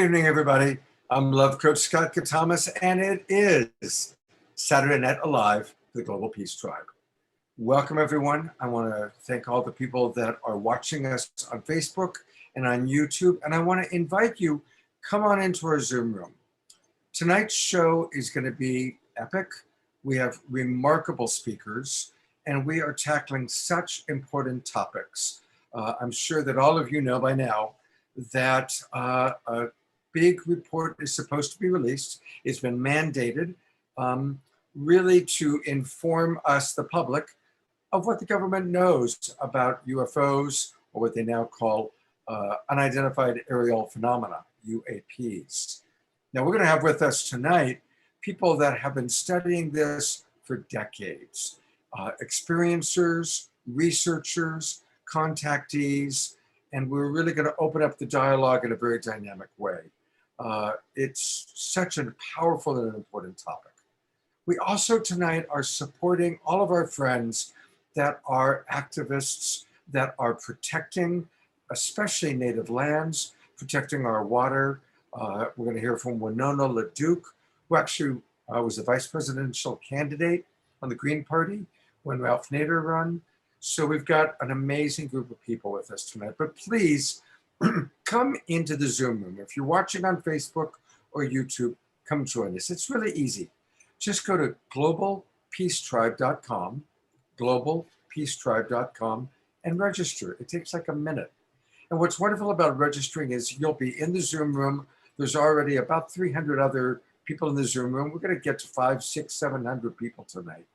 evening, everybody. I'm Love Coach Scott Thomas, and it is Saturday Night Alive, the Global Peace Tribe. Welcome, everyone. I want to thank all the people that are watching us on Facebook and on YouTube, and I want to invite you, come on into our Zoom room. Tonight's show is going to be epic. We have remarkable speakers, and we are tackling such important topics. I'm sure that all of you know by now that a big report is supposed to be released. It's been mandated really to inform us, the public, of what the government knows about UFOs, or what they now call unidentified aerial phenomena, UAPs. Now, we're going to have with us tonight people that have been studying this for decades, experiencers, researchers, contactees, and we're really going to open up the dialogue in a very dynamic way. It's such a powerful and important topic. We also tonight are supporting all of our friends that are activists that are protecting, especially native lands, protecting our water. We're going to hear from Winona LaDuke, who actually was a vice presidential candidate on the Green Party when Ralph Nader ran. So we've got an amazing group of people with us tonight, but please come into the Zoom room. If you're watching on Facebook or YouTube, come join us. It's really easy. Just go to globalpeacetribe.com, globalpeacetribe.com, and register. It takes like a minute. And what's wonderful about registering is you'll be in the Zoom room. There's already about 300 other people in the Zoom room. We're going to get to 500, 600, 700 people tonight.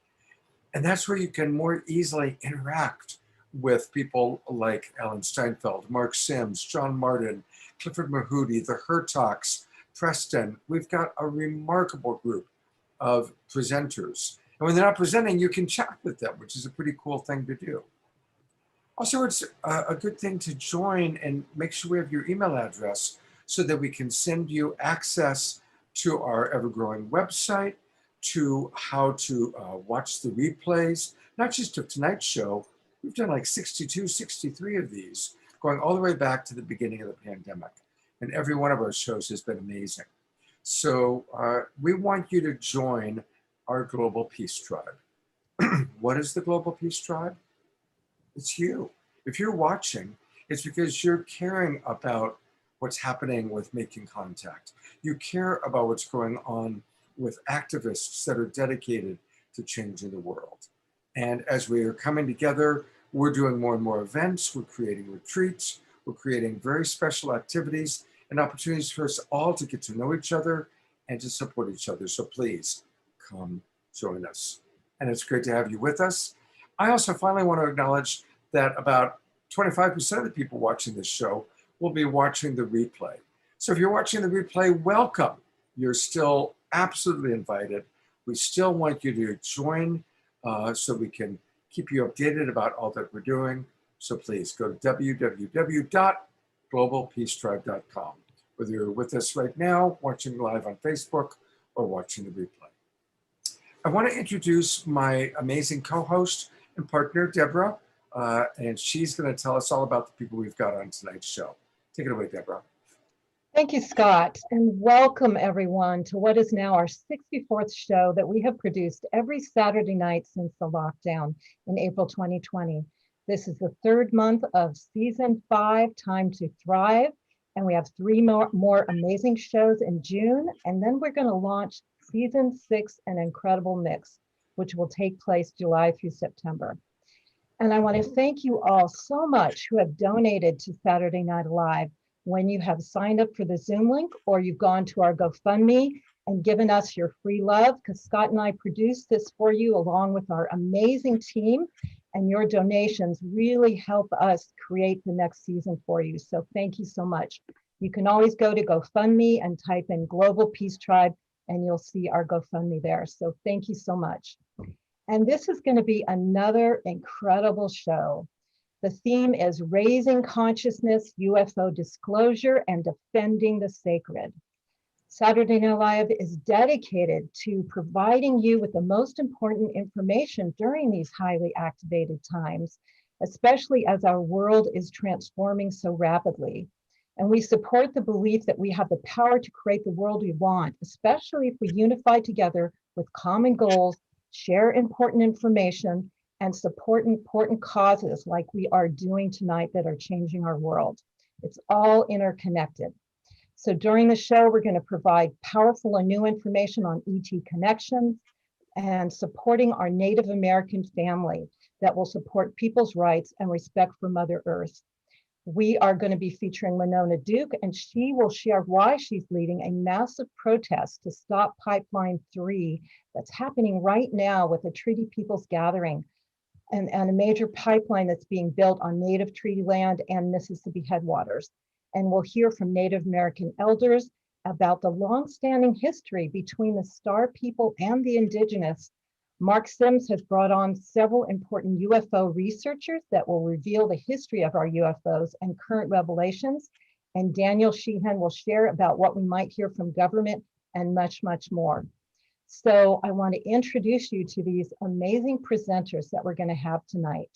And that's where you can more easily interact with people like Alan Steinfeld, Mark Sims, John Martin, Clifford Mahudi, the Hertox, Preston. We've got a remarkable group of presenters. And when they're not presenting, you can chat with them, which is a pretty cool thing to do. Also, it's a good thing to join and make sure we have your email address so that we can send you access to our ever-growing website, to how to watch the replays, not just of tonight's show. We've done like 62, 63 of these, going all the way back to the beginning of the pandemic. And every one of our shows has been amazing. So we want you to join our Global Peace Tribe. What is the Global Peace Tribe? It's you. If you're watching, it's because you're caring about what's happening with making contact. You care about what's going on with activists that are dedicated to changing the world. And as we are coming together, we're doing more and more events, we're creating retreats, we're creating very special activities and opportunities for us all to get to know each other and to support each other. So please come join us. And it's great to have you with us. I also finally want to acknowledge that about 25% of the people watching this show will be watching the replay. So if you're watching the replay, welcome. You're still absolutely invited. We still want you to join so we can keep you updated about all that we're doing. So please go to www.globalpeacetribe.com, whether you're with us right now, watching live on Facebook, or watching the replay. I want to introduce my amazing co-host and partner, Deborah, and she's going to tell us all about the people we've got on tonight's show. Take it away, Deborah. Thank you, Scott, and welcome everyone to what is now our 64th show that we have produced every Saturday night since the lockdown in April 2020. This is the third month of season 5, Time to Thrive, and we have 3 more amazing shows in June, and then we're going to launch season 6, An Incredible Mix, which will take place July through September. And I want to thank you all so much who have donated to Saturday Night Alive when you have signed up for the Zoom link or you've gone to our GoFundMe and given us your free love, because Scott and I produced this for you along with our amazing team, and your donations really help us create the next season for you. So thank you so much. You can always go to GoFundMe and type in Global Peace Tribe and you'll see our GoFundMe there. So thank you so much. And this is going to be another incredible show. The theme is Raising Consciousness, UFO Disclosure, and Defending the Sacred. Saturday Night Live is dedicated to providing you with the most important information during these highly activated times, especially as our world is transforming so rapidly. And we support the belief that we have the power to create the world we want, especially if we unify together with common goals, share important information, and support important causes like we are doing tonight that are changing our world. It's all interconnected. So during the show, we're going to provide powerful and new information on ET connections and supporting our Native American family that will support people's rights and respect for Mother Earth. We are going to be featuring Winona Duke, and she will share why she's leading a massive protest to stop Pipeline 3 that's happening right now with the Treaty Peoples Gathering and a major pipeline that's being built on Native treaty land and Mississippi headwaters. And we'll hear from Native American elders about the longstanding history between the Star people and the Indigenous. Mark Sims has brought on several important UFO researchers that will reveal the history of our UFOs and current revelations. And Daniel Sheehan will share about what we might hear from government and much, much more. So I want to introduce you to these amazing presenters that we're going to have tonight.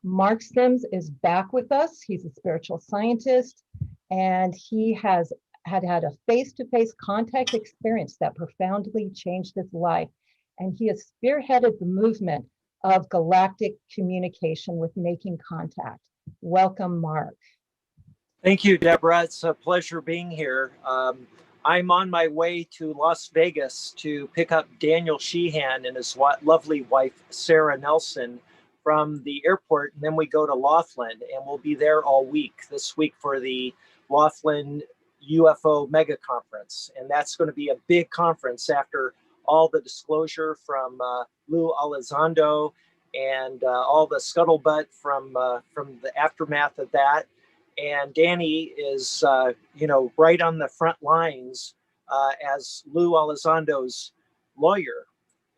Mark Sims is back with us. He's a spiritual scientist, and he had a face-to-face contact experience that profoundly changed his life. And he has spearheaded the movement of galactic communication with making contact. Welcome, Mark. Thank you, Deborah. It's a pleasure being here. I'm on my way to Las Vegas to pick up Daniel Sheehan and his lovely wife, Sarah Nelson, from the airport. And then we go to Laughlin, and we'll be there all week, this week for the Laughlin UFO mega conference. And that's going to be a big conference after all the disclosure from Lou Elizondo and all the scuttlebutt from the aftermath of that. And Danny is, right on the front lines as Lou Elizondo's lawyer.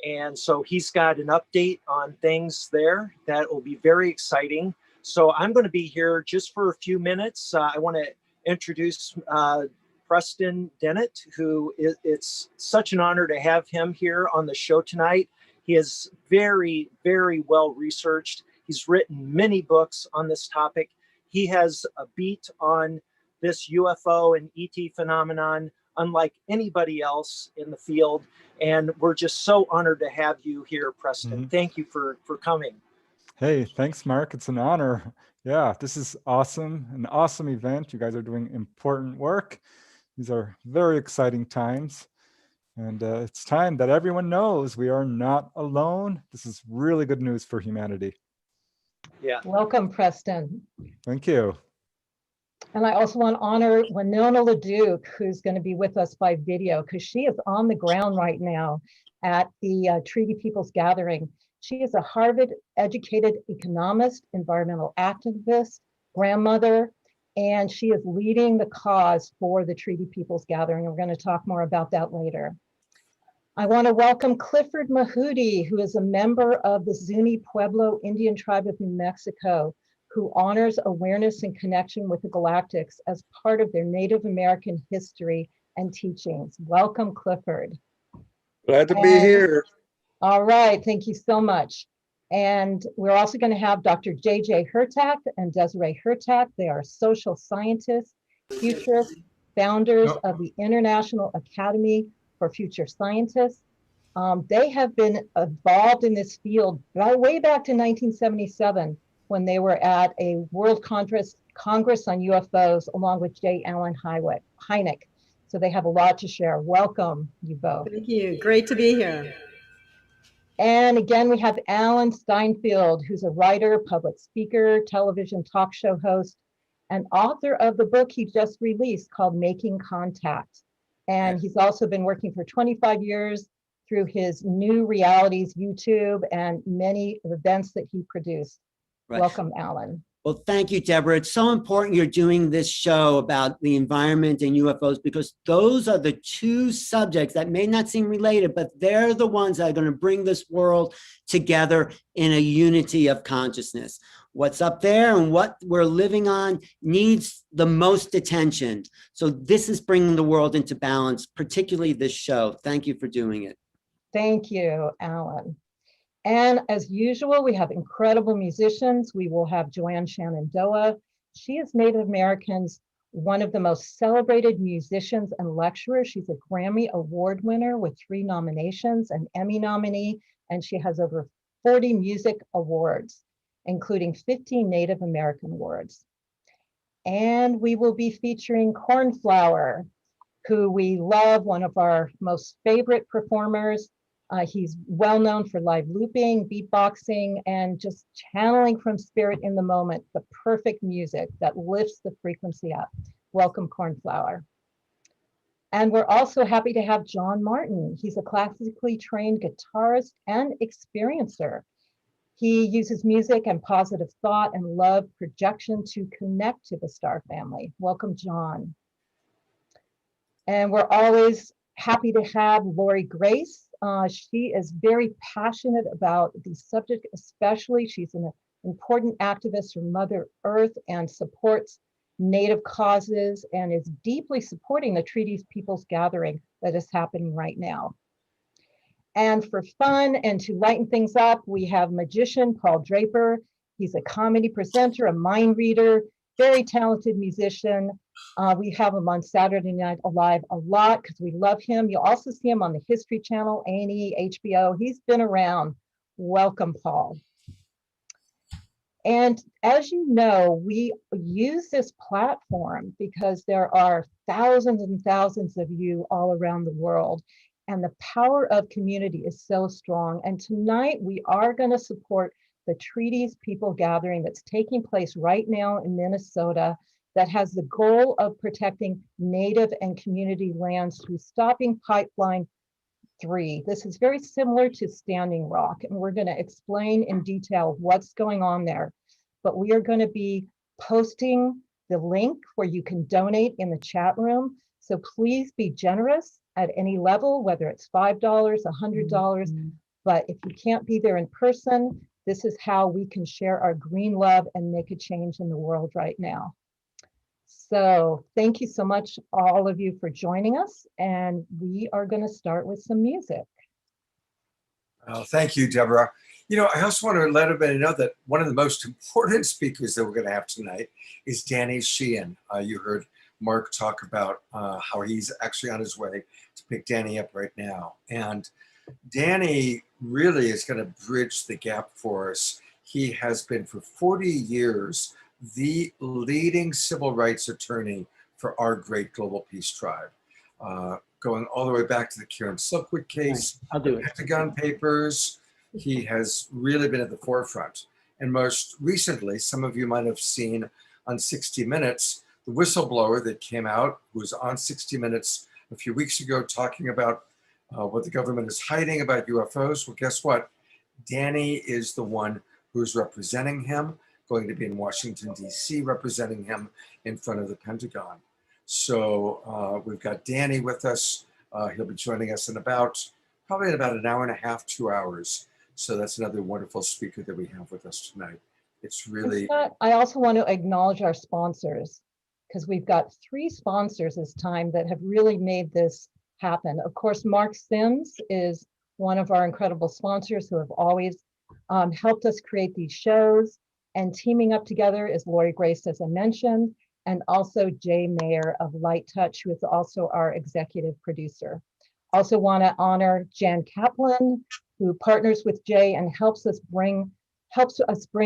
And so he's got an update on things there that will be very exciting. So I'm going to be here just for a few minutes. I want to introduce Preston Dennett, it's such an honor to have him here on the show tonight. He is very, very well researched. He's written many books on this topic. He has a beat on this UFO and ET phenomenon unlike anybody else in the field. And we're just so honored to have you here, Preston. Mm-hmm. Thank you for coming. Hey, thanks, Mark. It's an honor. Yeah, this is awesome. An awesome event. You guys are doing important work. These are very exciting times. And it's time that everyone knows we are not alone. This is really good news for humanity. Yeah. Welcome, Preston. Thank you. And I also want to honor Winona LaDuke, who's going to be with us by video, because she is on the ground right now at the Treaty Peoples Gathering. She is a Harvard-educated economist, environmental activist, grandmother, and she is leading the cause for the Treaty Peoples Gathering. We're going to talk more about that later. I want to welcome Clifford Mahudi, who is a member of the Zuni Pueblo Indian tribe of New Mexico, who honors awareness and connection with the Galactics as part of their Native American history and teachings. Welcome, Clifford. Glad to be here. All right, thank you so much. And we're also going to have Dr. J.J. Hurtak and Desiree Hurtak. They are social scientists, futurists, founders of the International Academy for Future Scientists. They have been involved in this field way back to 1977 when they were at a World Congress on UFOs along with J. Allen Hynek. So they have a lot to share. Welcome, you both. Thank you. Great to be here. And again, we have Alan Steinfeld, who's a writer, public speaker, television talk show host, and author of the book he just released called Making Contact. And he's also been working for 25 years through his New Realities YouTube and many events that he produced. Right. Welcome, Alan. Well, thank you, Deborah. It's so important you're doing this show about the environment and UFOs because those are the two subjects that may not seem related, but they're the ones that are going to bring this world together in a unity of consciousness. What's up there and what we're living on needs the most attention. So this is bringing the world into balance, particularly this show. Thank you for doing it. Thank you, Alan. And as usual, we have incredible musicians. We will have Joanne Shenandoah, She is Native Americans' one of the most celebrated musicians and lecturers. She's a Grammy Award winner with 3 nominations, an Emmy nominee, and she has over 40 music awards, including 15 Native American awards. And we will be featuring Cornflower, who we love, one of our most favorite performers. He's well known for live looping, beatboxing, and just channeling from spirit in the moment, the perfect music that lifts the frequency up. Welcome, Cornflower. And we're also happy to have John Martin. He's a classically trained guitarist and experiencer. He uses music and positive thought and love projection to connect to the star family. Welcome, John. And we're always happy to have Lori Grace. She is very passionate about the subject, especially. She's an important activist for Mother Earth and supports Native causes and is deeply supporting the Treaties Peoples Gathering that is happening right now. And for fun and to lighten things up, we have magician Paul Draper. He's a comedy presenter, a mind reader, very talented musician. We have him on Saturday Night Live a lot because we love him. You'll also see him on the History Channel, A&E, HBO. He's been around. Welcome, Paul. And as you know, we use this platform because there are thousands and thousands of you all around the world. And the power of community is so strong. And tonight we are going to support the Treaties People Gathering that's taking place right now in Minnesota that has the goal of protecting Native and community lands through stopping Pipeline 3. This is very similar to Standing Rock, and we're going to explain in detail what's going on there. But we are going to be posting the link where you can donate in the chat room. So please be generous at any level, whether it's $5, $100. But if you can't be there in person, this is how we can share our green love and make a change in the world right now. So thank you so much, all of you, for joining us. And we are going to start with some music. Thank you, Deborah. You know, I also want to let everybody know that one of the most important speakers that we're going to have tonight is Danny Sheehan. You heard Mark talk about how he's actually on his way to pick Danny up right now. And Danny really is going to bridge the gap for us. He has been for 40 years the leading civil rights attorney for our great global peace tribe, going all the way back to the Karen Silkwood case, I'll do it. Pentagon Papers. He has really been at the forefront. And most recently, some of you might have seen on 60 Minutes, the whistleblower that came out, who was on 60 Minutes a few weeks ago talking about what the government is hiding about UFOs. Well, guess what? Danny is the one who's representing him, going to be in Washington, D.C., representing him in front of the Pentagon. So we've got Danny with us. He'll be joining us in probably in about an hour and a half, 2 hours. So that's another wonderful speaker that we have with us tonight. It's really... Scott, I also want to acknowledge our sponsors, because we've got 3 sponsors this time that have really made this happen. Of course, Mark Sims is one of our incredible sponsors who have always helped us create these shows. And teaming up together is Lori Grace, as I mentioned, and also Jay Mayer of Light Touch, who is also our executive producer. Also want to honor Jan Kaplan, who partners with Jay and helps us bring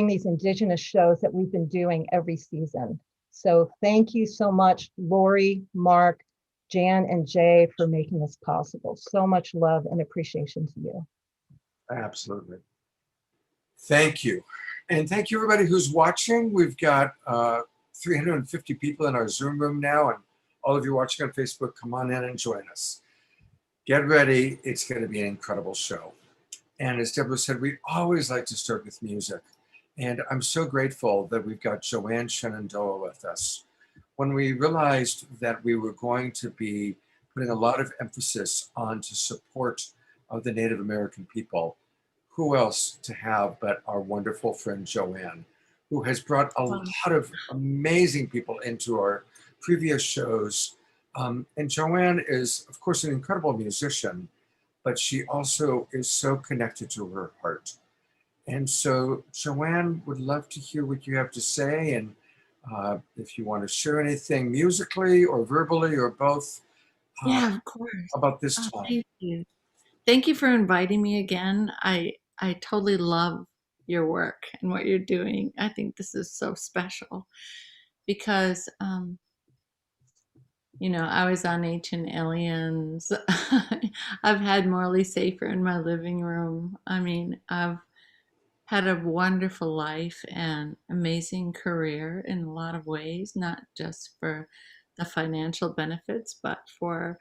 these Indigenous shows that we've been doing every season. So thank you so much, Lori, Mark, Jan, and Jay, for making this possible. So much love and appreciation to you. Absolutely. Thank you. And thank you, everybody who's watching. We've got 350 people in our Zoom room now, and all of you watching on Facebook, come on in and join us. Get ready. It's going to be an incredible show. And as Deborah said, we always like to start with music. And I'm so grateful that we've got Joanne Shenandoah with us. When we realized that we were going to be putting a lot of emphasis on to support of the Native American people, who else to have but our wonderful friend Joanne, who has brought a lot of amazing people into our previous shows. And Joanne is, of course, an incredible musician, but she also is so connected to her heart. And so Joanne would love to hear what you have to say and If you want to share anything musically or verbally or both Yeah, of course. about this Oh, time. thank you. Thank you for inviting me again. I totally love your work and what you're doing. I think this is so special because, I was on Ancient Aliens. I've had Morley Safer in my living room. I mean, I've had a wonderful life and amazing career in a lot of ways, not just for the financial benefits, but for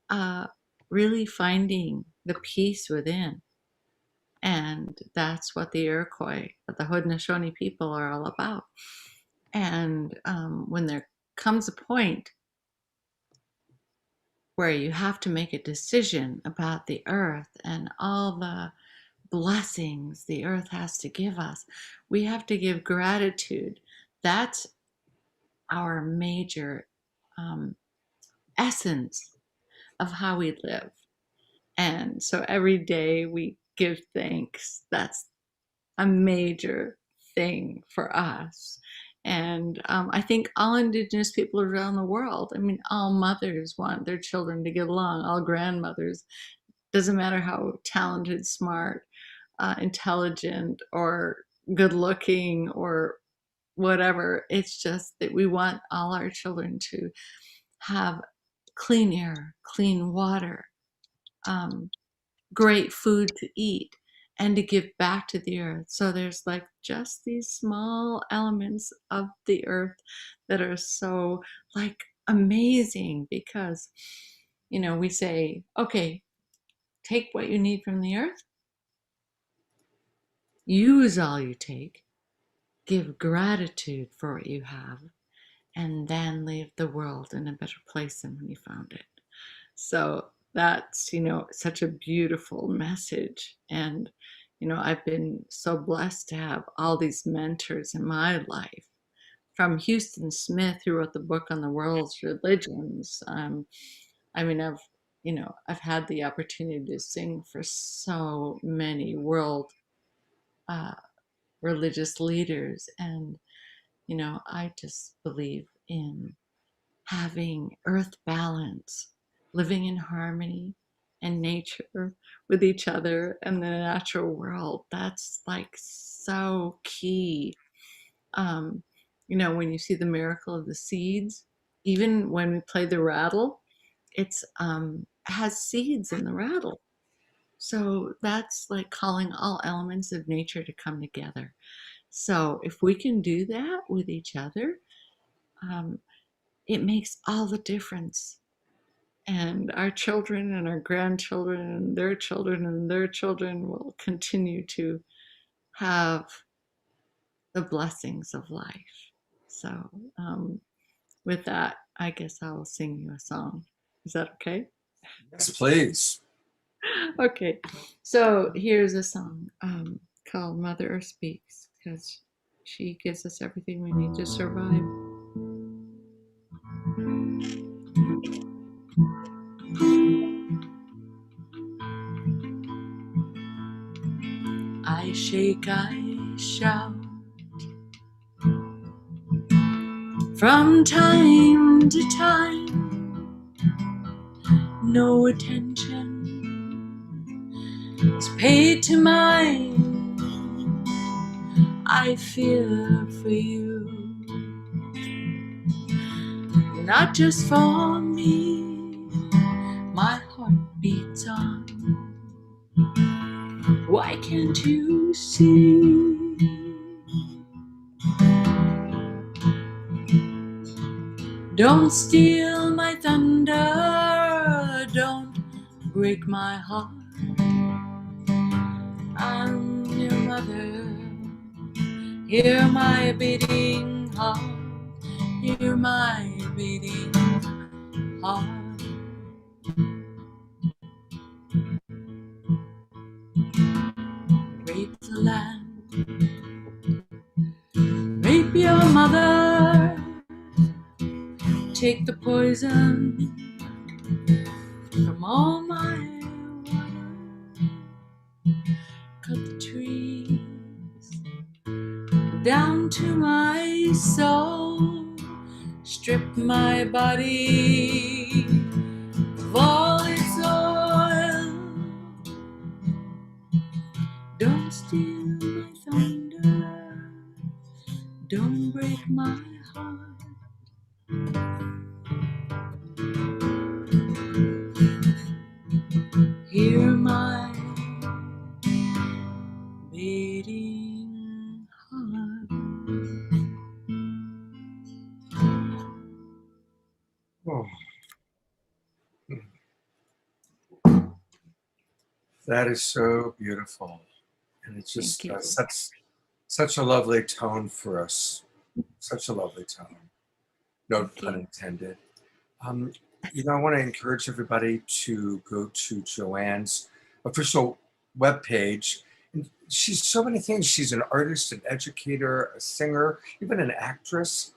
uh, really finding the peace within. And that's what the Iroquois, the Haudenosaunee people are all about. And when there comes a point where you have to make a decision about the earth and all the blessings the earth has to give us, we have to give gratitude. That's our major essence of how we live. And so every day we give thanks. That's a major thing for us. And I think all Indigenous people around the world, I mean, all mothers want their children to get along, all grandmothers, doesn't matter how talented, smart, intelligent, or good looking, or whatever. It's just that we want all our children to have clean air, clean water, great food to eat, and to give back to the earth. So there's like just these small elements of the earth that are so like amazing because, we say, okay, take what you need from the earth, use all you take, give gratitude for what you have, and then leave the world in a better place than when you found it. So that's, such a beautiful message. And, I've been so blessed to have all these mentors in my life, from Houston Smith, who wrote the book on the world's religions. I've had the opportunity to sing for so many world religious leaders. And, I just believe in having earth balance, living in harmony and nature with each other and the natural world. That's like so key. When you see the miracle of the seeds, even when we play the rattle, it's has seeds in the rattle. So that's like calling all elements of nature to come together. So if we can do that with each other, it makes all the difference. And our children and our grandchildren and their children and their children will continue to have the blessings of life. So with that, I guess I'll sing you a song. Is that okay? Yes, please. Okay, so here's a song called Mother Earth Speaks, because she gives us everything we need to survive. I shake, I shout, from time to time, no attention is paid to mine. I fear for you, not just for me. My heart beats on. Why can't you see? Don't steal my thunder, don't break my heart. I'm your mother, hear my beating heart, hear my beating heart. Rape the land, rape your mother, take the poison from all my water, cut the trees down to my soul. strip my body of all its oil. Don't steal my thunder, don't break my heart. Hear my beating heart. Oh. That is so beautiful. And it's just Thank you. such a lovely tone for us. Such a lovely tone. No Thank pun you. intended. You know, I want to encourage everybody to go to Joanne's official webpage. And she's so many things. She's an artist, an educator, a singer, even an actress.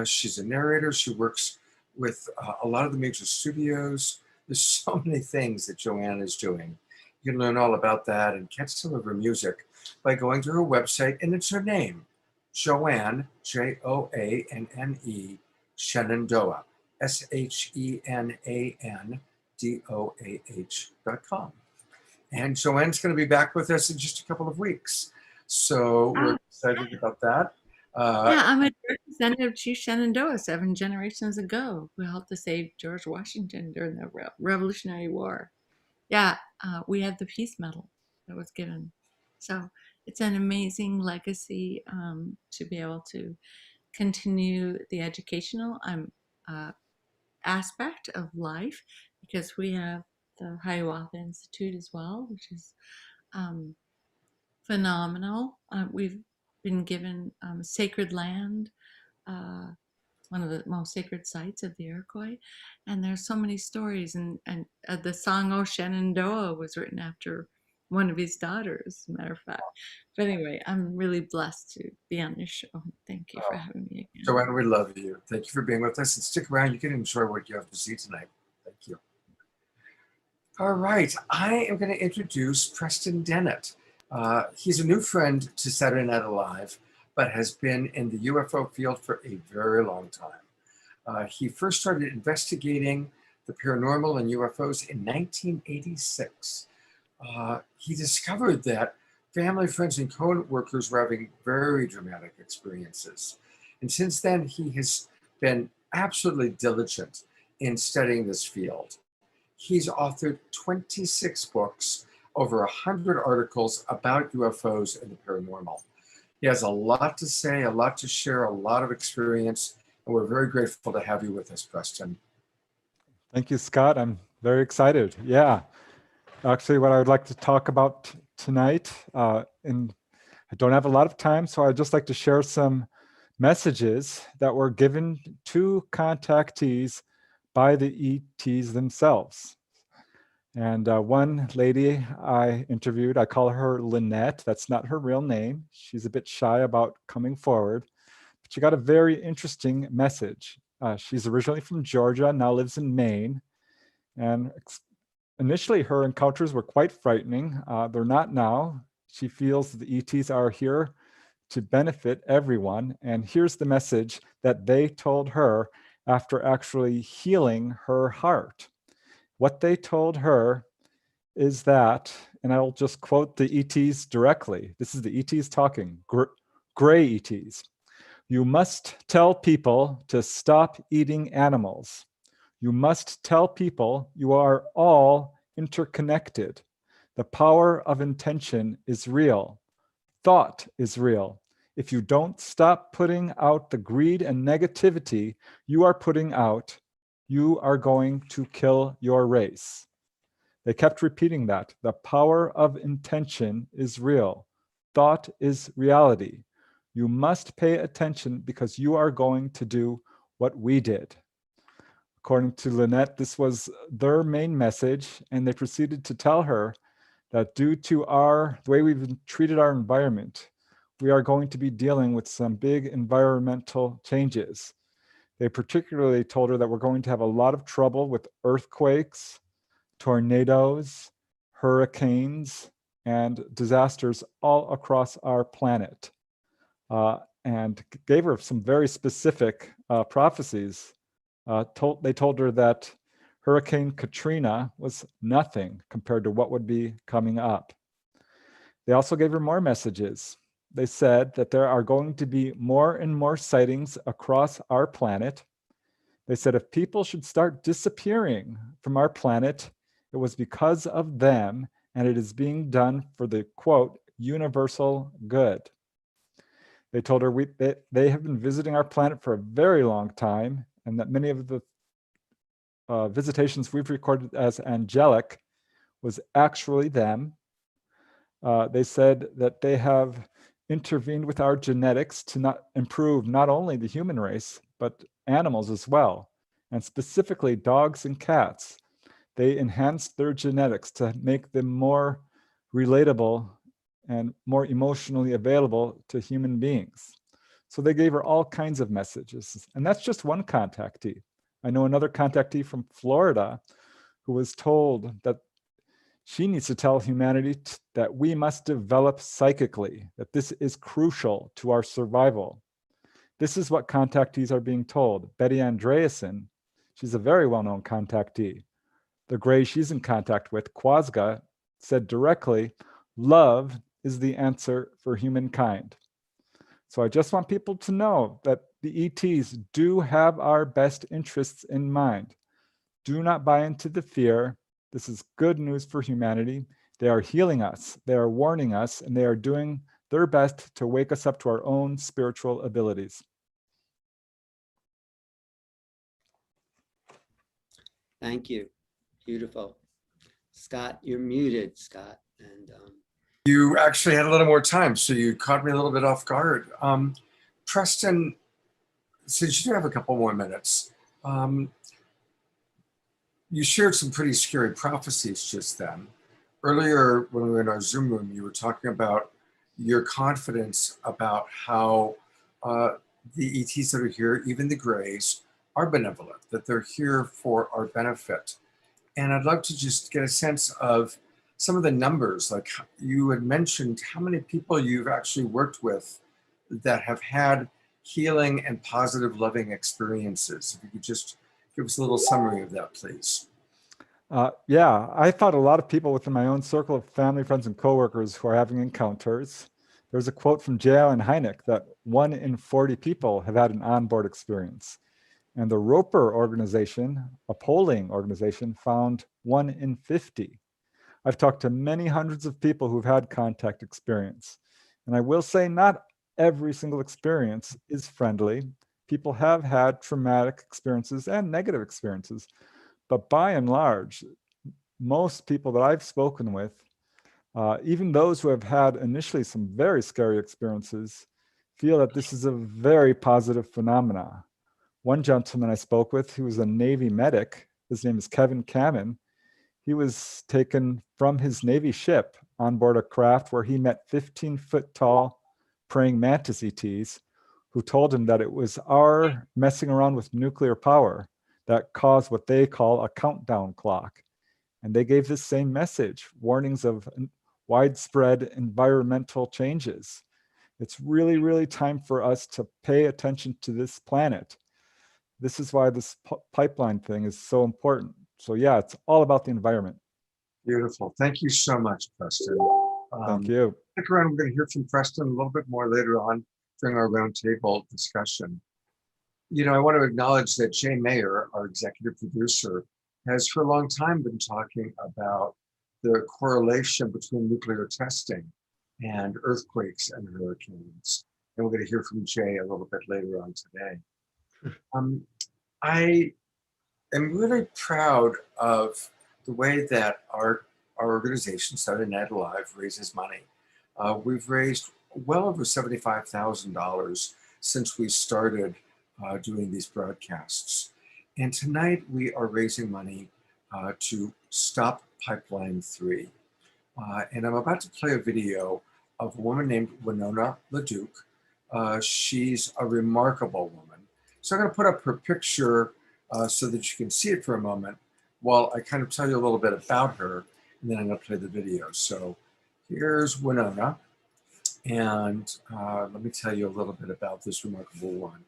She's a narrator. She works with a lot of the major studios. There's so many things that Joanne is doing. You can learn all about that and catch some of her music by going to her website, and it's her name, Joanne, Joanne, Shenandoah, SHENANDOAH.com. And Joanne's going to be back with us in just a couple of weeks. So we're excited about that. Yeah, I'm a direct descendant of Chief Shenandoah 7 generations ago, who helped to save George Washington during the Revolutionary War. Yeah, we had the Peace Medal that was given. So it's an amazing legacy to be able to continue the educational aspect of life, because we have the Hiawatha Institute as well, which is phenomenal. We've been given sacred land, one of the most sacred sites of the Iroquois, and there's so many stories. And the song "Oh Shenandoah" was written after one of his daughters, as a matter of fact. But anyway, I'm really blessed to be on this show. Thank you for having me again. Joanne, we love you. Thank you for being with us, and stick around. You can enjoy what you have to see tonight. Thank you. All right, I am going to introduce Preston Dennett. He's a new friend to Saturday Night Alive, but has been in the UFO field for a very long time. He first started investigating the paranormal and UFOs in 1986. He discovered that family, friends, and co-workers were having very dramatic experiences. And since then, he has been absolutely diligent in studying this field. He's authored 26 books, over 100 articles about UFOs and the paranormal. He has a lot to say, a lot to share, a lot of experience, and we're very grateful to have you with us, Preston. Thank you, Scott. I'm very excited. Yeah. Actually, what I would like to talk about tonight, and I don't have a lot of time, so I'd just like to share some messages that were given to contactees by the ETs themselves. And one lady I interviewed, I call her Lynette. That's not her real name. She's a bit shy about coming forward, but she got a very interesting message. She's originally from Georgia, now lives in Maine. And initially, her encounters were quite frightening. They're not now. She feels the ETs are here to benefit everyone. And here's the message that they told her after actually healing her heart. What they told her is that, and I'll just quote the ETs directly. This is the ETs talking, gray ETs. You must tell people to stop eating animals. You must tell people you are all interconnected. The power of intention is real. Thought is real. If you don't stop putting out the greed and negativity you are putting out, you are going to kill your race. They kept repeating that. The power of intention is real. Thought is reality. You must pay attention because you are going to do what we did. According to Lynette, this was their main message, and they proceeded to tell her that due to the way we've treated our environment, we are going to be dealing with some big environmental changes. They particularly told her that we're going to have a lot of trouble with earthquakes, tornadoes, hurricanes, and disasters all across our planet. and gave her some very specific prophecies. They told her that Hurricane Katrina was nothing compared to what would be coming up. They also gave her more messages. They said that there are going to be more and more sightings across our planet. They said if people should start disappearing from our planet, it was because of them, and it is being done for the, quote, universal good. They told her they have been visiting our planet for a very long time, and that many of the visitations we've recorded as angelic was actually them. They said that they have intervened with our genetics to not improve not only the human race, but animals as well, and specifically dogs and cats. They enhanced their genetics to make them more relatable and more emotionally available to human beings. So they gave her all kinds of messages. And that's just one contactee. I know another contactee from Florida who was told that she needs to tell humanity that we must develop psychically, that this is crucial to our survival. This is what contactees are being told. Betty Andreasen, she's a very well-known contactee. The Gray she's in contact with, Kwasga, said directly, love is the answer for humankind. So I just want people to know that the ETs do have our best interests in mind. Do not buy into the fear. This is good news for humanity. They are healing us, they are warning us, and they are doing their best to wake us up to our own spiritual abilities. Thank you. Beautiful. Scott, you're muted, Scott. And You actually had a little more time, so you caught me a little bit off guard. Preston, since you do have a couple more minutes, you shared some pretty scary prophecies just then. Earlier, when we were in our Zoom room, you were talking about your confidence about how the ETs that are here, even the Greys, are benevolent, that they're here for our benefit. And I'd love to just get a sense of some of the numbers, like you had mentioned how many people you've actually worked with that have had healing and positive loving experiences. If you could just give us a little summary of that, please. Yeah, I thought a lot of people within my own circle of family, friends, and coworkers who are having encounters. There's a quote from J. Allen Hynek that 1 in 40 people have had an onboard experience. And the Roper organization, a polling organization, found 1 in 50. I've talked to many hundreds of people who've had contact experience. And I will say not every single experience is friendly. People have had traumatic experiences and negative experiences. But by and large, most people that I've spoken with, even those who have had initially some very scary experiences, feel that this is a very positive phenomena. One gentleman I spoke with, who was a Navy medic, his name is Kevin Kamen. He was taken from his Navy ship on board a craft where he met 15-foot tall praying mantis ETs who told him that it was our messing around with nuclear power that caused what they call a countdown clock. And they gave this same message, warnings of widespread environmental changes. It's really, really time for us to pay attention to this planet. This is why this pipeline thing is so important. So yeah, it's all about the environment. Beautiful. Thank you so much, Preston. Thank you. Stick around. We're going to hear from Preston a little bit more later on during our roundtable discussion. You know, I want to acknowledge that Jay Mayer, our executive producer, has for a long time been talking about the correlation between nuclear testing and earthquakes and hurricanes. And we're going to hear from Jay a little bit later on today. I am really proud of the way that our organization, Saturday Night Alive, raises money. We've raised well over $75,000 since we started doing these broadcasts. And tonight we are raising money to stop Pipeline 3. And I'm about to play a video of a woman named Winona LaDuke. She's a remarkable woman. So I'm going to put up her picture so that you can see it for a moment while I kind of tell you a little bit about her, and then I'm going to play the video. So here's Winona. And let me tell you a little bit about this remarkable one.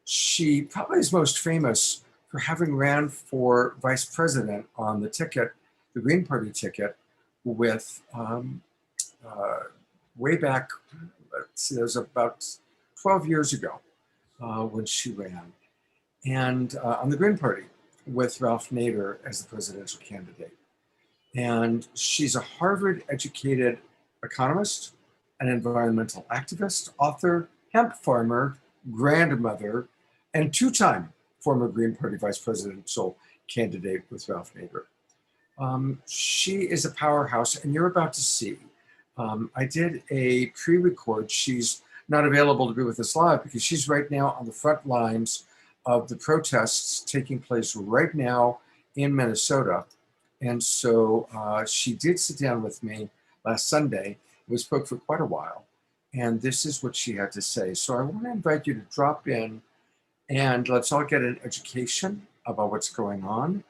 She probably is most famous for having ran for vice president on the ticket, the Green Party ticket, with way back, let's see, it was about 12 years ago when she ran, and on the Green Party with Ralph Nader as the presidential candidate. And she's a Harvard-educated economist, an environmental activist, author, hemp farmer, grandmother, and two-time former Green Party vice presidential candidate with Ralph Nader. She is a powerhouse, and you're about to see. I did a pre-record. She's not available to be with us live because she's right now on the front lines of the protests taking place right now in Minnesota. And so she did sit down with me last Sunday. We spoke for quite a while. And this is what she had to say. So I want to invite you to drop in and let's all get an education about what's going on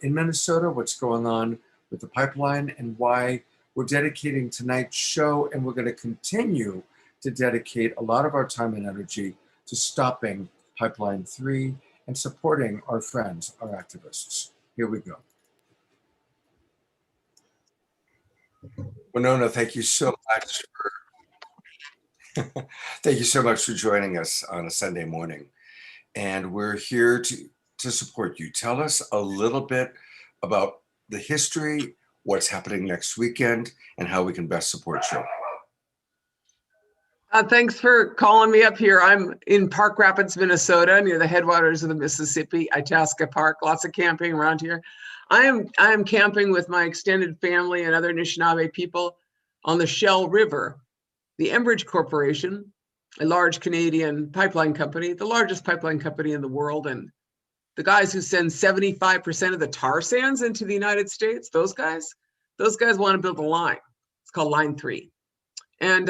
in Minnesota, what's going on with the pipeline, and why we're dedicating tonight's show, and we're going to continue to dedicate a lot of our time and energy to stopping Pipeline 3 and supporting our friends, our activists. Here we go. Winona, thank you so much thank you so much for joining us on a Sunday morning. And we're here to support you. Tell us a little bit about the history, what's happening next weekend, and how we can best support you. Thanks for calling me up here. I'm in Park Rapids, Minnesota, near the headwaters of the Mississippi, Itasca Park. Lots of camping around here. I am camping with my extended family and other Anishinaabe people on the Shell River. The Enbridge Corporation, a large Canadian pipeline company, the largest pipeline company in the world, and the guys who send 75% of the tar sands into the United States, those guys want to build a line. It's called Line 3. And,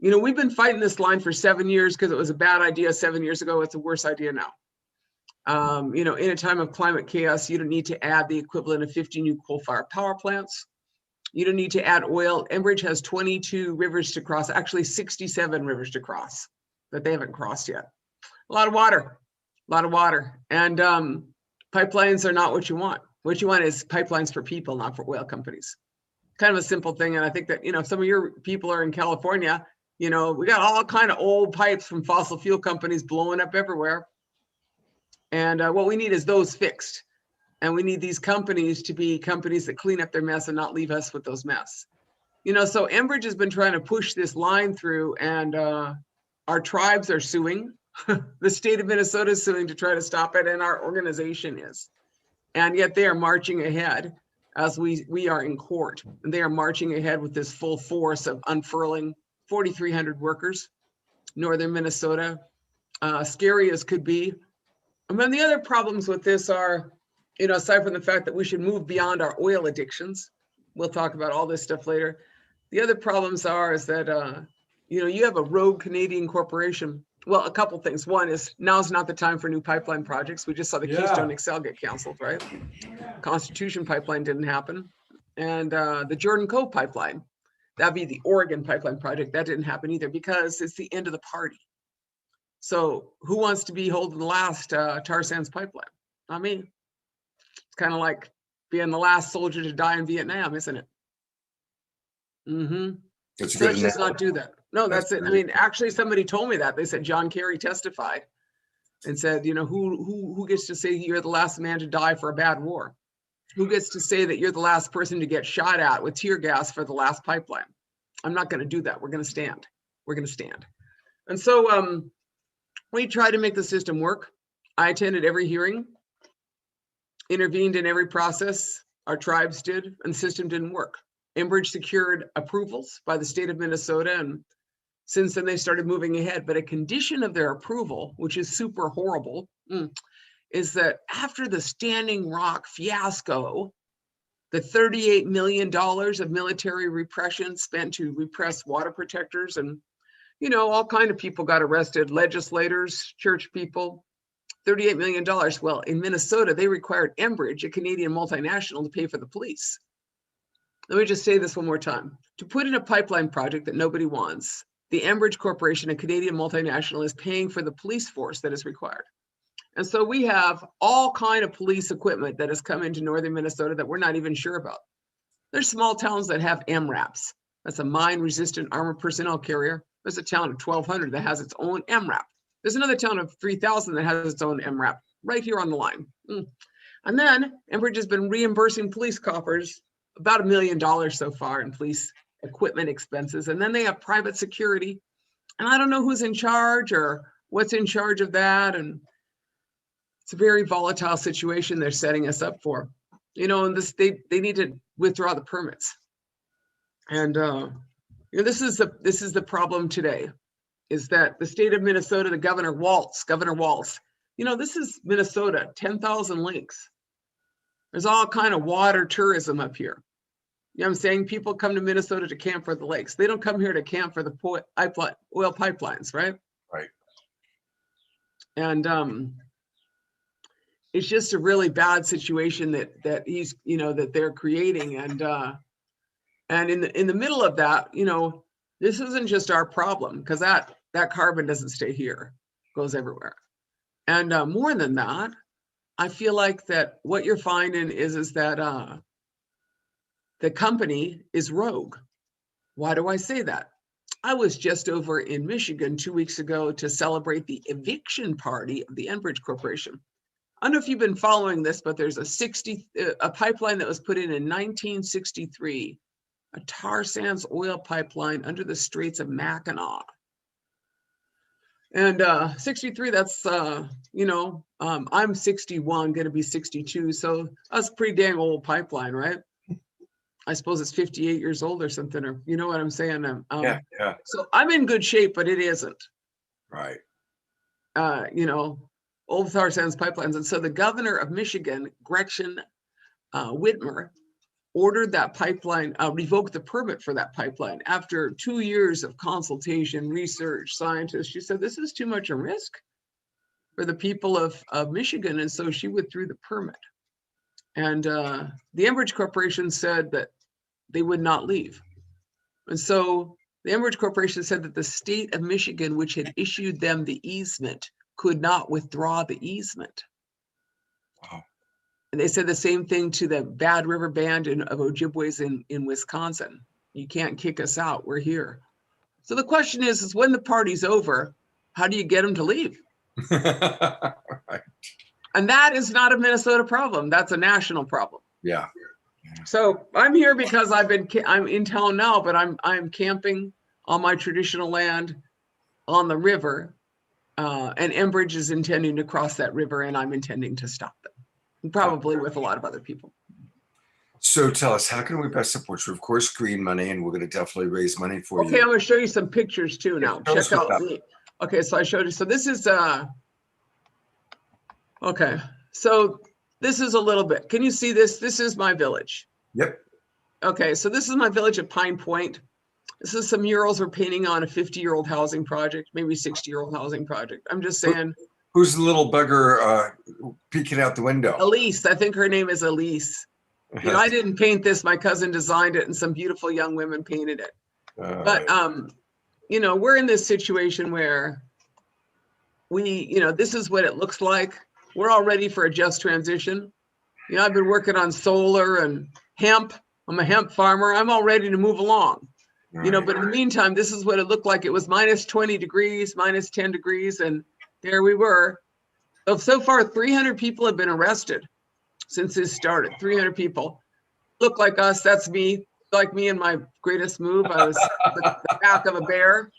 you know, we've been fighting this line for 7 years because it was a bad idea 7 years ago. It's a worse idea now. You know, in a time of climate chaos, you don't need to add the equivalent of 50 new coal-fired power plants. You don't need to add oil. Enbridge has 22 rivers to cross, actually 67 rivers to cross that they haven't crossed yet. A lot of water. And pipelines are not what you want. What you want is pipelines for people, not for oil companies. Kind of a simple thing. And I think that, you know, some of your people are in California, you know, we got all kind of old pipes from fossil fuel companies blowing up everywhere. And what we need is those fixed. And we need these companies to be companies that clean up their mess and not leave us with those mess. You know, so Enbridge has been trying to push this line through, and our tribes are suing. The state of Minnesota is suing to try to stop it, and our organization is. And yet they are marching ahead as we are in court. And they are marching ahead with this full force of unfurling 4,300 workers, northern Minnesota, scary as could be. And then the other problems with this are, you know, aside from the fact that we should move beyond our oil addictions, we'll talk about all this stuff later. The other problems is that, you know, you have a rogue Canadian corporation. Well, a couple things. One is now's not the time for new pipeline projects. We just saw the Keystone XL get canceled, right? Constitution pipeline didn't happen. And the Jordan Cove pipeline, that'd be the Oregon pipeline project. That didn't happen either because it's the end of the party. So who wants to be holding the last tar sands pipeline? Not me. It's kind of like being the last soldier to die in Vietnam, isn't it? Mm-hmm. It's So let's just not do that. No, that's it. I mean, actually, somebody told me that. They said John Kerry testified and said, you know, who gets to say you're the last man to die for a bad war? Who gets to say that you're the last person to get shot at with tear gas for the last pipeline? I'm not going to do that. We're going to stand. We're going to stand. And so we tried to make the system work. I attended every hearing, intervened in every process. Our tribes did, and the system didn't work. Enbridge secured approvals by the state of Minnesota, and since then they started moving ahead. But a condition of their approval, which is super horrible, is that after the Standing Rock fiasco, the $38 million of military repression spent to repress water protectors, and, you know, all kind of people got arrested, legislators, church people, $38 million. Well, in Minnesota, they required Enbridge, a Canadian multinational, to pay for the police. Let me just say this one more time. To put in a pipeline project that nobody wants, the Enbridge Corporation, a Canadian multinational, is paying for the police force that is required. And so we have all kind of police equipment that has come into northern Minnesota that we're not even sure about. There's small towns that have MRAPs. That's a mine-resistant armored personnel carrier. There's a town of 1,200 that has its own MRAP. There's another town of 3,000 that has its own MRAP right here on the line. And then Enbridge has been reimbursing police coffers about $1 million so far in police equipment expenses. And then they have private security. And I don't know who's in charge or what's in charge of that. And it's a very volatile situation they're setting us up for. You know, and they need to withdraw the permits. And you know, this is the problem today, is that the state of Minnesota, the Governor Walz, you know, this is Minnesota, 10,000 lakes. There's all kind of water tourism up here. You know what I'm saying? People come to Minnesota to camp for the lakes. They don't come here to camp for the oil pipelines, right? Right. And it's just a really bad situation that he's, you know, that they're creating. And in the middle of that, you know, this isn't just our problem, because that carbon doesn't stay here, it goes everywhere. And more than that, I feel like that what you're finding is that the company is rogue. Why do I say that? I was just over in Michigan 2 weeks ago to celebrate the eviction party of the Enbridge Corporation. I don't know if you've been following this, but there's a pipeline that was put in 1963, a tar sands oil pipeline under the Straits of Mackinac. And 63, that's, you know, I'm 61, gonna be 62. So that's a pretty dang old pipeline, right? I suppose it's 58 years old or something, or you know what I'm saying? Yeah. So I'm in good shape, but it isn't. Right. You know, old tar sands pipelines. And so the governor of Michigan, Gretchen Whitmer, ordered that pipeline, revoked the permit for that pipeline after 2 years of consultation, research, scientists. She said, this is too much a risk for the people of Michigan. And so she withdrew the permit. And the Enbridge Corporation said that they would not leave. And so the Enbridge Corporation said that the state of Michigan, which had issued them the easement, could not withdraw the easement. Wow. And they said the same thing to the Bad River Band of Ojibways in Wisconsin. You can't kick us out, we're here. So the question is when the party's over, how do you get them to leave? Right. And that is not a Minnesota problem, that's a national problem. Yeah. So I'm here because I'm in town now, but I'm camping on my traditional land on the river. And Enbridge is intending to cross that river, and I'm intending to stop them, probably with a lot of other people. So tell us, how can we best support you? Of course, green money, and we're going to definitely raise money for you. Okay, I'm going to show you some pictures too now. Yeah, Check out the. Okay, so I showed you. So this is okay. So this is a little bit. Can you see this? This is my village. Yep. Okay, so this is my village at Pine Point. This is some murals we're painting on a 50-year-old housing project, maybe 60-year-old housing project. I'm just saying. Who's the little bugger peeking out the window? Elise, I think her name is Elise. You know, I didn't paint this. My cousin designed it, and some beautiful young women painted it. But you know, we're in this situation where you know, this is what it looks like. We're all ready for a just transition. You know, I've been working on solar and hemp. I'm a hemp farmer. I'm all ready to move along. You know, but in the meantime, this is what it looked like. It was minus 20 degrees, minus 10 degrees, and there we were. So far, 300 people have been arrested since this started. 300 people look like us. That's me, like me in my greatest move. I was the back of a bear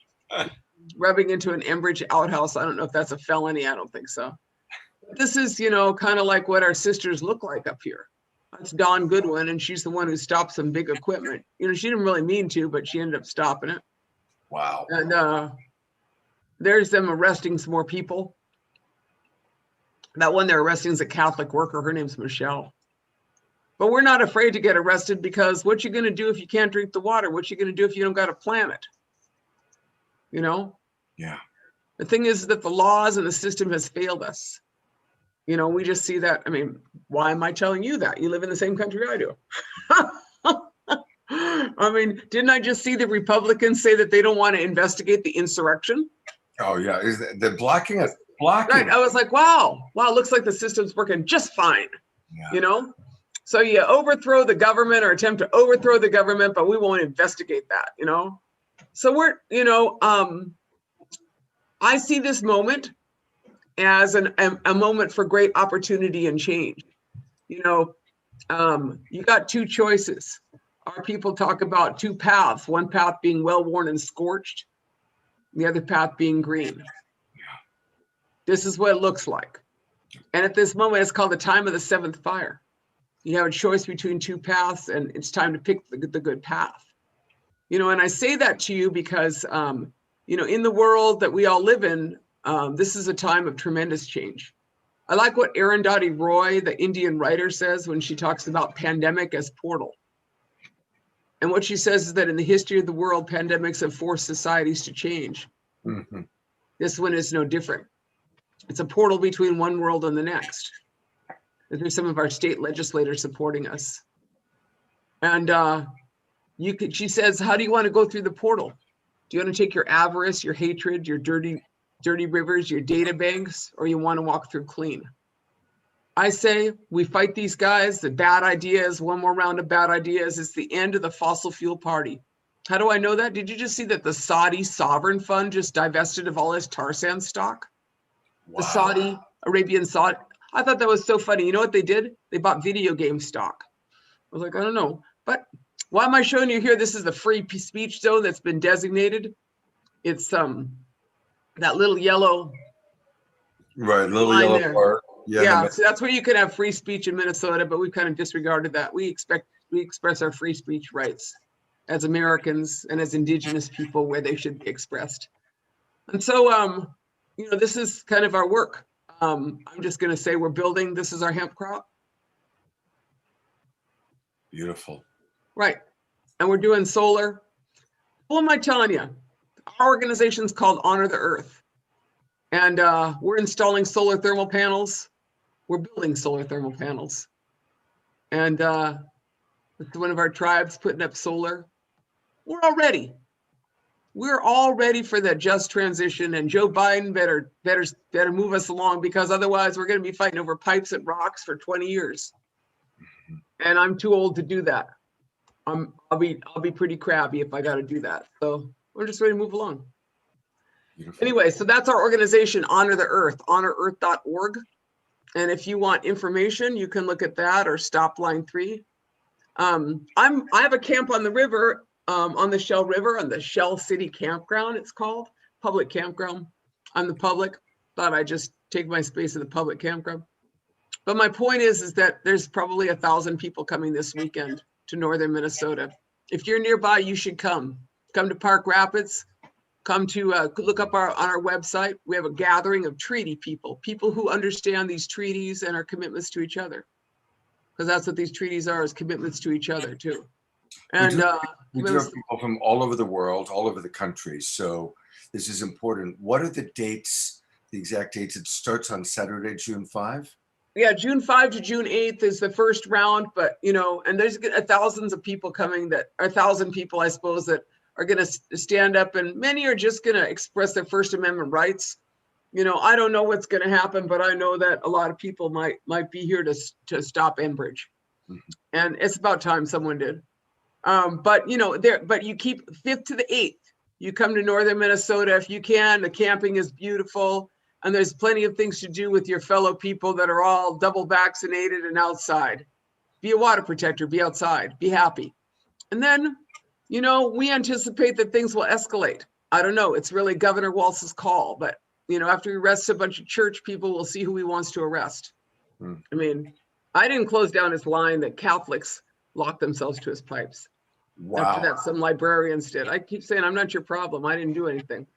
rubbing into an Enbridge outhouse. I don't know if that's a felony. I don't think so. This is, you know, kind of like what our sisters look like up here. That's Dawn Goodwin, and she's the one who stopped some big equipment. You know, she didn't really mean to, but she ended up stopping it. Wow. And there's them arresting some more people. That one they're arresting is a Catholic worker. Her name's Michelle. But we're not afraid to get arrested, because what you going to do if you can't drink the water? What you going to do if you don't got a planet? You know? Yeah. The thing is that the laws and the system has failed us. You know, we just see that. I mean, why am I telling you that? You live in the same country I do. I mean, didn't I just see the Republicans say that they don't want to investigate the insurrection? Oh yeah, they're blocking it. Blocking. Right. I was like, wow, looks like the system's working just fine. Yeah. You know? So you overthrow the government or attempt to overthrow the government, but we won't investigate that, you know? So we're, I see this moment as a moment for great opportunity and change. You got two choices. Our people talk about two paths, one path being well-worn and scorched, the other path being green. This is what it looks like. And at this moment, it's called the time of the seventh fire. You have a choice between two paths, and it's time to pick the good path. And I say that to you because, in the world that we all live in, this is a time of tremendous change. I like what Arundhati Roy, the Indian writer, says when she talks about pandemic as portal. And what she says is that in the history of the world, pandemics have forced societies to change. Mm-hmm. This one is no different. It's a portal between one world and the next. And there's some of our state legislators supporting us. And she says, how do you want to go through the portal? Do you want to take your avarice, your hatred, your dirty rivers, your data banks, or you want to walk through clean? I say we fight these guys, the bad ideas, one more round of bad ideas. It's the end of the fossil fuel party. How do I know that? Did you just see that the Saudi sovereign fund just divested of all his tar sand stock? Wow. The Saudi Arabian Saudi. I thought that was so funny. You know what they did? They bought video game stock. I was like, I don't know. But why am I showing you here? This is the free speech zone that's been designated. It's that little yellow. Right, little line yellow there. part. Yeah, so that's where you can have free speech in Minnesota, but we've kind of disregarded that. We express our free speech rights as Americans and as Indigenous people where they should be expressed. And so, this is kind of our work. I'm just going to say we're building. This is our hemp crop. Beautiful. Right. And we're doing solar. What am I telling you? Our organization's called Honor the Earth. And we're installing solar thermal panels. We're building solar thermal panels. And it's one of our tribes putting up solar. We're all ready. We're all ready for that just transition. And Joe Biden better move us along, because otherwise we're going to be fighting over pipes and rocks for 20 years. And I'm too old to do that. I'll be pretty crabby if I got to do that. So we're just ready to move along. Beautiful. Anyway, so that's our organization, Honor the Earth, honorearth.org. And if you want information, you can look at that or stop line 3. I have a camp on the river, on the Shell River, on the Shell City Campground, it's called, public campground. I'm the public, thought I'd just take my space in the public campground. But my point is that there's probably 1,000 people coming this weekend to northern Minnesota. If you're nearby, you should come. Come to Park Rapids. Come to look up on our website. We have a gathering of treaty people who understand these treaties and our commitments to each other. Because that's what these treaties are, is commitments to each other too. And we do have people from all over the world, all over the country. So this is important. What are the dates, the exact dates? It starts on Saturday, June 5? Yeah, June 5 to June 8th is the first round, but and there's thousands of people coming, that are 1,000 people, I suppose, that are going to stand up, and many are just going to express their First Amendment rights. I don't know what's going to happen, but I know that a lot of people might be here to stop Enbridge. Mm-hmm. And it's about time someone did. But you keep 5th to the 8th. You come to northern Minnesota if you can. The camping is beautiful, and there's plenty of things to do with your fellow people that are all double vaccinated and outside. Be a water protector, be outside, be happy. And then we anticipate that things will escalate. I don't know. It's really Governor Walz's call. But, after he arrests a bunch of church people, we'll see who he wants to arrest. I mean, I didn't close down his line that Catholics lock themselves to his pipes. Wow. After that, some librarians did. I keep saying, I'm not your problem. I didn't do anything.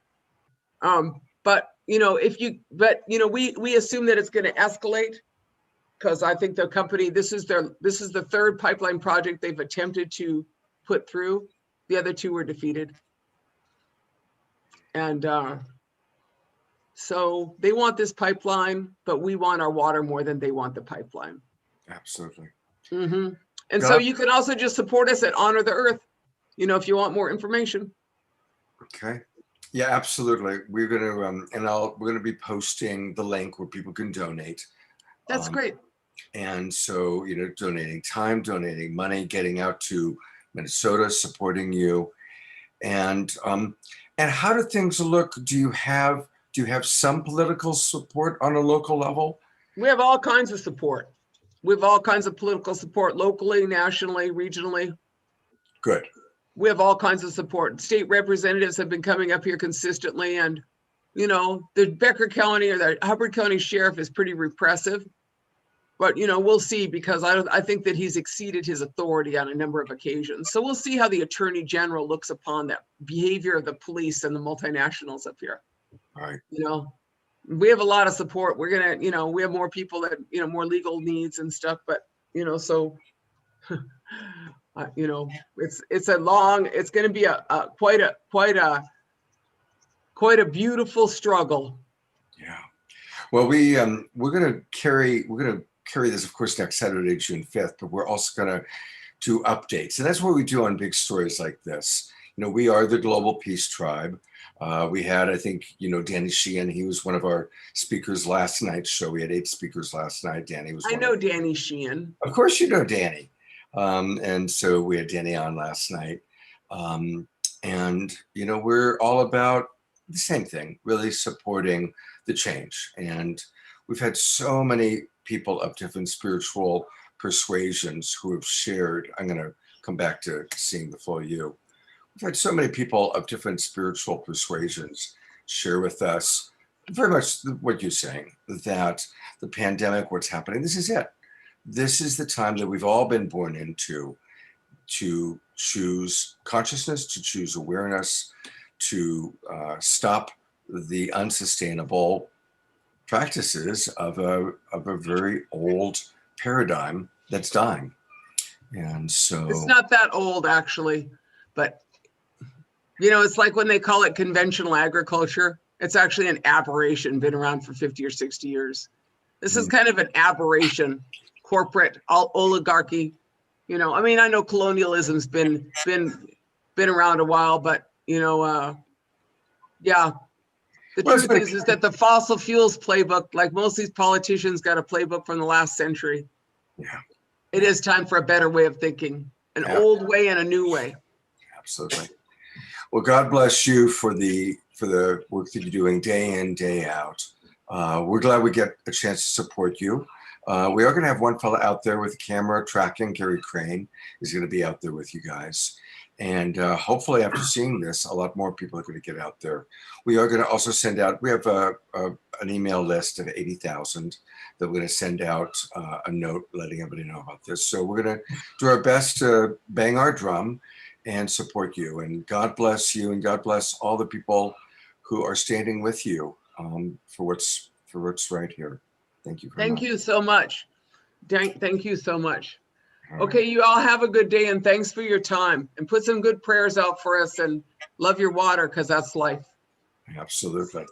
But we assume that it's going to escalate, because I think the company, this is the third pipeline project they've attempted to put through. The other 2 were defeated. And so they want this pipeline, but we want our water more than they want the pipeline. Absolutely. Mm-hmm. And so you can also just support us at Honor the Earth. if you want more information. Okay. Yeah, absolutely. We're going to, we're going to be posting the link where people can donate. That's great. And so, donating time, donating money, getting out to Minnesota, supporting you. And how do things look? Do you have some political support on a local level? We have all kinds of support. We have all kinds of political support locally, nationally, regionally. Good. We have all kinds of support. State representatives have been coming up here consistently, and the Becker County or the Hubbard County Sheriff is pretty repressive. But we'll see, because I think that he's exceeded his authority on a number of occasions. So we'll see how the Attorney General looks upon that behavior of the police and the multinationals up here. All right. We have a lot of support. We're gonna, we have more people that more legal needs and stuff. But so it's going to be quite a beautiful struggle. Yeah. Well, we're going to carry this, of course, next Saturday, June 5th, but we're also going to do updates. And that's what we do on big stories like this. We are the Global Peace Tribe. We had, I think, Danny Sheehan. He was one of our speakers last night's show. We had 8 speakers last night. Danny was. I know Danny Sheehan. Of course, you know Danny. And so we had Danny on last night. And we're all about the same thing, really supporting the change. And we've had so many people of different spiritual persuasions who have shared. I'm going to come back to seeing the full you. We've had so many people of different spiritual persuasions share with us very much what you're saying, that the pandemic, what's happening, this is it. This is the time that we've all been born into, to choose consciousness, to choose awareness, to stop the unsustainable practices of a very old paradigm that's dying. And so it's not that old, actually, but it's like when they call it conventional agriculture, it's actually an aberration, been around for 50 or 60 years. This is kind of an aberration, corporate oligarchy. I know colonialism's been around a while, but yeah. The truth is that the fossil fuels playbook, like most of these politicians, got a playbook from the last century. Yeah. It is time for a better way of thinking, an old way and a new way. Absolutely. Well, God bless you for the work that you're doing day in, day out. We're glad we get a chance to support you. We are going to have one fellow out there with a camera tracking. Gary Crane is going to be out there with you guys. And hopefully after seeing this, a lot more people are going to get out there. We are going to also send out, we have an email list of 80,000 that we're going to send out a note letting everybody know about this. So we're going to do our best to bang our drum and support you. And God bless you, and God bless all the people who are standing with you for what's right here. Thank you very much. Thank you so much. Thank you so much. Okay, you all have a good day, and thanks for your time. And put some good prayers out for us, and love your water, because that's life. Absolutely.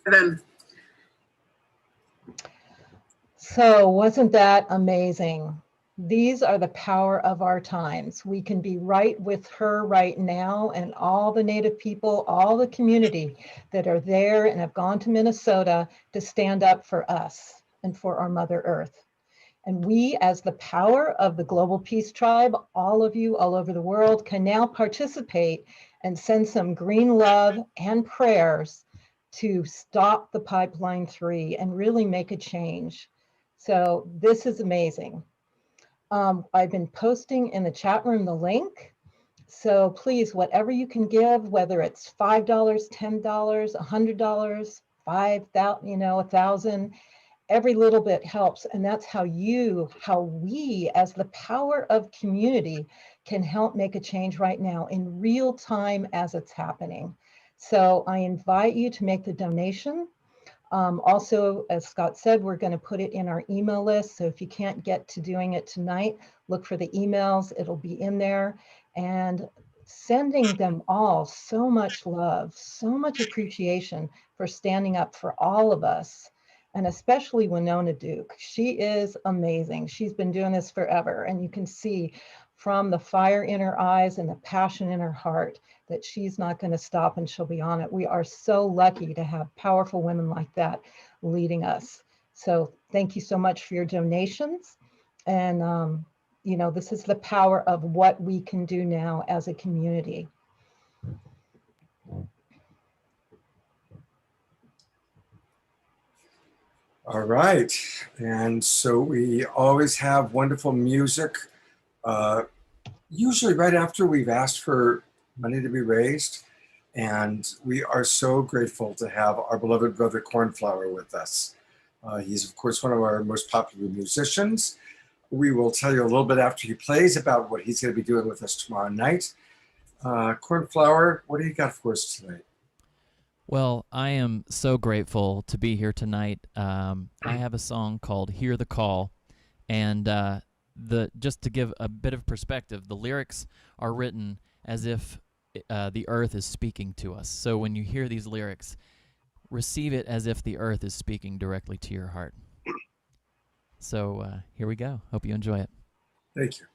Then. So wasn't that amazing? These are the power of our times. We can be right with her right now, and all the Native people, all the community that are there and have gone to Minnesota to stand up for us and for our Mother Earth. And we, as the power of the Global Peace Tribe, all of you all over the world, can now participate and send some green love and prayers to stop the Pipeline 3 and really make a change. So this is amazing. I've been posting in the chat room the link. So please, whatever you can give, whether it's $5, $10, $100, $5,000, $1,000, every little bit helps. And that's how we, as the power of community, can help make a change right now in real time as it's happening. So I invite you to make the donation. Also, as Scott said, we're going to put it in our email list. So if you can't get to doing it tonight, look for the emails. It'll be in there. And sending them all so much love, so much appreciation for standing up for all of us. And especially Winona Duke. She is amazing. She's been doing this forever. And you can see from the fire in her eyes and the passion in her heart that she's not going to stop and she'll be on it. We are so lucky to have powerful women like that leading us. So thank you so much for your donations. And, you know, this is the power of what we can do now as a community. All right. And so we always have wonderful music, usually right after we've asked for money to be raised. And we are so grateful to have our beloved brother Cornflower with us. He's, of course, one of our most popular musicians. We will tell you a little bit after he plays about what he's going to be doing with us tomorrow night. Cornflower, what do you got for us tonight? Well, I am so grateful to be here tonight. I have a song called Hear the Call, and just to give a bit of perspective, the lyrics are written as if the earth is speaking to us. So when you hear these lyrics, receive it as if the earth is speaking directly to your heart. So here we go. Hope you enjoy it. Thank you.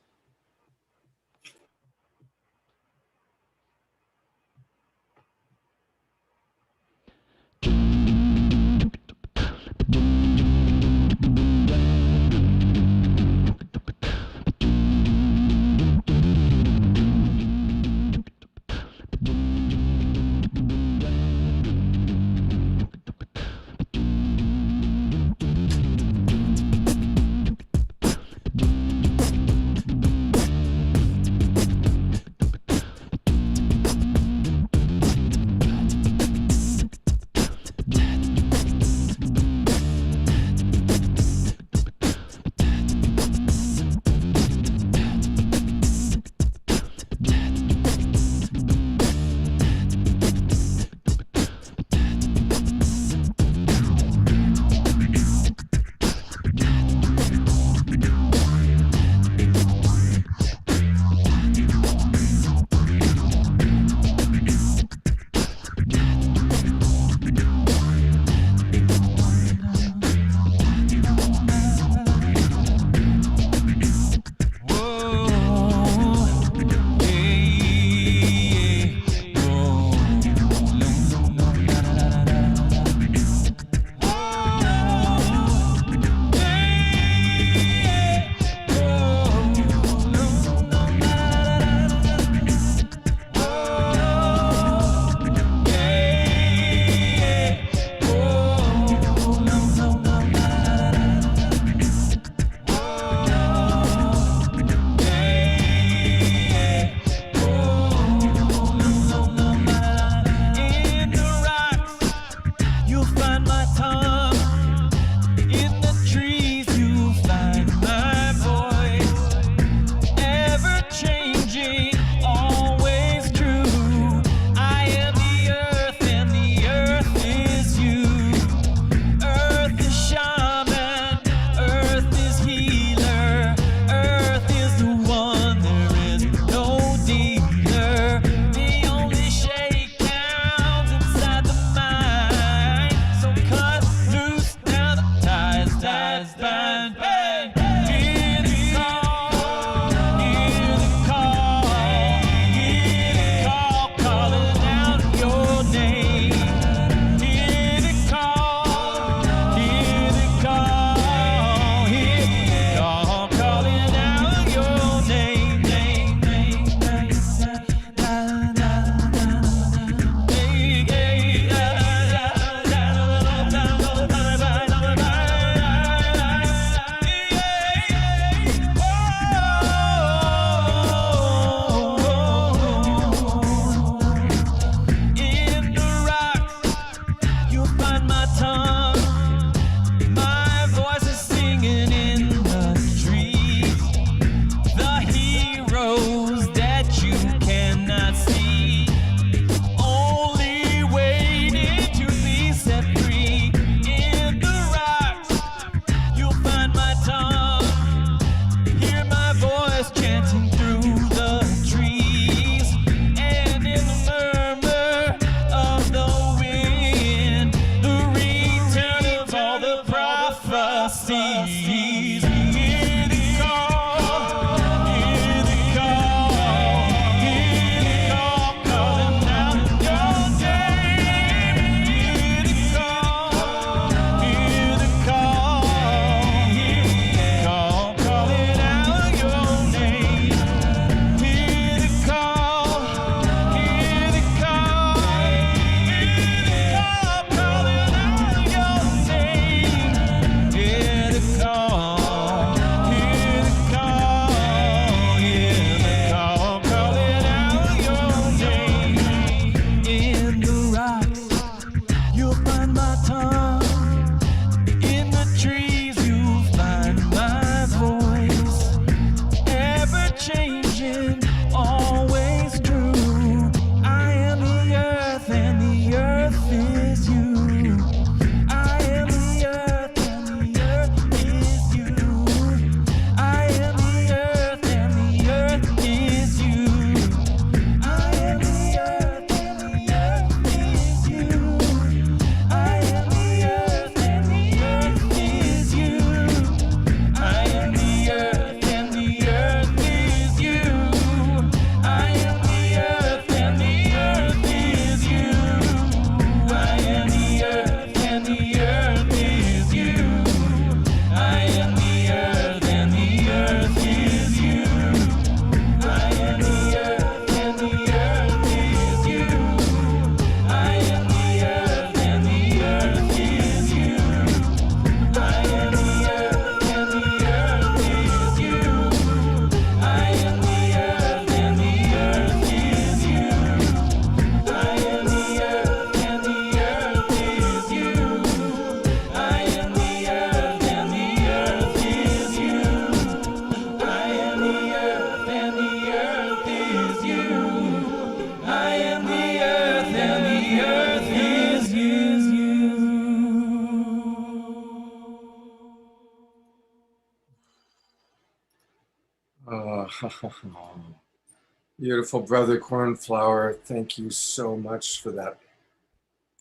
Beautiful brother Cornflower. Thank you so much for that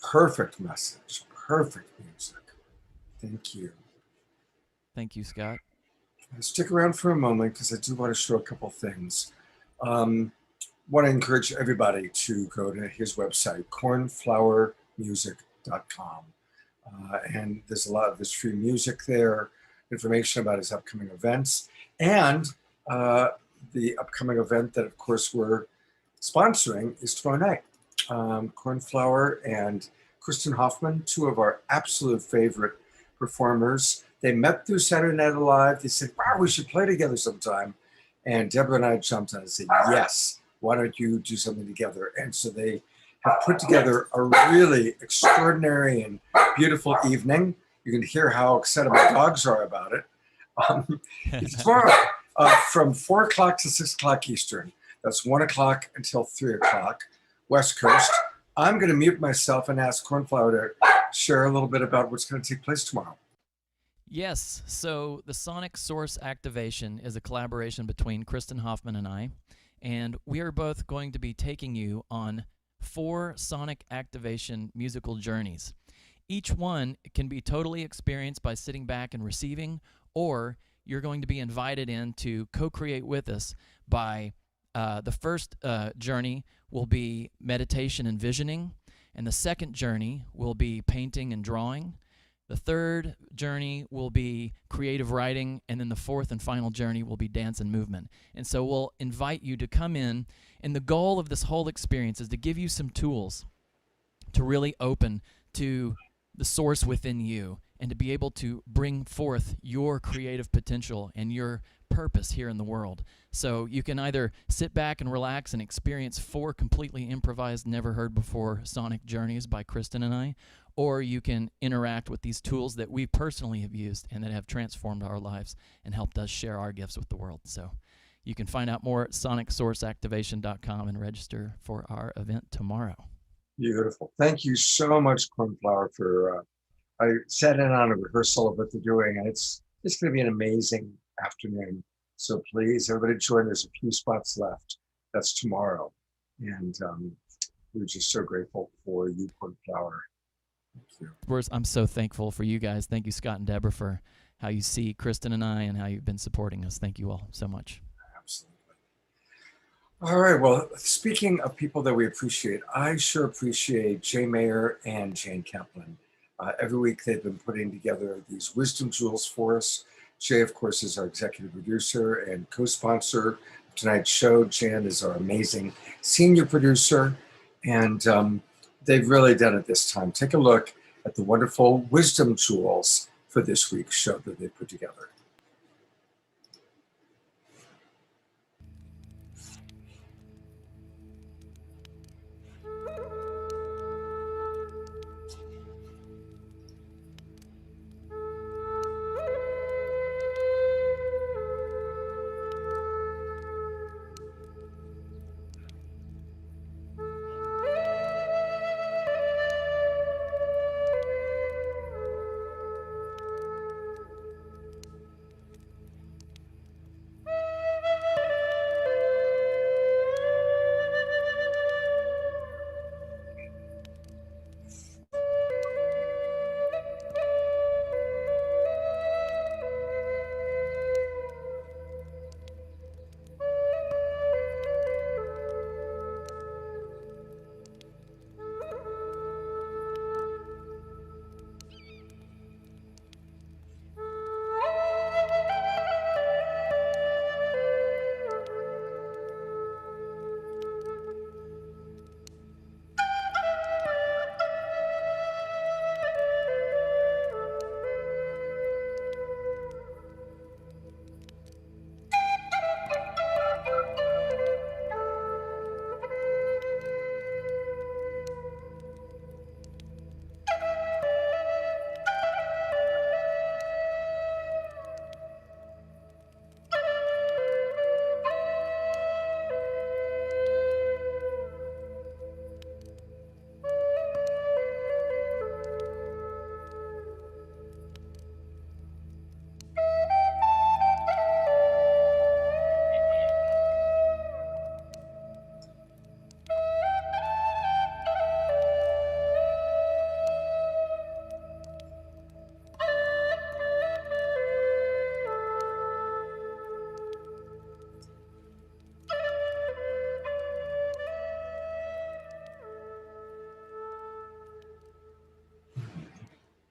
perfect message, perfect music. Thank you. Thank you, Scott. Stick around for a moment because I do want to show a couple things. Want to encourage everybody to go to his website, cornflowermusic.com. And there's a lot of this free music there, information about his upcoming events, and the upcoming event that, of course, we're sponsoring is tomorrow night. Cornflower and Kristen Hoffman, two of our absolute favorite performers. They met through Saturday Night Live. They said, wow, we should play together sometime. And Deborah and I jumped on and said, yes, why don't you do something together? And so they have put together a really extraordinary and beautiful evening. You can hear how excited my dogs are about it. It's tomorrow from 4 o'clock to 6 o'clock Eastern. That's 1 o'clock until 3 o'clock West Coast. I'm going to mute myself and ask Cornflower to share a little bit about what's going to take place tomorrow. Yes, so the Sonic Source Activation is a collaboration between Kristen Hoffman and I, and we are both going to be taking you on 4 sonic activation musical journeys. Each one can be totally experienced by sitting back and receiving, or you're going to be invited in to co-create with us by the first journey will be meditation and visioning, and the second journey will be painting and drawing. The third journey will be creative writing, and then the fourth and final journey will be dance and movement. And so we'll invite you to come in, and the goal of this whole experience is to give you some tools to really open to the source within you and to be able to bring forth your creative potential and your purpose here in the world. So you can either sit back and relax and experience 4 completely improvised, never heard before sonic journeys by Kristen and I, or you can interact with these tools that we personally have used and that have transformed our lives and helped us share our gifts with the world. So you can find out more at sonicsourceactivation.com and register for our event tomorrow. Beautiful. Thank you so much, Cornflower, for I sat in on a rehearsal of what they're doing, and it's going to be an amazing afternoon. So please, everybody join. There's a few spots left. That's tomorrow. And we're just so grateful for you, Cornflower. Thank you. I'm so thankful for you guys. Thank you, Scott and Deborah, for how you see Kristen and I and how you've been supporting us. Thank you all so much. Absolutely. All right. Well, speaking of people that we appreciate, I sure appreciate Jay Mayer and Jane Kaplan. Every week they've been putting together these wisdom jewels for us. Jay, of course, is our executive producer and co-sponsor of tonight's show. Jan is our amazing senior producer. And they've really done it this time. Take a look at the wonderful wisdom jewels for this week's show that they put together.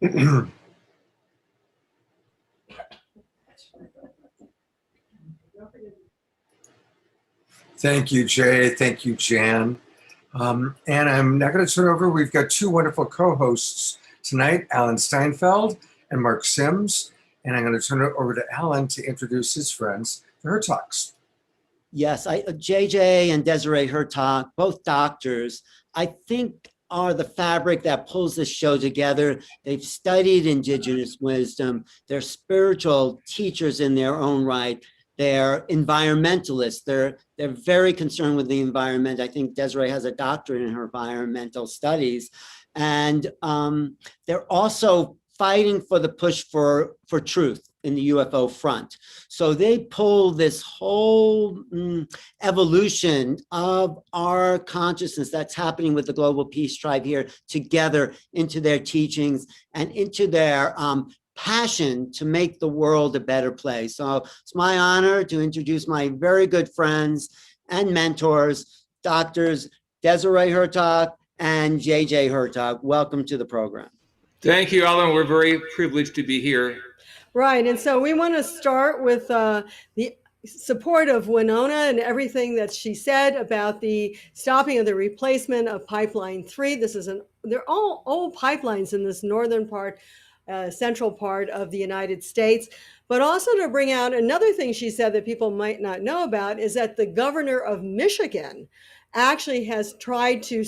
Thank you, Jay. Thank you, Jan. And I'm now going to turn over. We've got two wonderful co-hosts tonight, Alan Steinfeld and Mark Sims. And I'm going to turn it over to Alan to introduce his friends for her talks. Yes, JJ and Desiree Hertog, both doctors, I think are the fabric that pulls this show together. They've studied Indigenous wisdom. They're spiritual teachers in their own right. They're environmentalists. They're very concerned with the environment. I think Desiree has a doctorate in her environmental studies. And they're also fighting for the push for truth in the UFO front. So they pull this whole evolution of our consciousness that's happening with the global peace tribe here together into their teachings and into their passion to make the world a better place. So it's my honor to introduce my very good friends and mentors, Doctors Desiree Hertog and JJ Hertog. Welcome to the program. Thank you, Alan. We're very privileged to be here. Right. And so we want to start with the support of Winona and everything that she said about the stopping of the replacement of Pipeline 3. They're all old pipelines in this northern part, central part of the United States. But also to bring out another thing she said that people might not know about is that the governor of Michigan actually has tried to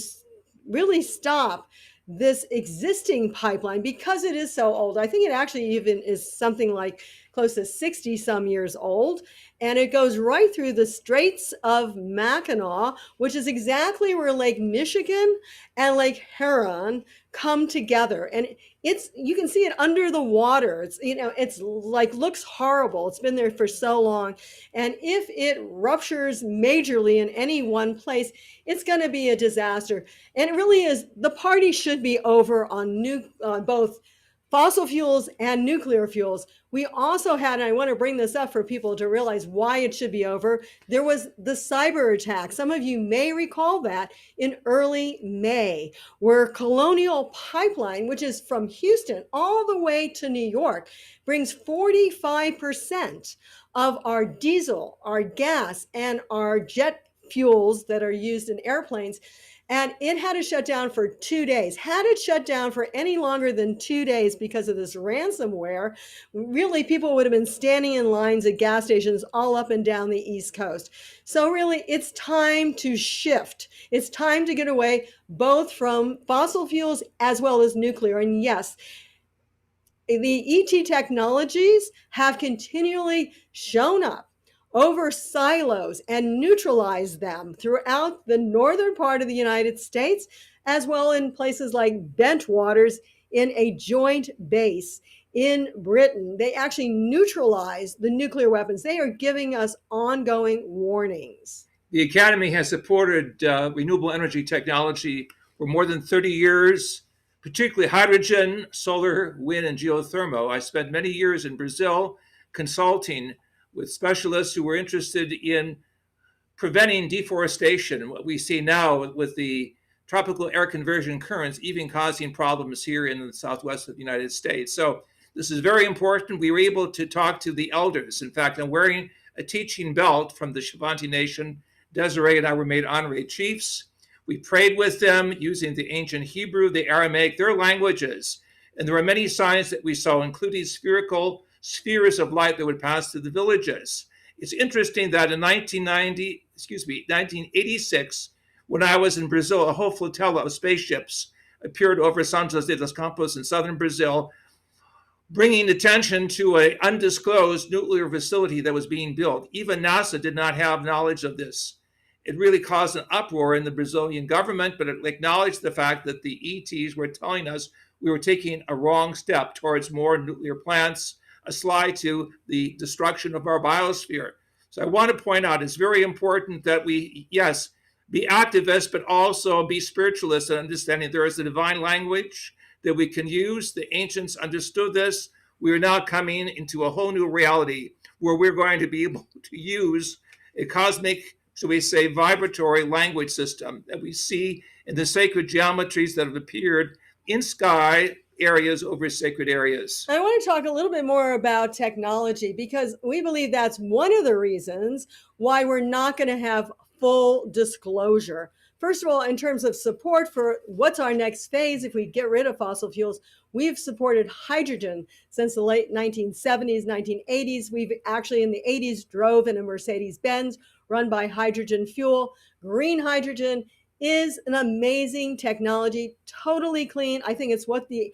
really stop this existing pipeline because it is so old. I think it actually even is something like close to 60 some years old. And it goes right through the Straits of Mackinac, which is exactly where Lake Michigan and Lake Huron come together. And you can see it under the water. It's like looks horrible. It's been there for so long. And if it ruptures majorly in any one place, it's going to be a disaster. And it really is. The party should be over on both fossil fuels and nuclear fuels. We also had, and I want to bring this up for people to realize why it should be over, there was the cyber attack. Some of you may recall that in early May, where Colonial Pipeline, which is from Houston all the way to New York, brings 45% of our diesel, our gas, and our jet fuels that are used in airplanes. And it had to shut down for 2 days. Had it shut down for any longer than 2 days because of this ransomware, really people would have been standing in lines at gas stations all up and down the East Coast. So really, it's time to shift. It's time to get away both from fossil fuels as well as nuclear. And yes, the ET technologies have continually shown up over silos and neutralize them throughout the northern part of the United States, as well in places like Bentwaters in a joint base in Britain. They actually neutralize the nuclear weapons. They are giving us ongoing warnings. The Academy has supported renewable energy technology for more than 30 years, particularly hydrogen, solar, wind, and geothermal. I spent many years in Brazil consulting with specialists who were interested in preventing deforestation. What we see now with the tropical air conversion currents even causing problems here in the southwest of the United States. So this is very important. We were able to talk to the elders. In fact, I'm wearing a teaching belt from the Shavanti Nation. Desiree and I were made honorary chiefs. We prayed with them using the ancient Hebrew, the Aramaic, their languages. And there were many signs that we saw, including spherical spheres of light that would pass through the villages. It's interesting that in 1986, when I was in Brazil, a whole flotilla of spaceships appeared over São José dos Campos in southern Brazil, bringing attention to an undisclosed nuclear facility that was being built. Even NASA did not have knowledge of this. It really caused an uproar in the Brazilian government, but it acknowledged the fact that the ETs were telling us we were taking a wrong step towards more nuclear plants, a slide to the destruction of our biosphere. So I want to point out it's very important that we, yes, be activists, but also be spiritualists and understanding there is a divine language that we can use. The ancients understood this. We are now coming into a whole new reality where we're going to be able to use a cosmic, so we say, vibratory language system that we see in the sacred geometries that have appeared in sky, areas over sacred areas. I want to talk a little bit more about technology because we believe that's one of the reasons why we're not going to have full disclosure. First of all, in terms of support for what's our next phase if we get rid of fossil fuels, we've supported hydrogen since the late 1970s, 1980s. We've actually in the 80s drove in a Mercedes-Benz run by hydrogen fuel. Green hydrogen is an amazing technology, totally clean. I think it's what the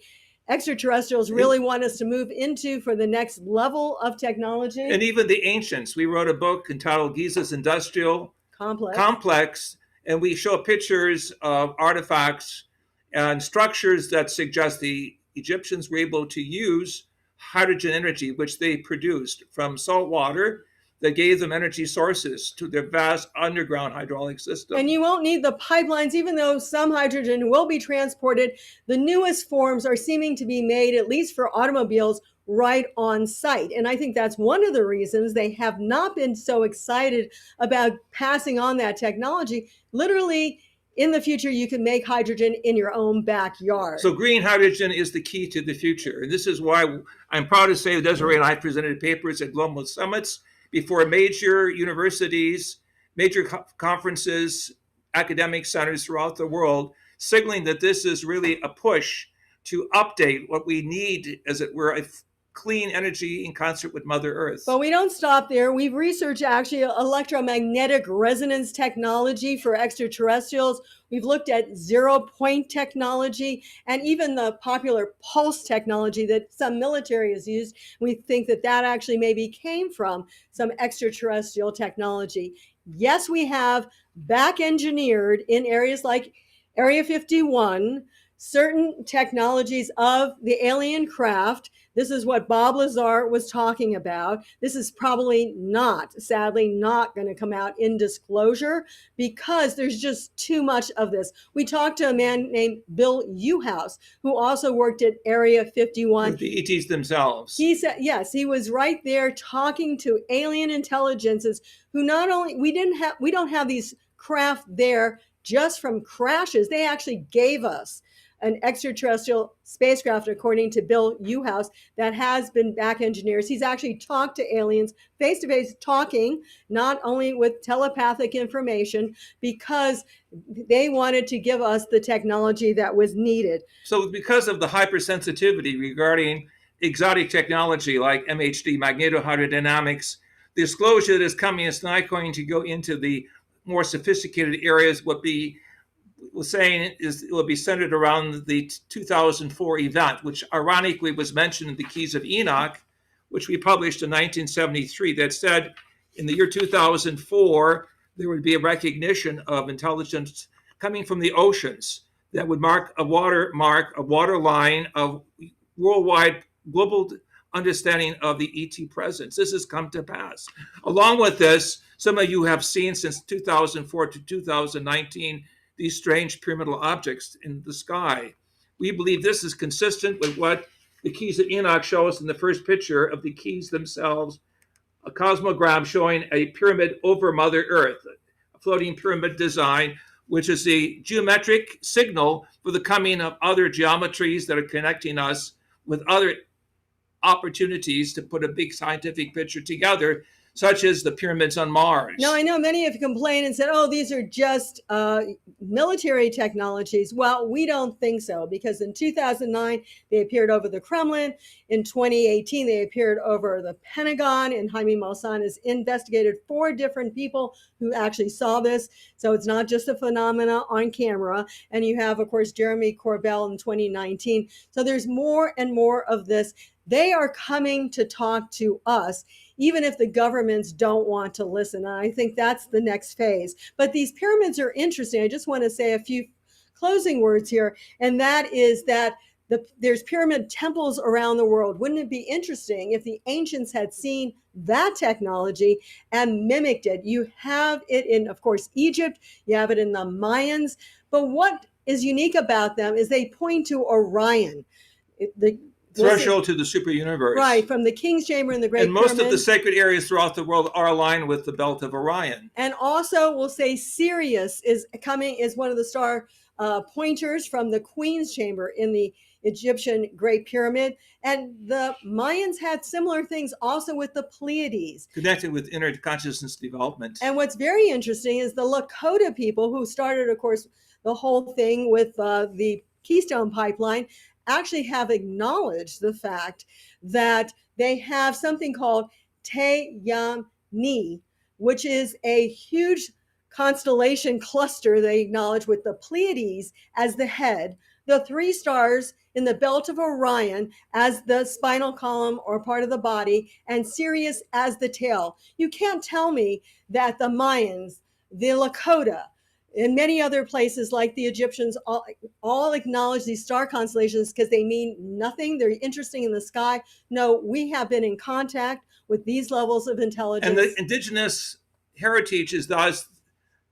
extraterrestrials really want us to move into for the next level of technology. And even the ancients, we wrote a book entitled Giza's Industrial Complex, and we show pictures of artifacts and structures that suggest the Egyptians were able to use hydrogen energy, which they produced from salt water, that gave them energy sources to their vast underground hydraulic system. And you won't need the pipelines, even though some hydrogen will be transported. The newest forms are seeming to be made, at least for automobiles, right on site. And I think that's one of the reasons they have not been so excited about passing on that technology. Literally, in the future, you can make hydrogen in your own backyard. So green hydrogen is the key to the future. And this is why I'm proud to say Desiree and I presented papers at global summits before major universities, major conferences, academic centers throughout the world, signaling that this is really a push to update what we need, as it were, a clean energy in concert with Mother Earth. But we don't stop there. We've researched actually electromagnetic resonance technology for extraterrestrials. We've looked at zero-point technology and even the popular pulse technology that some military has used. We think that that actually maybe came from some extraterrestrial technology. Yes, we have back engineered in areas like Area 51 certain technologies of the alien craft. This is what Bob Lazar was talking about. This is probably not, sadly, not going to come out in disclosure because there's just too much of this. We talked to a man named Bill Uhouse, who also worked at Area 51. With the ETs themselves. He said, yes, he was right there talking to alien intelligences who not only, we don't have these craft there just from crashes. They actually gave us an extraterrestrial spacecraft, according to Bill Uhouse, that has been back engineered. He's actually talked to aliens face-to-face, talking not only with telepathic information, because they wanted to give us the technology that was needed. So because of the hypersensitivity regarding exotic technology like MHD, magnetohydrodynamics, the disclosure that is coming is not going to go into the more sophisticated areas. What we're saying is it will be centered around the 2004 event, which ironically was mentioned in the Keys of Enoch, which we published in 1973, that said in the year 2004, there would be a recognition of intelligence coming from the oceans that would mark a water line of worldwide global understanding of the ET presence. This has come to pass. Along with this, some of you have seen since 2004 to 2019 these strange pyramidal objects in the sky. We believe this is consistent with what the Keys of Enoch show us in the first picture of the keys themselves, a cosmogram showing a pyramid over Mother Earth, a floating pyramid design, which is a geometric signal for the coming of other geometries that are connecting us with other opportunities to put a big scientific picture together, such as the pyramids on Mars. Now, I know many have complained and said, oh, these are just military technologies. Well, we don't think so, because in 2009, they appeared over the Kremlin. In 2018, they appeared over the Pentagon, and Jaime Maussan has investigated 4 different people who actually saw this. So it's not just a phenomena on camera. And you have, of course, Jeremy Corbell in 2019. So there's more and more of this. They are coming to talk to us, even if the governments don't want to listen. And I think that's the next phase. But these pyramids are interesting. I just want to say a few closing words here, and that is that there's pyramid temples around the world. Wouldn't it be interesting if the ancients had seen that technology and mimicked it? You have it in, of course, Egypt. You have it in the Mayans. But what is unique about them is they point to Orion. Threshold to the super universe. Right, from the King's Chamber in the Great Pyramid. And most of the sacred areas throughout the world are aligned with the belt of Orion. And also, we'll say Sirius is one of the star pointers from the Queen's Chamber in the Egyptian Great Pyramid. And the Mayans had similar things also with the Pleiades. Connected with inner consciousness development. And what's very interesting is the Lakota people, who started, of course, the whole thing with the Keystone Pipeline, actually have acknowledged the fact that they have something called Te Yam Ni, which is a huge constellation cluster they acknowledge, with the Pleiades as the head, the 3 stars in the belt of Orion as the spinal column or part of the body, and Sirius as the tail. You can't tell me that the Mayans, the Lakota, and many other places like the Egyptians all acknowledge these star constellations because they mean nothing. They're interesting in the sky. No, we have been in contact with these levels of intelligence. And the indigenous heritage is thus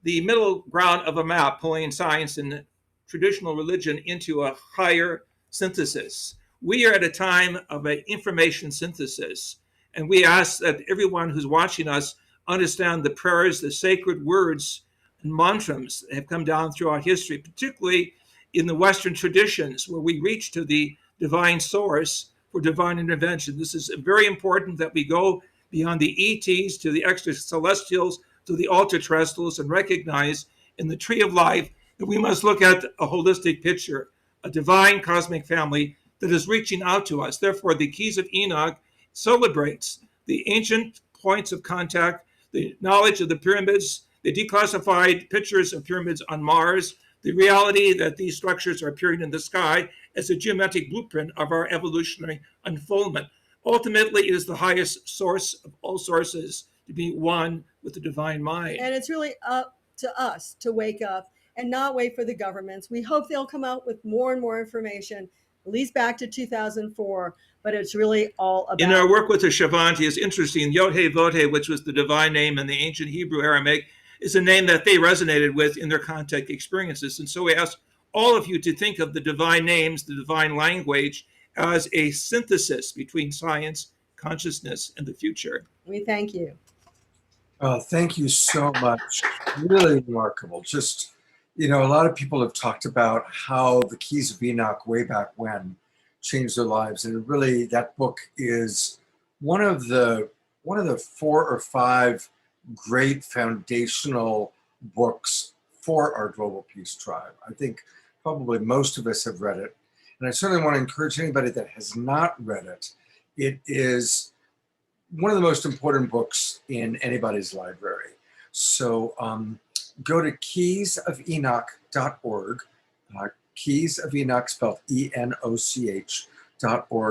the middle ground of a map, pulling science and traditional religion into a higher synthesis. We are at a time of an information synthesis, and we ask that everyone who's watching us understand the prayers, the sacred words and mantras that have come down throughout history, particularly in the Western traditions, where we reach to the divine source for divine intervention. This is very important, that we go beyond the ETs to the extracelestials to the ultra-terrestrials, and recognize in the tree of life that we must look at a holistic picture, a divine cosmic family that is reaching out to us. Therefore, the Keys of Enoch celebrates the ancient points of contact, the knowledge of the pyramids, the declassified pictures of pyramids on Mars, the reality that these structures are appearing in the sky as a geometric blueprint of our evolutionary unfoldment. Ultimately, it is the highest source of all sources to be one with the divine mind. And it's really up to us to wake up and not wait for the governments. We hope they'll come out with more and more information, at least back to 2004, but it's really all about... In our work with the Shavanti, is interesting. Yod-Heh-Vod-Heh, which was the divine name in the ancient Hebrew Aramaic, is a name that they resonated with in their contact experiences. And so we ask all of you to think of the divine names, the divine language, as a synthesis between science, consciousness, and the future. We thank you. Thank you so much. Really remarkable. Just, you know, a lot of people have talked about how the Keys of Enoch way back when changed their lives. And really, that book is one of the 4 or 5 great foundational books for our Global Peace Tribe. I think probably most of us have read it. And I certainly want to encourage anybody that has not read it. It is one of the most important books in anybody's library. So go to keysofenoch.org, Keys of Enoch, spelled ENOCH.org,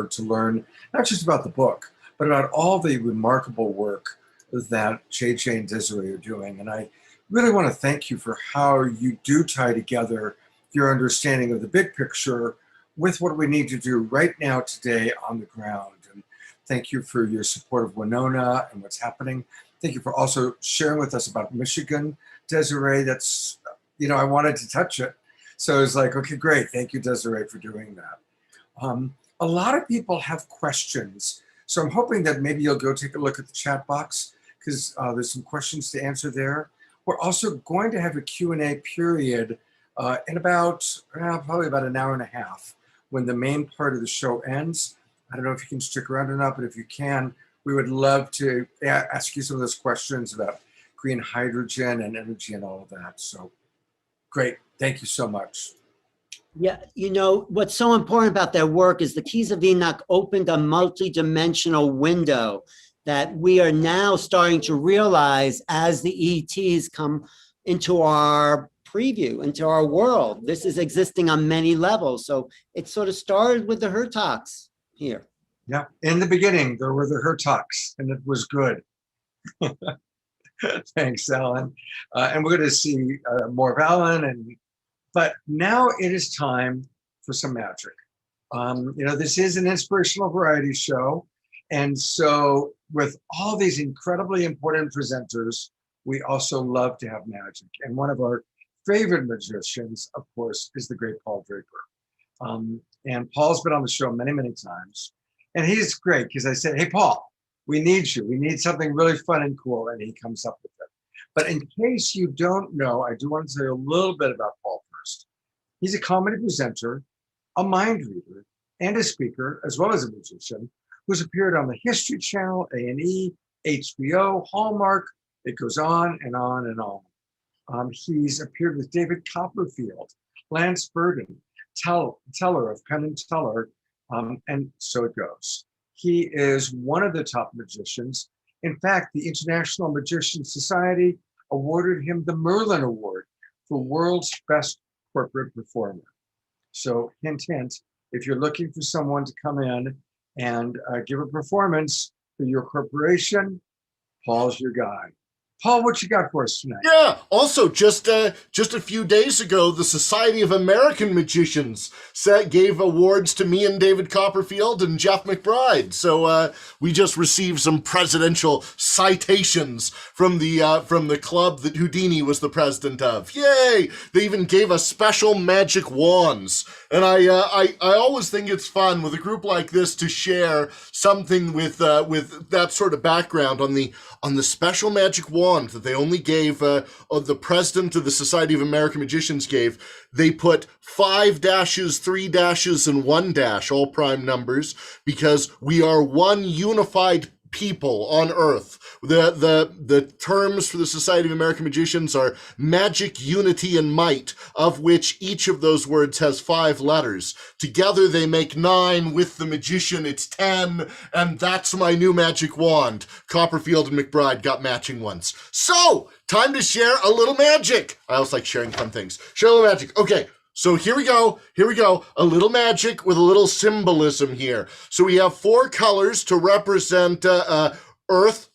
to learn not just about the book, but about all the remarkable work that JJ and Desiree are doing. And I really want to thank you for how you do tie together your understanding of the big picture with what we need to do right now today on the ground. And thank you for your support of Winona and what's happening. Thank you for also sharing with us about Michigan, Desiree. That's, you know, I wanted to touch it. So it's like, okay, great. Thank you, Desiree, for doing that. A lot of people have questions. So I'm hoping that maybe you'll go take a look at the chat box, because there's some questions to answer there. We're also going to have a Q&A period in about, probably about an hour and a half when the main part of the show ends. I don't know if you can stick around or not, but if you can, we would love to ask you some of those questions about green hydrogen and energy and all of that. So great. Thank you so much. Yeah, you know, what's so important about their work is the Keys of Enoch opened a multi-dimensional window that we are now starting to realize as the ETs come into our preview, into our world. This is existing on many levels. So it sort of started with the Hertogs here. Yeah, in the beginning, there were the Hertogs, and it was good. Thanks, Alan. And we're going to see more of Alan. But now it is time for some magic. You know, this is an inspirational variety show. And so with all these incredibly important presenters, we also love to have magic. And one of our favorite magicians, of course, is the great Paul Draper. And Paul's been on the show many, many times. And he's great because I said, hey, Paul, we need you. We need something really fun and cool. And he comes up with it. But in case you don't know, I do want to tell you a little bit about Paul first. He's a comedy presenter, a mind reader, and a speaker, as well as a musician, who's appeared on the History Channel, A&E, HBO, Hallmark. It goes on and on and on. He's appeared with David Copperfield, Lance Burden, Teller of Penn and Teller, and so it goes. He is one of the top magicians. In fact, the International Magician Society awarded him the Merlin Award for World's Best Corporate Performer. So hint, hint, if you're looking for someone to come in and give a performance for your corporation, Paul's your guy. Paul, what you got for us tonight? Yeah. Also, just a few days ago, the Society of American Magicians gave awards to me and David Copperfield and Jeff McBride. So we just received some presidential citations from the club that Houdini was the president of. Yay! They even gave us special magic wands. And I always think it's fun with a group like this to share something with that sort of background on the special magic wand that they only gave, the president of the Society of American Magicians gave. They put 5 dashes, 3 dashes, and 1 dash, all prime numbers, because we are one unified people on Earth. The terms for the Society of American Magicians are magic, unity, and might, of which each of those words has 5 letters. Together they make 9. With the magician, it's 10, and that's my new magic wand. Copperfield and McBride got matching ones. So, time to share a little magic. I also like sharing fun things. Share a little magic. Okay. So here we go, a little magic with a little symbolism here. So we have 4 colors to represent earth,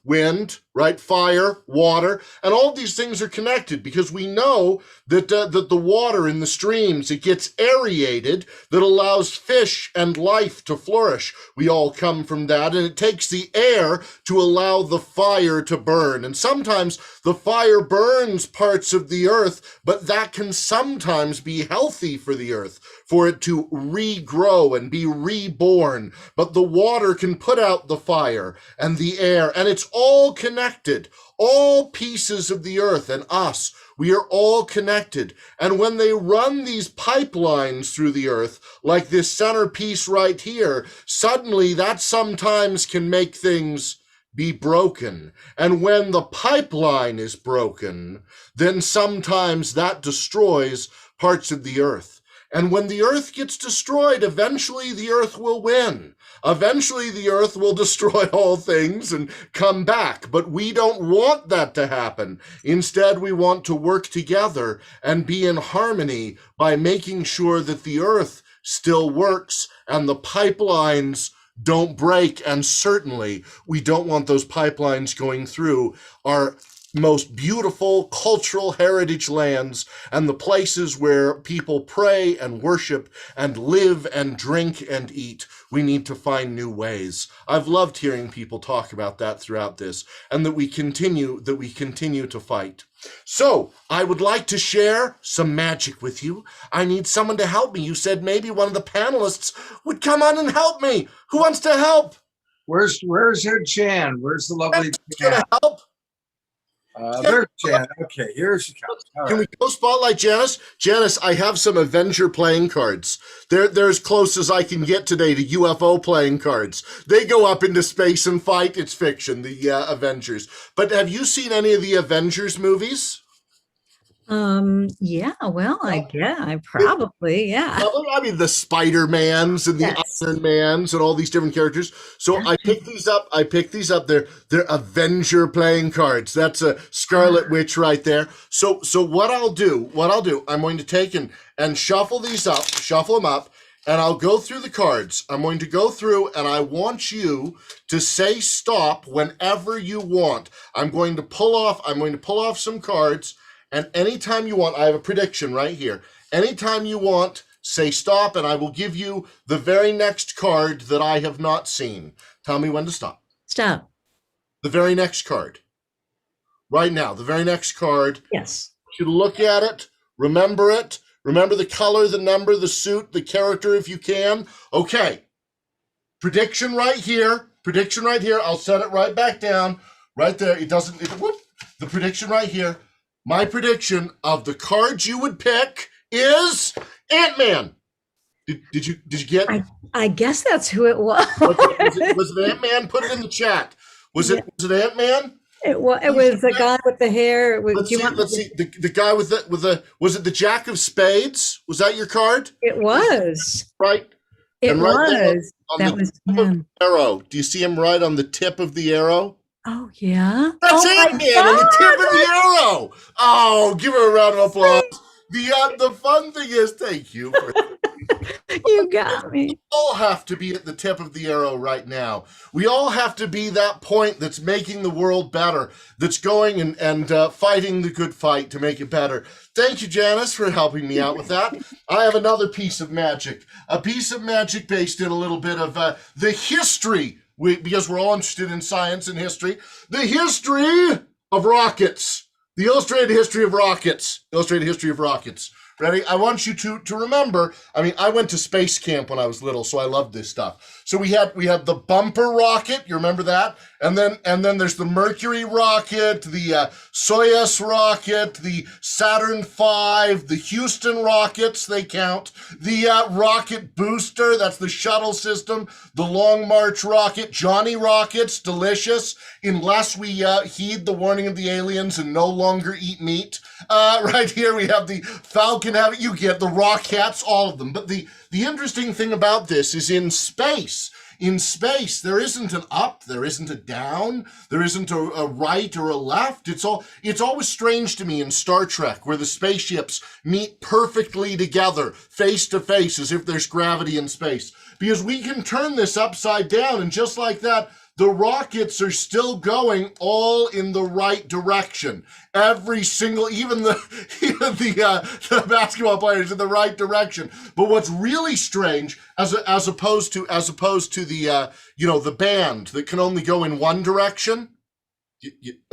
wind, right? Fire, water, and all of these things are connected because we know that the water in the streams, it gets aerated, that allows fish and life to flourish. We all come from that, and it takes the air to allow the fire to burn. And sometimes the fire burns parts of the earth, but that can sometimes be healthy for the earth, for it to regrow and be reborn. But the water can put out the fire and the air, and it's all connected. All pieces of the earth and us, we are all connected. And when they run these pipelines through the earth, like this centerpiece right here, suddenly that sometimes can make things be broken. And when the pipeline is broken, then sometimes that destroys parts of the earth. And when the earth gets destroyed, eventually the earth will win. Eventually the earth will destroy all things and come back. But we don't want that to happen. Instead, we want to work together and be in harmony by making sure that the earth still works and the pipelines don't break. And certainly, we don't want those pipelines going through our most beautiful cultural heritage lands and the places where people pray and worship and live and drink and eat. We need to find new ways. I've loved hearing people talk about that throughout this, and that we continue to fight. So I would like to share some magic with you. I need someone to help me. You said maybe one of the panelists would come on and help me. Who wants to help? Where's Jan? Where's the lovely Jan? Gonna help? There's Jan. Okay, here she comes. Can we go spotlight Janice? Janice, I have some Avenger playing cards. They're as close as I can get today to UFO playing cards. They go up into space and fight. It's fiction, the Avengers. But have you seen any of the Avengers movies? Yeah, well, I probably, yeah. I mean, the Spider-Mans and the Iron Mans and all these different characters. So I picked these up. They're Avenger playing cards. That's a Scarlet Witch right there. So what I'll do, I'm going to take and shuffle them up, and I'll go through the cards. I'm going to go through, and I want you to say stop whenever you want. I'm going to pull off some cards. And anytime you want, I have a prediction right here. Anytime you want, say stop, and I will give you the very next card that I have not seen. Tell me when to stop. Stop. The very next card. Right now, the very next card. Yes. You look at it, remember it. Remember the color, the number, the suit, the character if you can. Okay. Prediction right here. I'll set it right back down. Right there. The prediction right here. My prediction of the cards you would pick is Ant-Man. Did you get? I guess that's who it was. Was it Ant-Man? Put it in the chat. Was it Ant-Man? It was the guy with the hair. Let's see. The guy with the was it the Jack of Spades? Was that your card? It was. Right. It and right was. That was him. Arrow. Do you see him right on the tip of the arrow? Oh yeah. That's Ant-Man on the tip of the arrow. Oh, give her a round of applause. The fun thing is, thank you. You got me. We all have to be at the tip of the arrow right now. We all have to be that point that's making the world better, that's going and fighting the good fight to make it better. Thank you, Janice, for helping me out with that. I have another piece of magic, a piece of magic based in a little bit of the history, because we're all interested in science and history, the history of rockets, the illustrated history of rockets, Ready? I want you to remember, I mean, I went to space camp when I was little, so I loved this stuff. So we had the bumper rocket, you remember that? And then there's the Mercury rocket, the Soyuz rocket, the Saturn V, the Houston rockets, they count. The rocket booster, that's the shuttle system. The Long March rocket, Johnny rockets, delicious, unless we heed the warning of the aliens and no longer eat meat. Right here we have the Falcon Heavy, you get the Rockettes, all of them. But the interesting thing about this is in space, there isn't an up, there isn't a down, there isn't a right or a left. It's always strange to me in Star Trek where the spaceships meet perfectly together, face to face, as if there's gravity in space. Because we can turn this upside down, and just like that, the rockets are still going all in the right direction. Every single, even the basketball players in the right direction. But what's really strange, as opposed to the the band that can only go in one direction.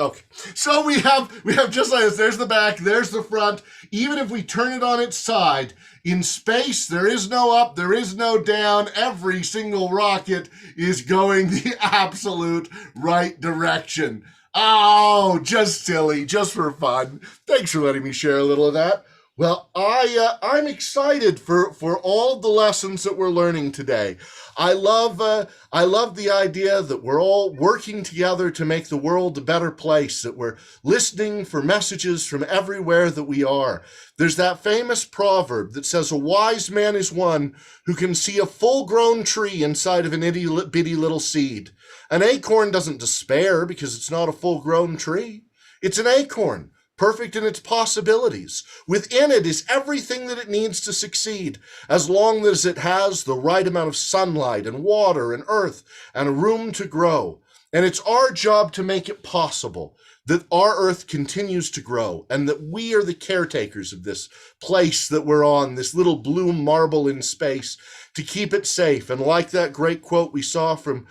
Okay, so we have just like this. There's the back, there's the front. Even if we turn it on its side, in space, there is no up, there is no down. Every single rocket is going the absolute right direction. Oh, just silly, just for fun. Thanks for letting me share a little of that. Well, I'm excited for all the lessons that we're learning today. I love the idea that we're all working together to make the world a better place, that we're listening for messages from everywhere that we are. There's that famous proverb that says a wise man is one who can see a full-grown tree inside of an itty-bitty little seed. An acorn doesn't despair because it's not a full-grown tree. It's an acorn, perfect in its possibilities. Within it is everything that it needs to succeed, as long as it has the right amount of sunlight and water and earth and room to grow. And it's our job to make it possible that our earth continues to grow and that we are the caretakers of this place that we're on, this little blue marble in space, to keep it safe. And like that great quote we saw from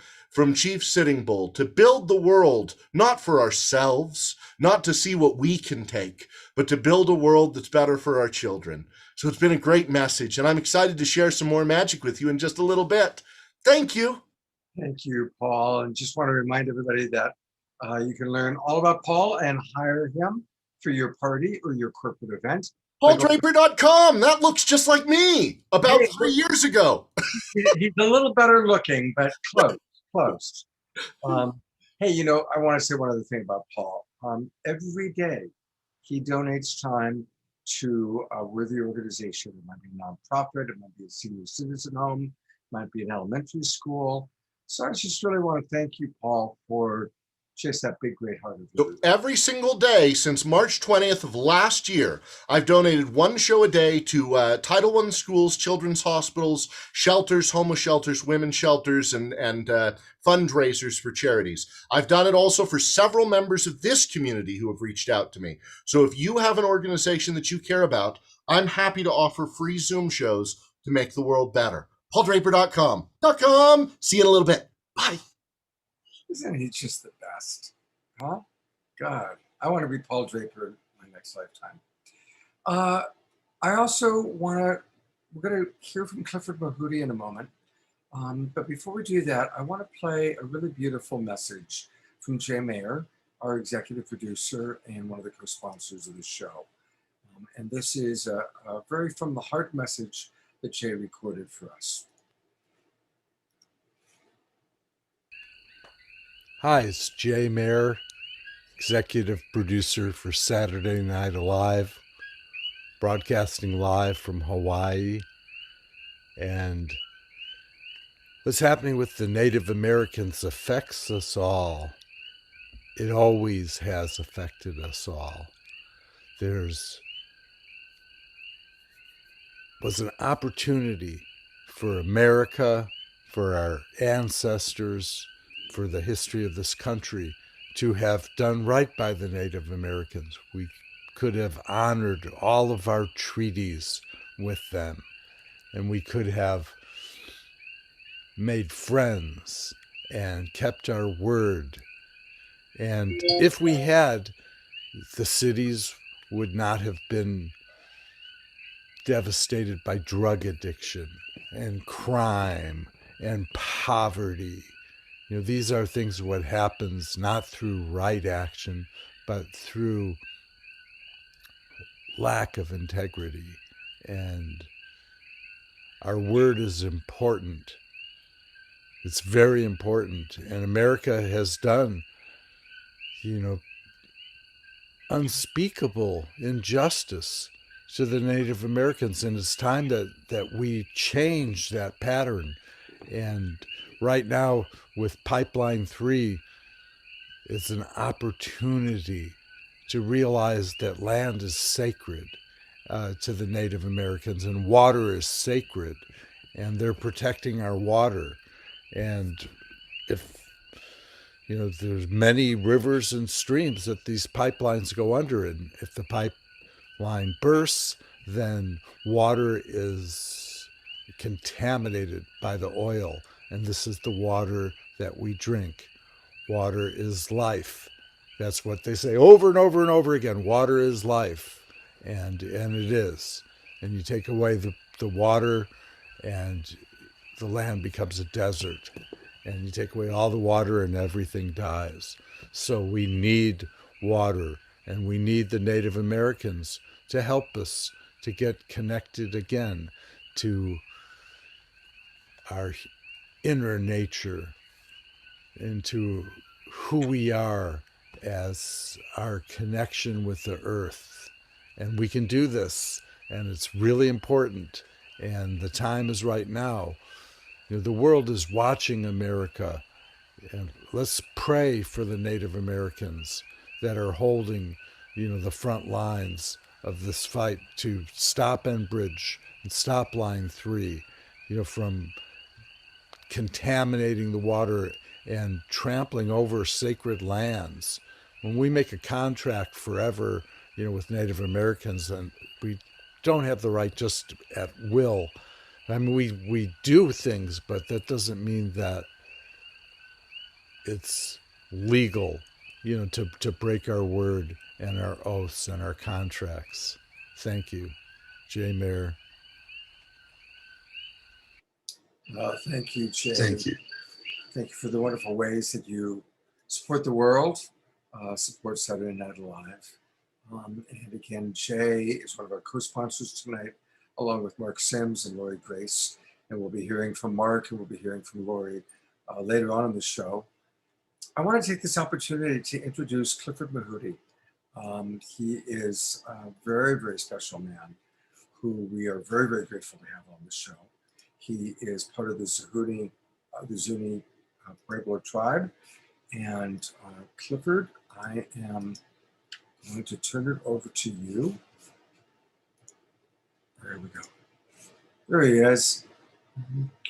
Chief Sitting Bull, to build the world not for ourselves, not to see what we can take, but to build a world that's better for our children. So it's been a great message, and I'm excited to share some more magic with you in just a little bit. Thank you. Thank you, Paul. And just want to remind everybody that you can learn all about Paul and hire him for your party or your corporate event. PaulDraper.com. That looks just like me about 3 years ago. He's a little better looking, but close. Hey, I want to say one other thing about Paul. Every day he donates time to a worthy organization. It might be a nonprofit, it might be a senior citizen home, it might be an elementary school. So I just really want to thank you, Paul, for just that big, great heart of yours. Every single day since March 20th of last year, I've donated one show a day to Title I schools, children's hospitals, shelters, homeless shelters, women's shelters, and fundraisers for charities. I've done it also for several members of this community who have reached out to me. So if you have an organization that you care about, I'm happy to offer free Zoom shows to make the world better. PaulDraper.com. See you in a little bit. Bye. Isn't he just the best? Huh? God, I want to be Paul Draper in my next lifetime. I also we're going to hear from Clifford Mahooty in a moment. But before we do that, I want to play a really beautiful message from Jay Mayer, our executive producer and one of the co-sponsors of the show. And this is a very from the heart message that Jay recorded for us. Hi, it's Jay Mayer, executive producer for Saturday Night Alive, broadcasting live from Hawaii. And what's happening with the Native Americans affects us all. It always has affected us all. There's was an opportunity for America, for our ancestors, for the history of this country to have done right by the Native Americans. We could have honored all of our treaties with them, and we could have made friends and kept our word. And if we had, the cities would not have been devastated by drug addiction and crime and poverty. You know, these are things what happens not through right action, but through lack of integrity. And our word is important. It's very important. And America has done, unspeakable injustice to the Native Americans. And it's time that we change that pattern. And right now with Pipeline 3, it's an opportunity to realize that land is sacred to the Native Americans, and water is sacred, and they're protecting our water. And if there's many rivers and streams that these pipelines go under, and if the pipeline bursts, then water is contaminated by the oil, and this is the water that we drink. Water is life. That's what they say over and over and over again. Water is life, and it is. And you take away the water, and the land becomes a desert. And you take away all the water and everything dies. So we need water, and we need the Native Americans to help us to get connected again to our inner nature, into who we are as our connection with the earth. And we can do this, and it's really important. And the time is right now. The world is watching America, and let's pray for the Native Americans that are holding, the front lines of this fight to stop Enbridge and stop Line 3, from contaminating the water and trampling over sacred lands. When we make a contract forever, with Native Americans, and we don't have the right just at will. I mean, we do things, but that doesn't mean that it's legal, to break our word and our oaths and our contracts. Thank you. Jay Mayer. Thank you, Jay. Thank you. Thank you for the wonderful ways that you support the world, support Saturday Night Alive. And again, Jay is one of our co-sponsors tonight, along with Mark Sims and Lori Grace. And we'll be hearing from Mark, and we'll be hearing from Lori later on in the show. I want to take this opportunity to introduce Clifford Mahooty. He is a very, very special man who we are very, very grateful to have on the show. He is part of the Zuni Pueblo tribe. And Clifford, I am going to turn it over to you. There we go. There he is.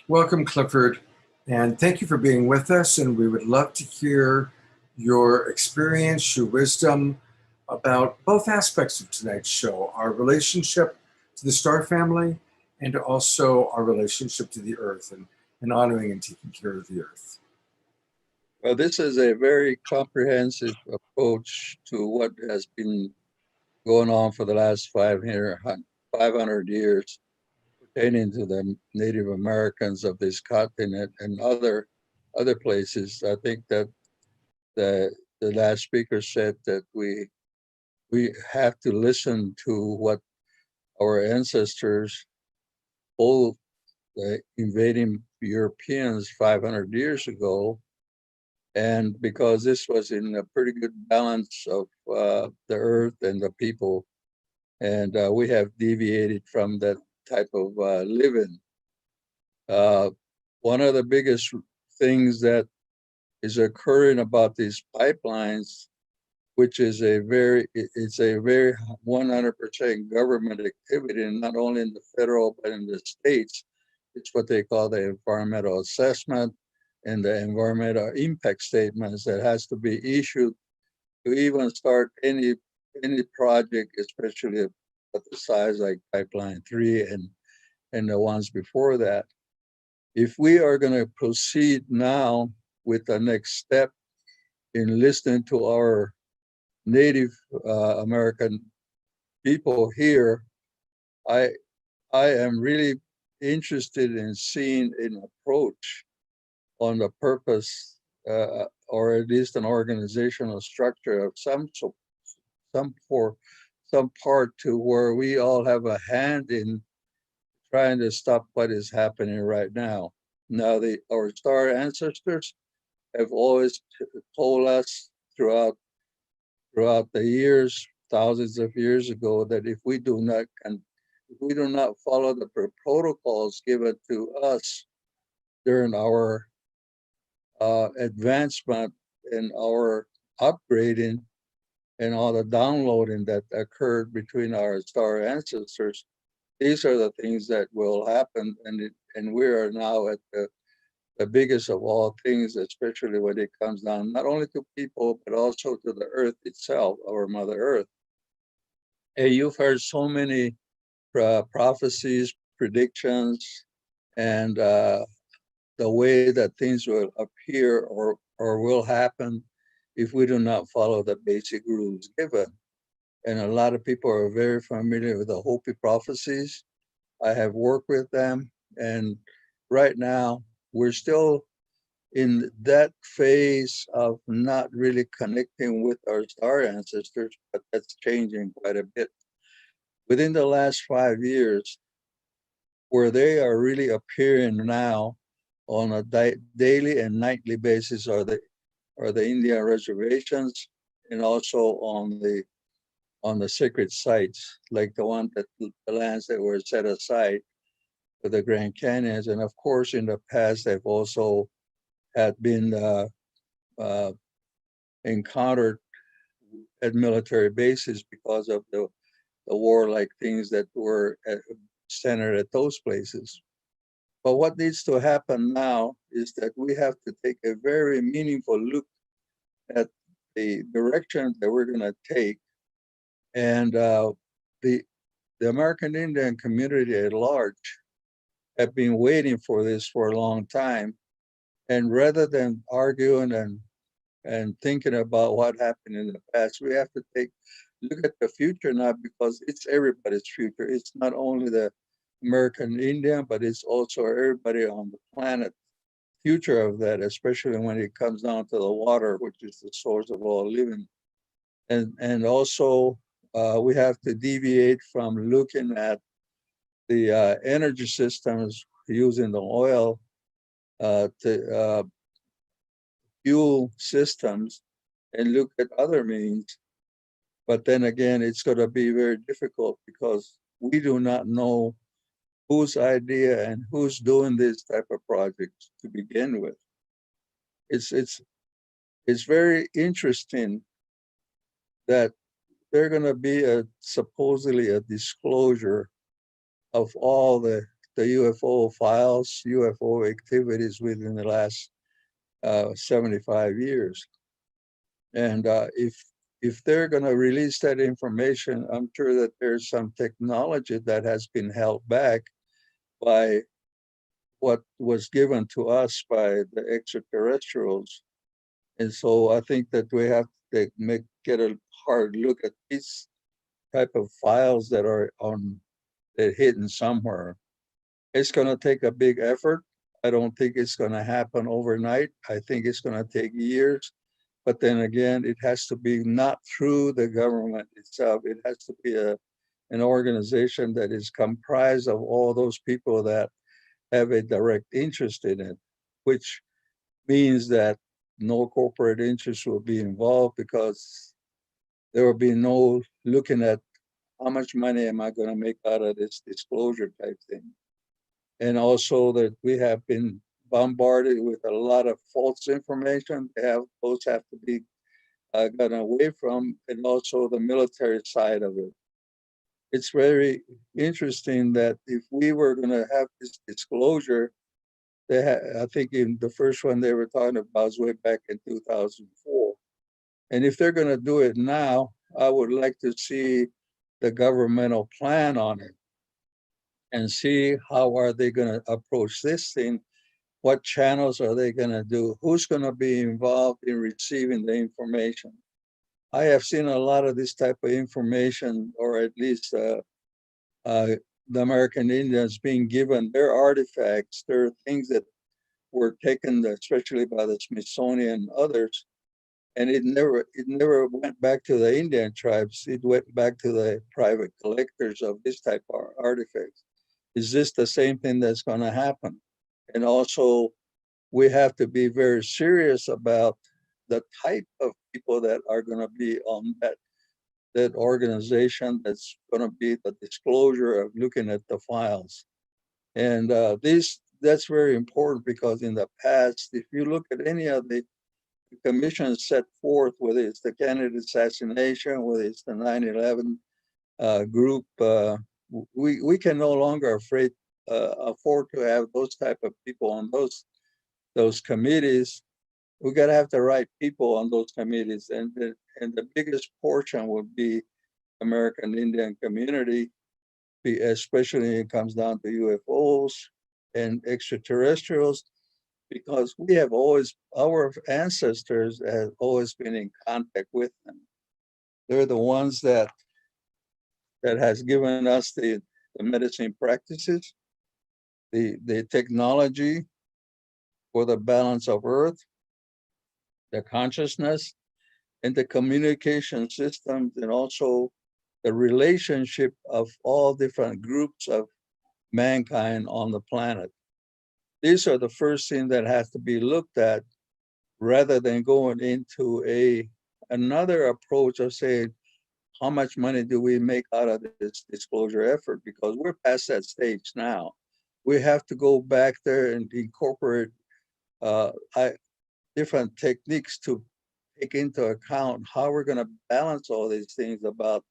Welcome, Clifford. And thank you for being with us. And we would love to hear your experience, your wisdom about both aspects of tonight's show, our relationship to the star family and also our relationship to the earth and honoring and taking care of the earth. Well, this is a very comprehensive approach to what has been going on for the last 500 years pertaining to the Native Americans of this continent and other places. I think that the last speaker said that we we have to listen to what our ancestors told the invading Europeans 500 years ago. And because this was in a pretty good balance of the earth and the people, and we have deviated from that type of living. One of the biggest things that is occurring about these pipelines, which is it's a very 100% government activity, and not only in the federal, but in the states. It's what they call the environmental assessment and the environmental impact statements that has to be issued to even start any project, especially at the size like Pipeline 3 and the ones before that. If we are going to proceed now with the next step in listening to our Native American people here, I am really interested in seeing an approach on the purpose, or at least an organizational structure of some part to where we all have a hand in trying to stop what is happening right now. Now, our star ancestors have always told us throughout the years, thousands of years ago, that if we do not follow the protocols given to us during our advancement and our upgrading and all the downloading that occurred between our star ancestors, these are the things that will happen, and we are now at the biggest of all things, especially when it comes down not only to people, but also to the earth itself, our Mother Earth. And you've heard so many prophecies, predictions, and the way that things will appear or will happen if we do not follow the basic rules given. And a lot of people are very familiar with the Hopi prophecies. I have worked with them, and right now we're still in that phase of not really connecting with our star ancestors, but that's changing quite a bit. Within the last 5 years, where they are really appearing now on a daily and nightly basis are the Indian reservations, and also on the sacred sites, like the lands that were set aside for the Grand Canyons. And of course, in the past, they've also had been encountered at military bases because of the warlike things that were centered at those places. But what needs to happen now is that we have to take a very meaningful look at the direction that we're going to take. And the American Indian community at large have been waiting for this for a long time. And rather than arguing and thinking about what happened in the past, we have to look at the future now, because it's everybody's future. It's not only the American Indian, but it's also everybody on the planet future of that, especially when it comes down to the water, which is the source of all living. And also we have to deviate from looking at the energy systems using the oil to fuel systems and look at other means. But then again, it's going to be very difficult because we do not know whose idea and who's doing this type of projects to begin with. It's very interesting that there's going to be supposedly a disclosure of all the UFO files, UFO activities within the last 75 years. And if they're going to release that information, I'm sure that there's some technology that has been held back by what was given to us by the extraterrestrials. And so I think that we have to get a hard look at these type of files that are hidden somewhere. It's going to take a big effort. I don't think it's going to happen overnight. I think it's going to take years. But then again, it has to be not through the government itself. It has to be an organization that is comprised of all those people that have a direct interest in it, which means that no corporate interest will be involved, because there will be no looking at how much money am I going to make out of this disclosure type thing. And also that we have been bombarded with a lot of false information. Those have to be gotten away from, and also the military side of it. It's very interesting that if we were going to have this disclosure, I think in the first one they were talking about was way back in 2004. And if they're going to do it now, I would like to see the governmental plan on it and see how are they going to approach this thing. What channels are they going to do? Who's going to be involved in receiving the information? I have seen a lot of this type of information, or at least the American Indians being given their artifacts. There are things that were taken, especially by the Smithsonian and others, and it never went back to the Indian tribes. It went back to the private collectors of this type of artifacts. Is this the same thing that's going to happen? And also, we have to be very serious about the type of people that are going to be on that organization that's going to be the disclosure of looking at the files. And that's very important, because in the past, if you look at any of the commissions set forth, whether it's the Kennedy assassination, whether it's the 9/11 group, we can no longer afford to have those type of people on those committees. We got to have the right people on those committees, and the biggest portion would be American Indian community, especially when it comes down to UFOs and extraterrestrials, because we have our ancestors have always been in contact with them. They're the ones that has given us the medicine practices, the technology for the balance of Earth, the consciousness, and the communication systems, and also the relationship of all different groups of mankind on the planet. These are the first thing that has to be looked at, rather than going into another approach of saying, how much money do we make out of this disclosure effort? Because we're past that stage now. We have to go back there and incorporate different techniques to take into account how we're going to balance all these things about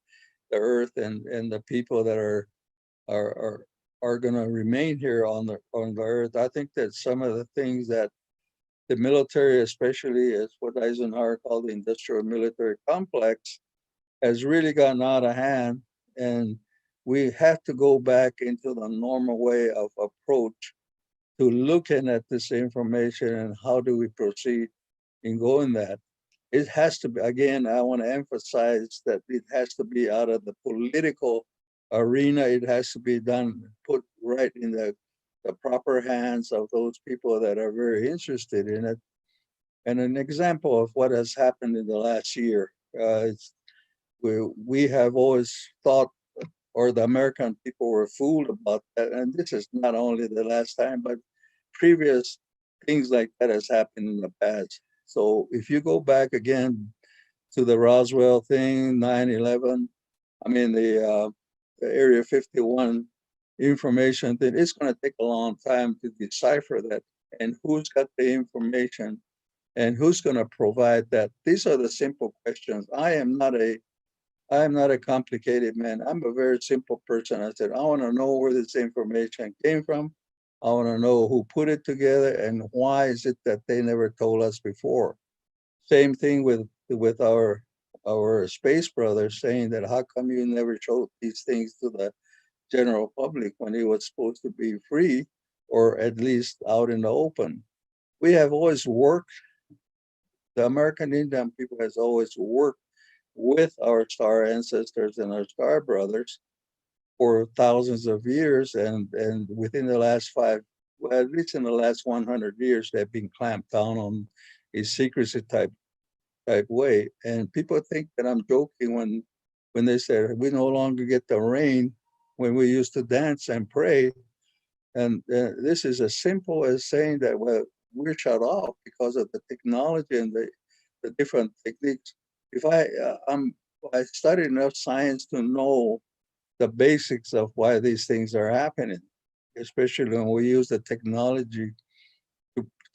the Earth and the people that are going to remain here on the Earth. I think that some of the things that the military, especially, is what Eisenhower called the industrial military complex, has really gotten out of hand, and we have to go back into the normal way of approach to looking at this information and how do we proceed in going that. It has to be, again, I want to emphasize that it has to be out of the political arena. It has to be put right in the proper hands of those people that are very interested in it. And an example of what has happened in the last year, we have always thought, or the American people were fooled about that. And this is not only the last time, but previous things like that has happened in the past. So if you go back again to the Roswell thing, 9/11, I mean the Area 51 information thing, it's going to take a long time to decipher that, and who's got the information and who's going to provide that. These are the simple questions. I am not a complicated man. I'm a very simple person. I said, I want to know where this information came from. I want to know who put it together, and why is it that they never told us before. Same thing with our space brothers, saying that how come you never showed these things to the general public when it was supposed to be free, or at least out in the open. We have always worked, the American Indian people has always worked with our star ancestors and our star brothers for thousands of years, and within the last at least in the last 100 years, they've been clamped down on a secrecy type type way. And people think that I'm joking when they say we no longer get the rain when we used to dance and pray. And this is as simple as saying that, well, we're shut off because of the technology and the different techniques. If I studied enough science to know the basics of why these things are happening, especially when we use the technology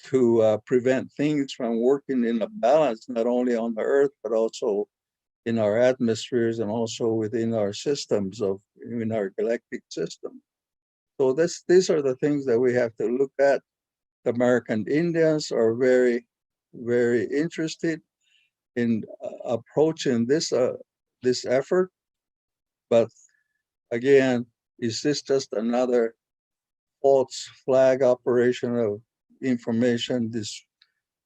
to prevent things from working in a balance, not only on the earth, but also in our atmospheres and also within our systems in our galactic system. So these are the things that we have to look at. The American Indians are very, very interested in approaching this effort. But again, is this just another false flag operation of information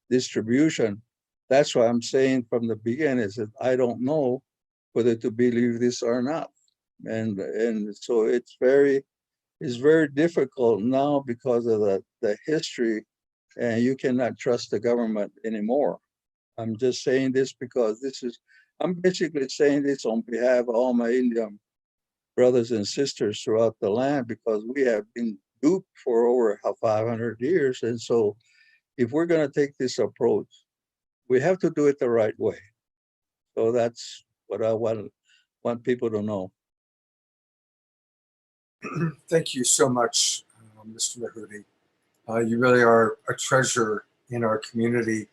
distribution? That's why I'm saying from the beginning is that I don't know whether to believe this or not. And so it's very difficult now because of the history, and you cannot trust the government anymore. I'm just saying this because I'm basically saying this on behalf of all my Indian brothers and sisters throughout the land, because we have been duped for over 500 years. And so if we're going to take this approach, we have to do it the right way. So that's what I want people to know. Thank you so much, Mr. Mahudi. You really are a treasure in our community.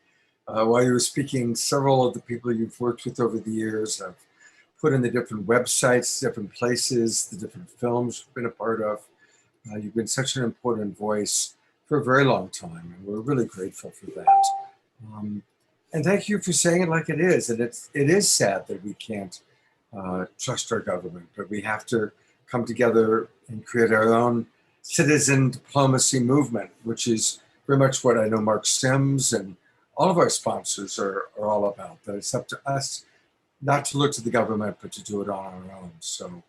While you were speaking, several of the people you've worked with over the years have put in the different websites, different places, the different films you've been a part of. You've been such an important voice for a very long time, and we're really grateful for that. And thank you for saying it like it is. And it is sad that we can't trust our government, but we have to come together and create our own citizen diplomacy movement, which is very much what I know Mark Sims and all of our sponsors are all about, that it's up to us not to look to the government, but to do it on our own. So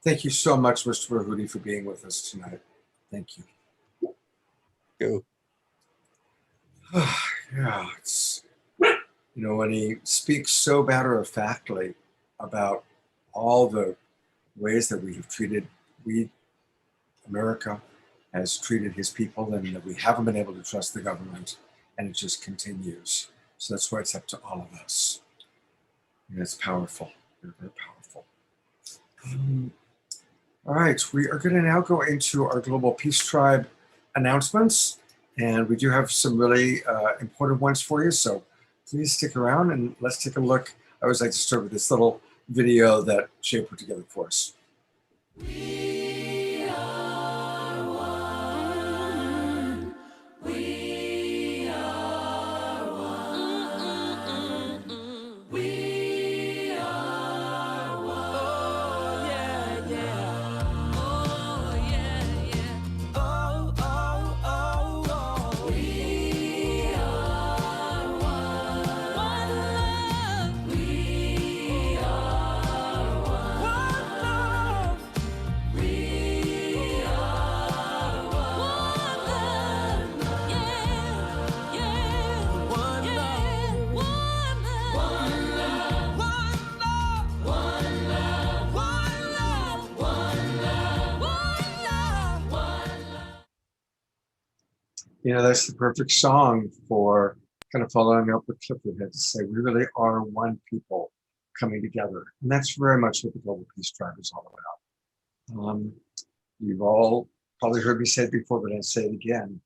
thank you so much, Mr. Mahudi, for being with us tonight. Thank you. Yeah, when he speaks so matter-of-factly about all the ways that America has treated his people, and that we haven't been able to trust the government, and it just continues. So that's why it's up to all of us. And it's powerful, very, very powerful. All right, we are going to now go into our Global Peace Tribe announcements, and we do have some really important ones for you, so please stick around and let's take a look. I always like to start with this little video that Shay put together for us. We are one. We are one. We are one. Oh, yeah, yeah. Oh, yeah, yeah. Oh, oh, oh, oh. We are one. One love. We are one. One love. We are one love, yeah, yeah, one love, one love, one love, one love, one love, one love, one love. That's the perfect song for kind of following up what Clifford had to say. We really are one people coming together. And that's very much what the Global Peace Tribe is all about. You've all probably heard me say it before, but I'll say it again.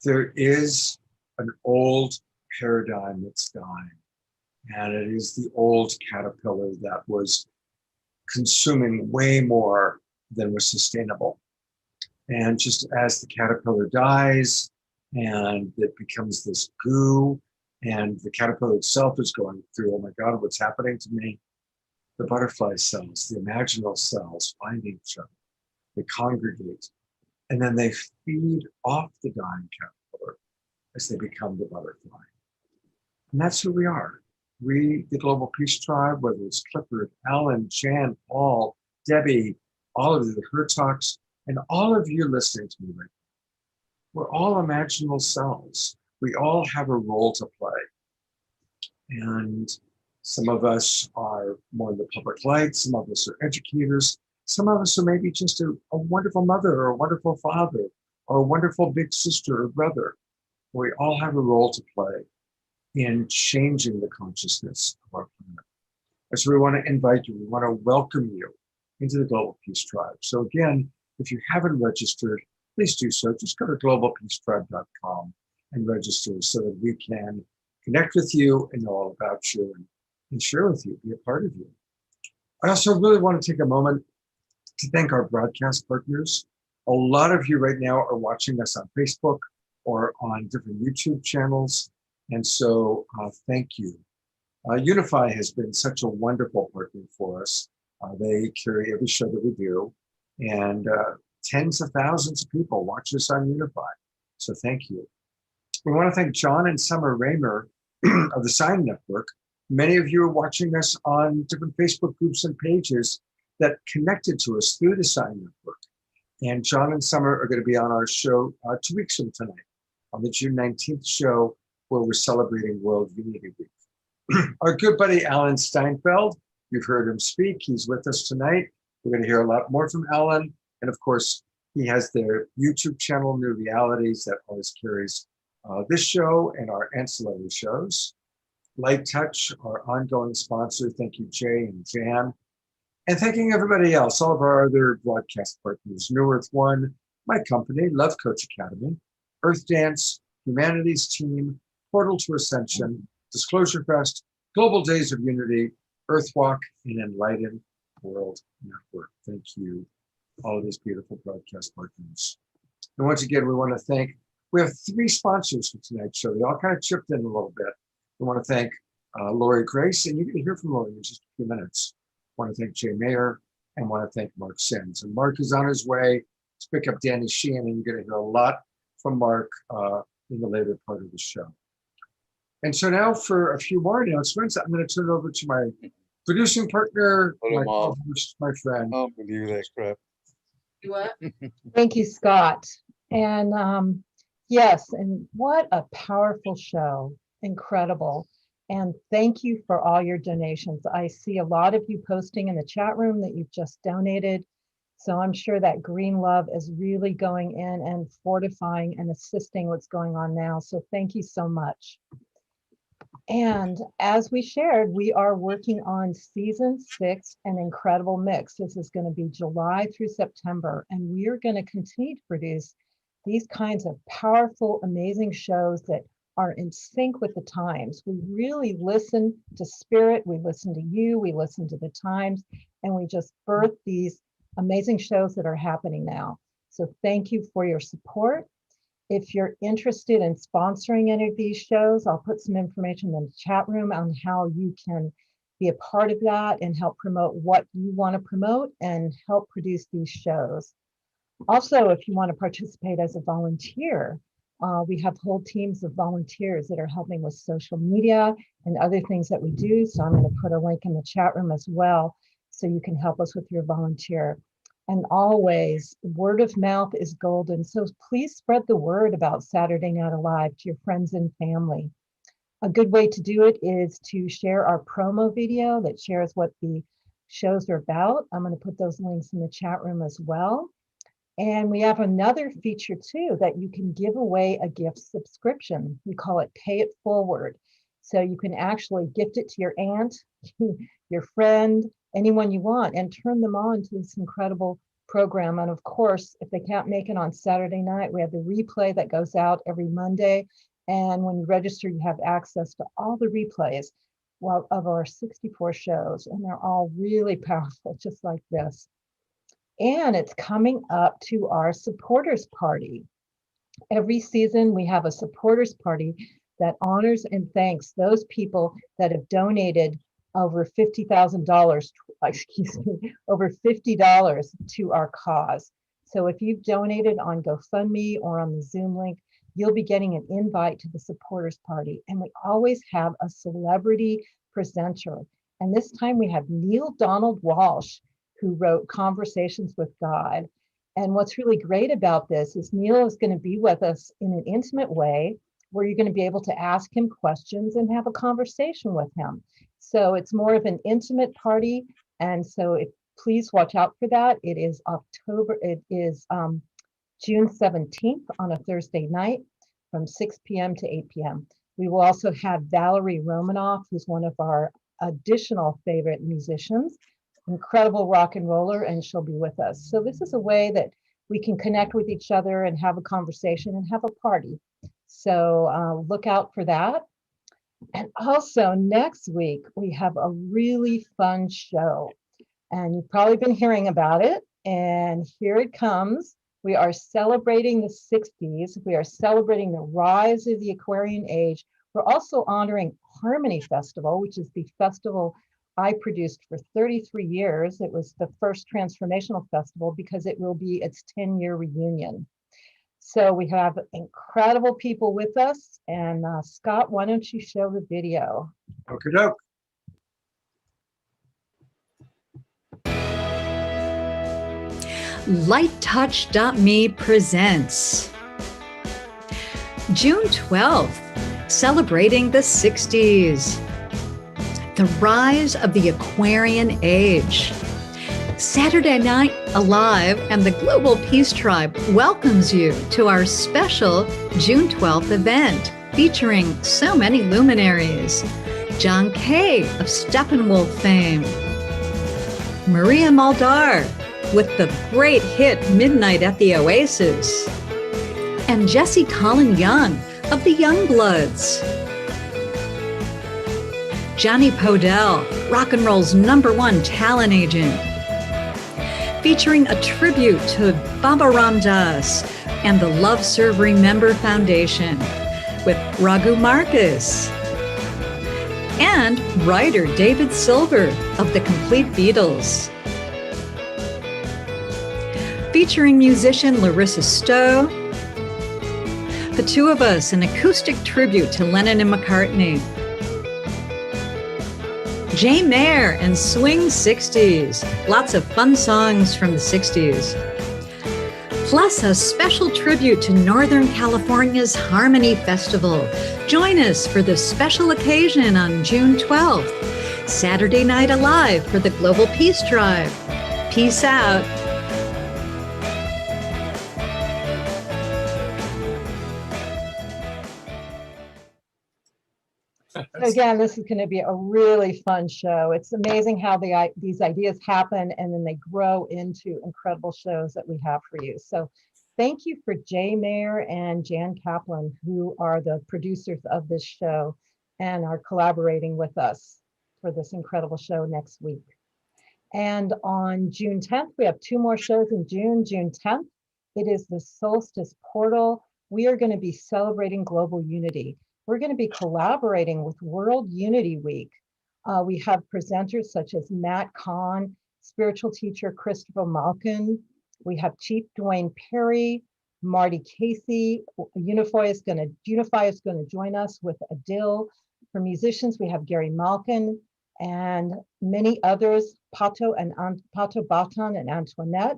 There is an old paradigm that's dying, and it is the old caterpillar that was consuming way more than was sustainable. And just as the caterpillar dies and it becomes this goo, and the caterpillar itself is going through, oh my God, what's happening to me? The butterfly cells, the imaginal cells find each other, they congregate, and then they feed off the dying caterpillar as they become the butterfly. And that's who we are. We, the Global Peace Tribe, whether it's Clifford, Ellen, Jan, Paul, Debbie, all of the Hertogs, and all of you listening to me right now, we're all imaginal cells. We all have a role to play. And some of us are more in the public light, some of us are educators, some of us are maybe just a wonderful mother or a wonderful father or a wonderful big sister or brother. We all have a role to play in changing the consciousness of our planet. And so we want to invite you, we want to welcome you into the Global Peace Tribe. So again, if you haven't registered, please do so. Just go to globalpeacetribe.com and register so that we can connect with you and know all about you and share with you, be a part of you. I also really want to take a moment to thank our broadcast partners. A lot of you right now are watching us on Facebook or on different YouTube channels. And so thank you. Unify has been such a wonderful partner for us. They carry every show that we do, and tens of thousands of people watch us on Unify. So thank you. We want to thank John and Summer Raymer of the Sign Network. Many of you are watching us on different Facebook groups and pages that connected to us through the Sign Network. And John and Summer are going to be on our show 2 weeks from tonight, on the June 19th show, where we're celebrating World Unity Week. Our good buddy, Alan Steinfeld, you've heard him speak. He's with us tonight. We're going to hear a lot more from Alan. And of course, he has their YouTube channel, New Realities, that always carries this show and our ancillary shows. Light Touch, our ongoing sponsor. Thank you, Jay and Jan. And thanking everybody else, all of our other broadcast partners, New Earth One, my company, Love Coach Academy, Earth Dance, Humanities Team, Portal to Ascension, Disclosure Fest, Global Days of Unity, Earthwalk, and Enlightened World Network. Thank you, all of these beautiful broadcast partners. And once again, we want to thank, we have 3 sponsors for tonight's show. They all kind of chipped in a little bit. We want to thank Lori Grace, and you're going to hear from Lori in just a few minutes. I want to thank Jay Mayer, and want to thank Mark Sims. And Mark is on his way to pick up Danny Sheehan, and you're going to hear a lot from Mark in the later part of the show. And so now for a few more announcements, I'm going to turn it over to my producing partner, my co-host, my friend. I don't believe that crap. What? Thank you, Scott. And yes, and what a powerful show. Incredible. And thank you for all your donations. I see a lot of you posting in the chat room that you've just donated. So I'm sure that green love is really going in and fortifying and assisting what's going on now. So thank you so much. And as we shared, we are working on season 6, an incredible mix. This is going to be July through September, and we are going to continue to produce these kinds of powerful, amazing shows that are in sync with the times. We really listen to spirit, we listen to you, we listen to the times, and we just birth these amazing shows that are happening now. So thank you for your support. If you're interested in sponsoring any of these shows, I'll put some information in the chat room on how you can be a part of that and help promote what you want to promote and help produce these shows. Also, if you want to participate as a volunteer, we have whole teams of volunteers that are helping with social media and other things that we do. So I'm going to put a link in the chat room as well, so you can help us with your volunteer. And always, word of mouth is golden. So please spread the word about Saturday Night Alive to your friends and family. A good way to do it is to share our promo video that shares what the shows are about. I'm going to put those links in the chat room as well. And we have another feature too, that you can give away a gift subscription. We call it Pay It Forward. So you can actually gift it to your aunt, your friend, anyone you want, and turn them on to this incredible program. And of course, if they can't make it on Saturday night, we have the replay that goes out every Monday. And when you register, you have access to all the replays of our 64 shows. And they're all really powerful, just like this. And it's coming up to our supporters party. Every season, we have a supporters party that honors and thanks those people that have donated over $50,000, excuse me, over $50 to our cause. So if you've donated on GoFundMe or on the Zoom link, you'll be getting an invite to the supporters party. And we always have a celebrity presenter. And this time we have Neil Donald Walsh, who wrote Conversations with God. And what's really great about this is Neil is going to be with us in an intimate way. where you're going to be able to ask him questions and have a conversation with him. So it's more of an intimate party. And so please watch out for that. It is June 17th on a Thursday night from 6 p.m. to 8 p.m. We will also have Valerie Romanoff, who's one of our additional favorite musicians, incredible rock and roller, and she'll be with us. So this is a way that we can connect with each other and have a conversation and have a party. So look out for that. And also next week, we have a really fun show. And you've probably been hearing about it. And here it comes. We are celebrating the 60s. We are celebrating the rise of the Aquarian age. We're also honoring Harmony Festival, which is the festival I produced for 33 years. It was the first transformational festival because it will be its 10-year reunion. So we have incredible people with us. And Scott, why don't you show the video? Okie doke. LightTouch.me presents June 12th, celebrating the 60s. The rise of the Aquarian age. Saturday Night Alive and the Global Peace Tribe welcomes you to our special June 12th event featuring so many luminaries. John Kay of Steppenwolf fame. Maria Muldaur with the great hit Midnight at the Oasis. And Jesse Colin Young of the Youngbloods. Johnny Podell, rock and roll's #1 talent agent. Featuring a tribute to Baba Ram Das and the Love Serve Remember Foundation with Raghu Marcus. And writer David Silver of the Complete Beatles. Featuring musician Larissa Stowe. The two of us, an acoustic tribute to Lennon and McCartney. Jay Mayer and Swing 60s. Lots of fun songs from the 60s. Plus a special tribute to Northern California's Harmony Festival. Join us for this special occasion on June 12th. Saturday Night Alive for the Global Peace Tribe. Peace out. Again, this is going to be a really fun show. It's amazing how these ideas happen and then they grow into incredible shows that we have for you. So thank you for Jay Mayer and Jan Kaplan, who are the producers of this show and are collaborating with us for this incredible show next week. And on June 10th, we have 2 more shows in June. June 10th, it is the Solstice Portal. We are going to be celebrating global unity. We're going to be collaborating with World Unity Week. We have presenters such as Matt Kahn, spiritual teacher Christopher Malkin. We have Chief Dwayne Perry, Marty Casey. Unify is going to join us with Adil. For musicians, we have Gary Malkin and many others, Pato Batan and Antoinette.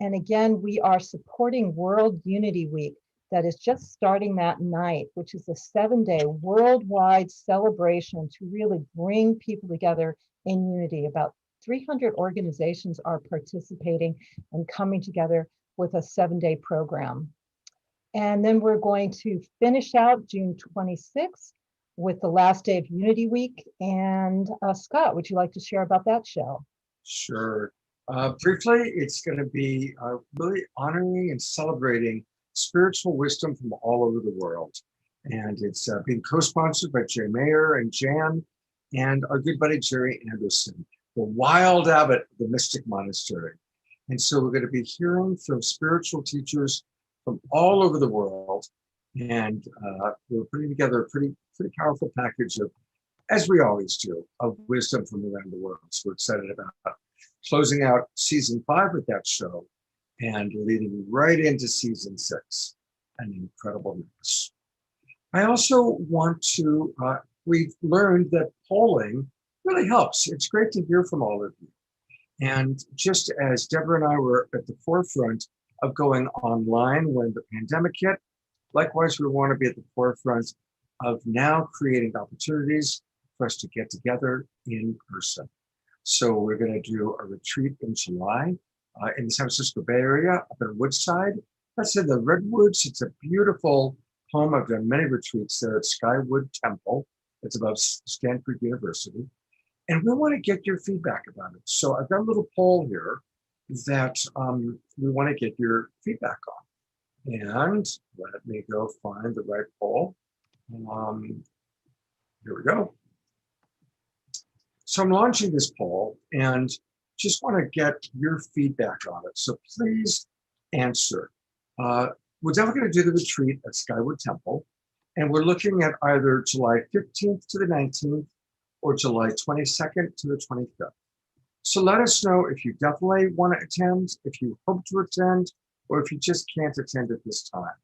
And again, we are supporting World Unity Week. That is just starting that night, which is a 7-day worldwide celebration to really bring people together in unity. About 300 organizations are participating and coming together with a 7-day program. And then we're going to finish out June 26th with the last day of Unity Week. And Scott, would you like to share about that show? Sure. Briefly, it's going to be really honoring and celebrating spiritual wisdom from all over the world. And it's being co-sponsored by Jay Mayer and Jan and our good buddy Jerry Anderson, the wild abbot of the Mystic Monastery. And so we're going to be hearing from spiritual teachers from all over the world. And we're putting together a pretty powerful package of, as we always do, of wisdom from around the world. So we're excited about closing out season 5 with that show and leading right into season 6, an incredible mix. I also want to, we've learned that polling really helps. It's great to hear from all of you. And just as Deborah and I were at the forefront of going online when the pandemic hit, Likewise, we want to be at the forefront of now creating opportunities for us to get together in person. So we're going to do a retreat in July in the San Francisco Bay Area, up in Woodside. That's in the Redwoods. It's a beautiful home. I've done many retreats there at Skywood Temple. It's above Stanford University. And we want to get your feedback about it. So I've got a little poll here that we want to get your feedback on. And let me go find the right poll. Here we go. So I'm launching this poll and just want to get your feedback on it. So please answer. We're definitely going to do the retreat at Skywood Temple. And we're looking at either July 15th to the 19th or July 22nd to the 25th. So let us know if you definitely want to attend, if you hope to attend, or if you just can't attend at this time.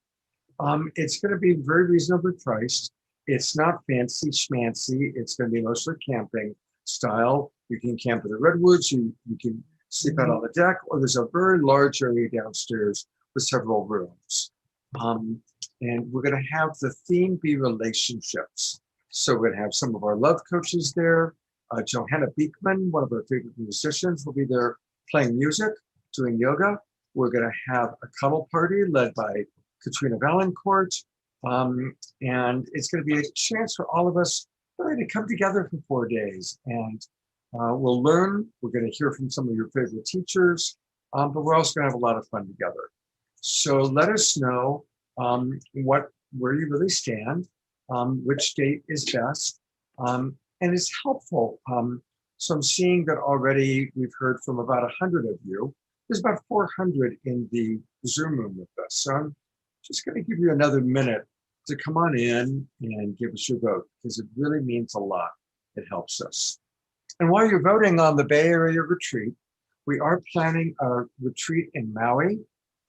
It's going to be very reasonably priced. It's not fancy schmancy. It's going to be mostly camping style. You can camp in the Redwoods, you can sleep out on the deck, or there's a very large area downstairs with several rooms. And we're going to have the theme be relationships. So we're going to have some of our love coaches there. Johanna Beekman, one of our favorite musicians, will be there playing music, doing yoga. We're going to have a cuddle party led by Katrina Valancourt. And it's going to be a chance for all of us really to come together for 4 days. And we'll learn. We're going to hear from some of your favorite teachers, but we're also going to have a lot of fun together. So let us know where you really stand, which date is best, and it's helpful. So I'm seeing that already we've heard from about 100 of you. There's about 400 in the Zoom room with us. So I'm just going to give you another minute to come on in and give us your vote, because it really means a lot. It helps us. And while you're voting on the Bay Area retreat, we are planning a retreat in Maui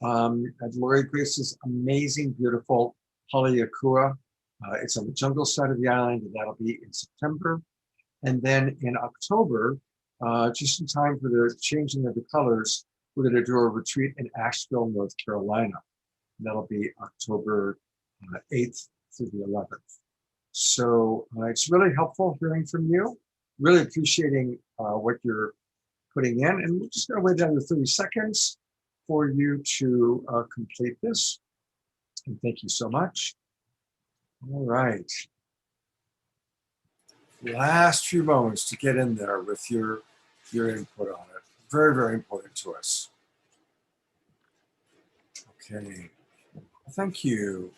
at Lori Grace's amazing, beautiful Haleakua. It's on the jungle side of the island, and that'll be in September. And then in October, just in time for the changing of the colors, we're going to do a retreat in Asheville, North Carolina. And that'll be October 8th through the 11th. So it's really helpful hearing from you. Really appreciating what you're putting in. And we're just going to wait another 30 seconds for you to complete this. And thank you so much. All right. Last few moments to get in there with your input on it. Very, very important to us. Okay. Thank you.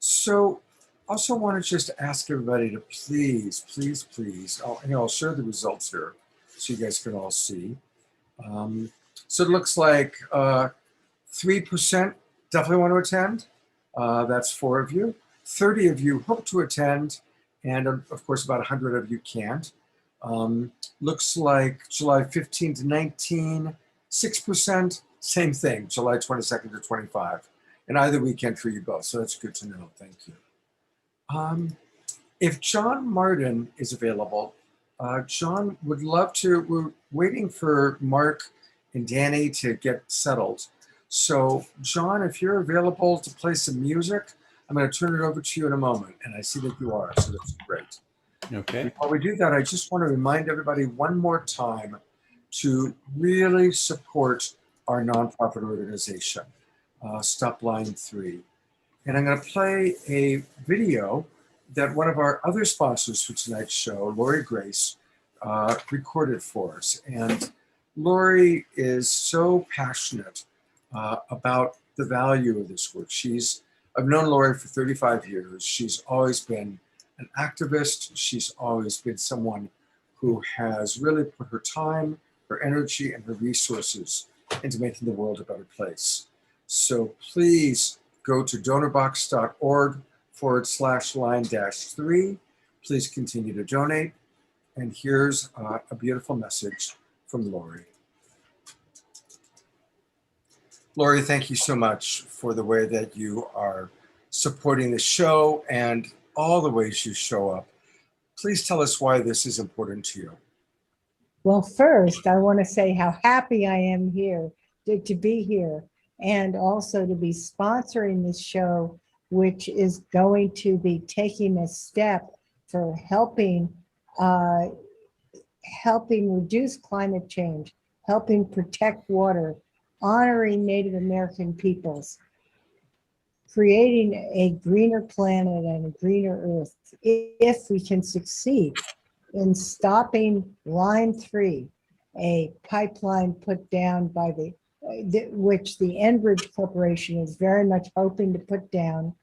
So also want to just ask everybody to please, I'll share the results here so you guys can all see. So it looks like 3% definitely want to attend. That's 4 of you. 30 of you hope to attend, and of course about 100 of you can't. Looks like July 15 to 19, 6%, same thing, July 22nd to 25. And either weekend for you both, so that's good to know, thank you. If John Martin is available, John would love to, we're waiting for Mark and Danny to get settled. So John, if you're available to play some music, I'm going to turn it over to you in a moment, and I see that you are, so that's great. Okay. Before we do that, I just want to remind everybody one more time to really support our nonprofit organization, Stop Line 3. And I'm going to play a video that one of our other sponsors for tonight's show, Lori Grace, recorded for us. And Lori is so passionate about the value of this work. I've known Lori for 35 years. She's always been an activist. She's always been someone who has really put her time, her energy, and her resources into making the world a better place. So please go to donorbox.org/line-3. Please continue to donate. And here's a beautiful message from Lori. Lori, thank you so much for the way that you are supporting the show and all the ways you show up. Please tell us why this is important to you. Well, first, I want to say how happy I am here to be here, and also to be sponsoring this show which is going to be taking a step for helping reduce climate change, helping protect water, honoring Native American peoples, creating a greener planet and a greener earth. If we can succeed in stopping Line 3, a pipeline put down by which the Enbridge Corporation is very much hoping to put down,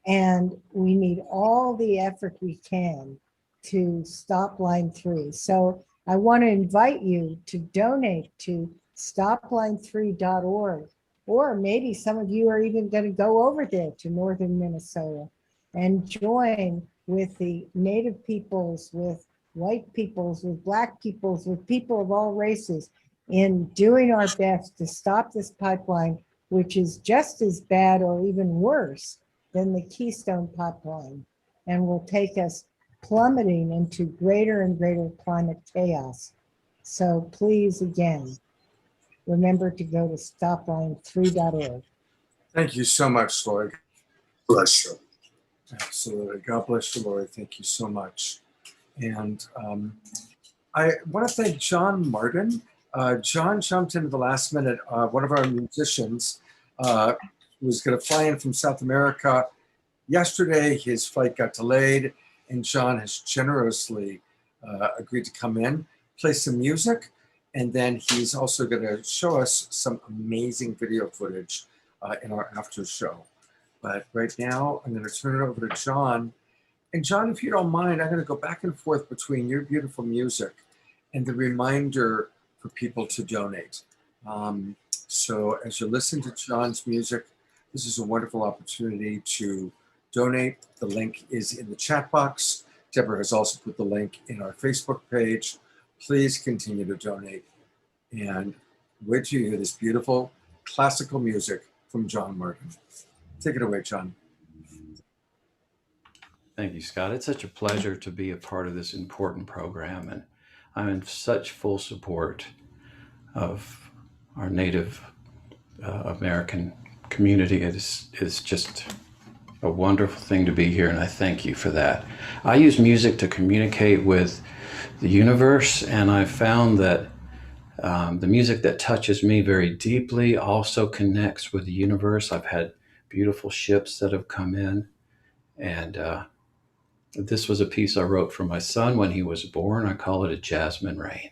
and we need all the effort we can to stop Line 3. So I want to invite you to donate to stopline3.org, or maybe some of you are even going to go over there to northern Minnesota and join with the Native peoples, with white peoples, with Black peoples, with people of all races in doing our best to stop this pipeline, which is just as bad or even worse than the Keystone Pipeline, and will take us plummeting into greater and greater climate chaos. So please, again, remember to go to stopline3.org. Thank you so much, Lori. Bless you. Absolutely. God bless you, Lori. Thank you so much. And I want to thank John Martin. John jumped in at the last minute. One of our musicians was going to fly in from South America yesterday. His flight got delayed, and John has generously agreed to come in, play some music, and then he's also going to show us some amazing video footage in our after show. But right now, I'm going to turn it over to John. And John, if you don't mind, I'm going to go back and forth between your beautiful music and the reminder for people to donate. So as you listen to John's music, this is a wonderful opportunity to donate. The link is in the chat box. Deborah has also put the link in our Facebook page. Please continue to donate. And wait till you hear this beautiful classical music from John Martin. Take it away, John. Thank you, Scott. It's such a pleasure to be a part of this important program, and I'm in such full support of our Native American community. It is just a wonderful thing to be here, and I thank you for that. I use music to communicate with the universe, and I found that the music that touches me very deeply also connects with the universe. I've had beautiful ships that have come in, and this was a piece I wrote for my son when he was born. I call it a Jasmine Rain.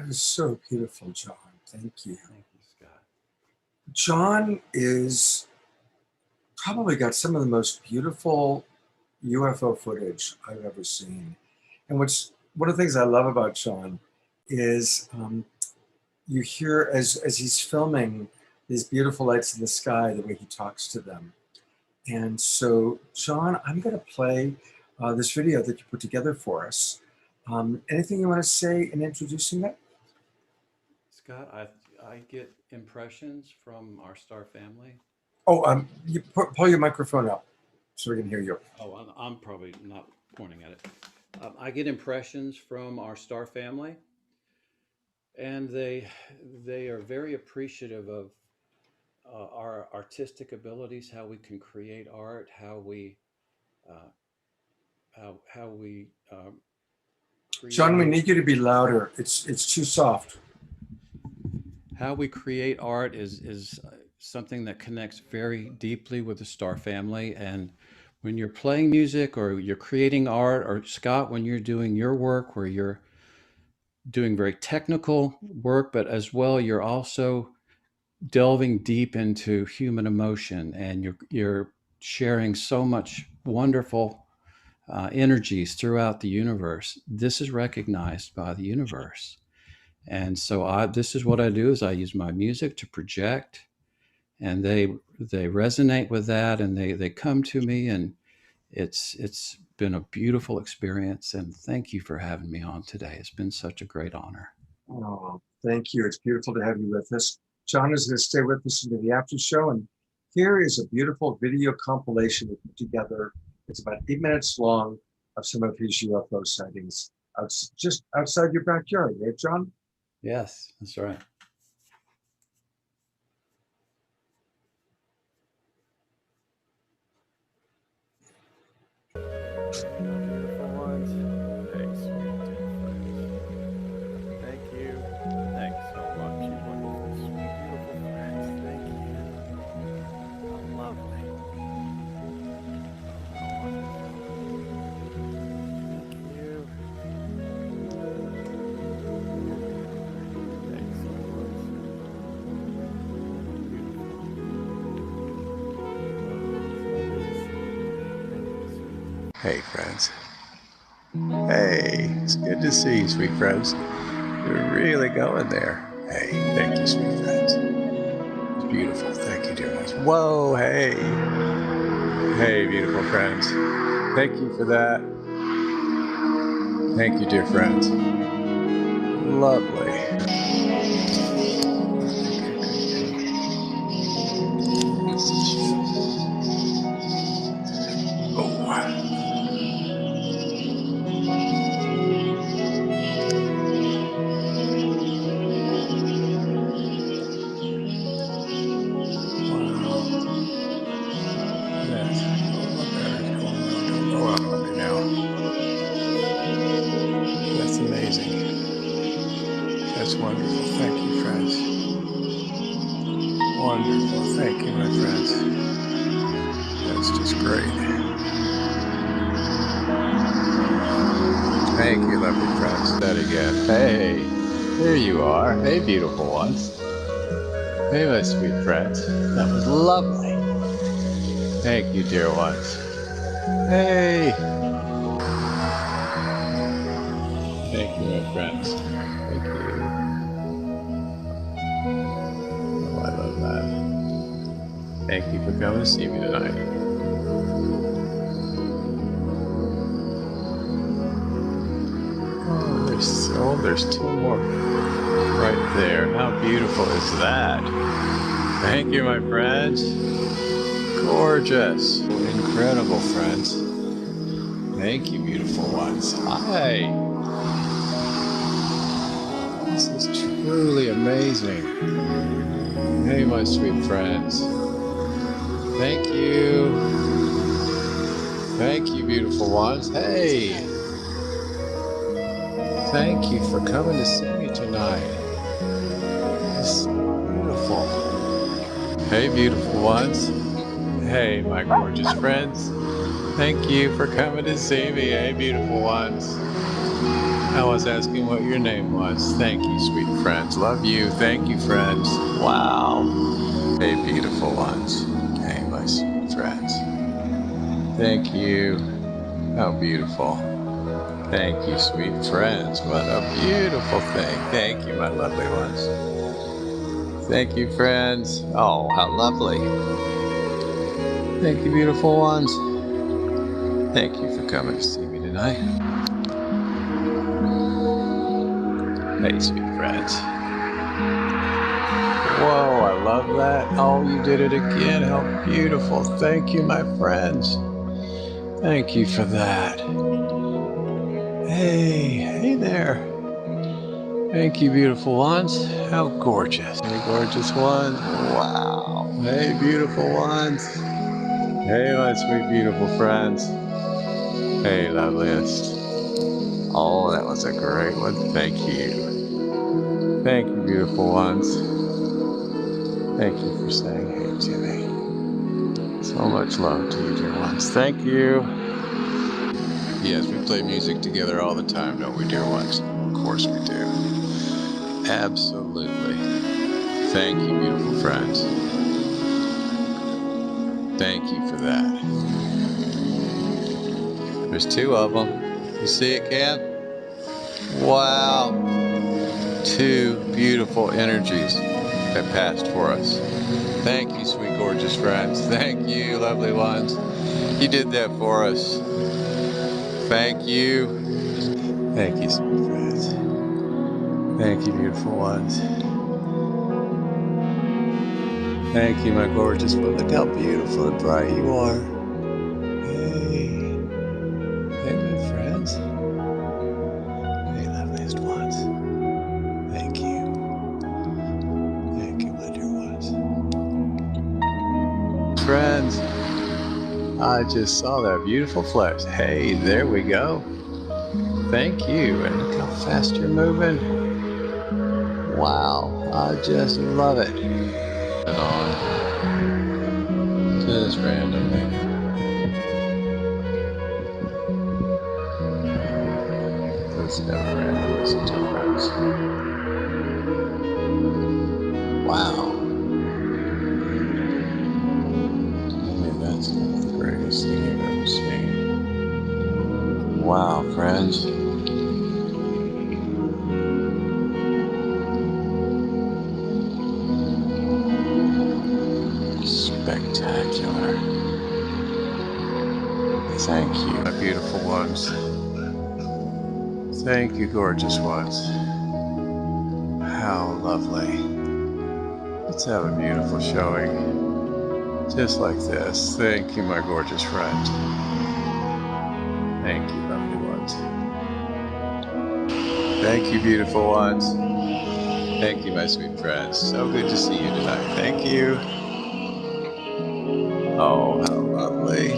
That is so beautiful, John. Thank you. Thank you, Scott. John is probably got some of the most beautiful UFO footage I've ever seen. And one of the things I love about John is you hear as he's filming these beautiful lights in the sky, the way he talks to them. And so, John, I'm going to play this video that you put together for us. Anything you want to say in introducing it? Scott, I get impressions from our star family. Oh, you pull your microphone up so we can hear you. Oh, I'm probably not pointing at it. I get impressions from our star family, and they are very appreciative of our artistic abilities, how we can create art, how we create. John, we need you to be louder. It's too soft. How we create art is something that connects very deeply with the star family. And when you're playing music or you're creating art, or Scott, when you're doing your work where you're doing very technical work, but as well, you're also delving deep into human emotion, and you're sharing so much wonderful energies throughout the universe. This is recognized by the universe. And so this is what I do, is I use my music to project, and they resonate with that, and they come to me, and it's been a beautiful experience. And thank you for having me on today. It's been such a great honor. Oh, thank you. It's beautiful to have you with us. John is going to stay with us into the after show, and here is a beautiful video compilation we put together. It's about 8 minutes long of some of his UFO sightings just outside your backyard, right, John? Yes, that's right. Thank you. Thanks so much, you wonderful, sweet, beautiful friends. Thank you. How lovely. How wonderful. Thank you. Thanks so much. Hey, friends. Hey, it's good to see you, sweet friends. You're really going there. Hey, thank you, sweet friends. It's beautiful. Thank you, dear ones. Whoa, hey. Hey, beautiful friends. Thank you for that. Thank you, dear friends. Lovely. That's amazing. That's wonderful. Thank you, friends. Wonderful. Thank you, my friends. That's just great. Thank you, lovely friends. That again. Hey, there you are. Hey, beautiful ones. Hey, my sweet friends. That was lovely. Thank you, dear ones. Hey. Thank you, my friends. Thank you. Oh, I love that. Thank you for coming to see me tonight. Oh, there's two more right there. How beautiful is that? Thank you, my friends. Gorgeous. Incredible, friends. Thank you, beautiful ones. Hi. This is truly amazing. Hey, my sweet friends. Thank you. Thank you, beautiful ones. Hey. Thank you for coming to see me tonight. It's so beautiful. Hey, beautiful ones. Hey, my gorgeous friends. Thank you for coming to see me. Hey, beautiful ones. I was asking what your name was. Thank you, sweet friends. Love you. Thank you, friends. Wow. Hey, beautiful ones. Hey, my sweet friends. Thank you. How beautiful. Thank you, sweet friends. What a beautiful thing. Thank you, my lovely ones. Thank you, friends. Oh, how lovely. Thank you, beautiful ones. Thank you for coming to see me tonight. Hey, sweet friends. Whoa, I love that. Oh, you did it again. How beautiful. Thank you, my friends. Thank you for that. Hey there. Thank you, beautiful ones. How gorgeous. Hey, gorgeous ones. Wow. Hey, beautiful ones. Hey, my sweet, beautiful friends. Hey, loveliest. Oh, that was a great one. Thank you. Thank you, beautiful ones. Thank you for saying hey to me. So much love to you, dear ones. Thank you. Yes, we play music together all the time, don't we, dear ones? Of course we do. Absolutely. Thank you, beautiful friends. Thank you for that. There's two of them. You see it, Cam? Wow. Two beautiful energies that passed for us. Thank you, sweet, gorgeous friends. Thank you, lovely ones. You did that for us. Thank you. Thank you, sweet friends. Thank you, beautiful ones. Thank you, my gorgeous one. Look how beautiful and bright you are. Hey. Hey, my friends. Hey, loveliest ones. Thank you. Thank you, my dear ones. Friends, I just saw that beautiful flash. Hey, there we go. Thank you. And look how fast you're moving. Wow, I just love it. And on. Just randomly. Let's never random listen to friends. Wow. I mean, that's the greatest thing you've ever seen. Wow, friends. Spectacular. Thank you, my beautiful ones. Thank you, gorgeous ones. How lovely. Let's have a beautiful showing. Just like this. Thank you, my gorgeous friend. Thank you, lovely ones. Thank you, beautiful ones. Thank you, my sweet friends. So good to see you tonight. Thank you. Oh, how lovely.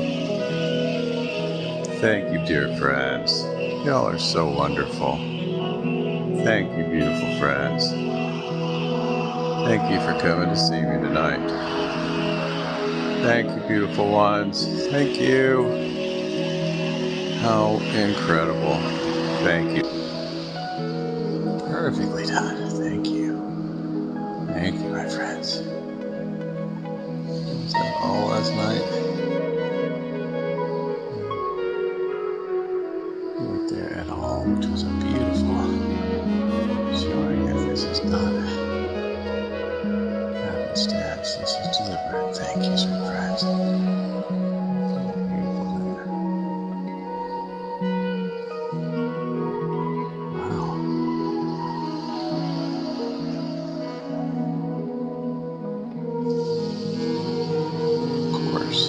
Thank you, dear friends. Y'all are so wonderful. Thank you, beautiful friends. Thank you for coming to see me tonight. Thank you, beautiful ones. Thank you. How incredible. Thank you. Perfectly done. Thank you. Thank you, my friends. Was that all last night? You weren't there at all, which was a beautiful showing that this is not happenstance. This is deliberate. Thank you, sweet friends. Of course.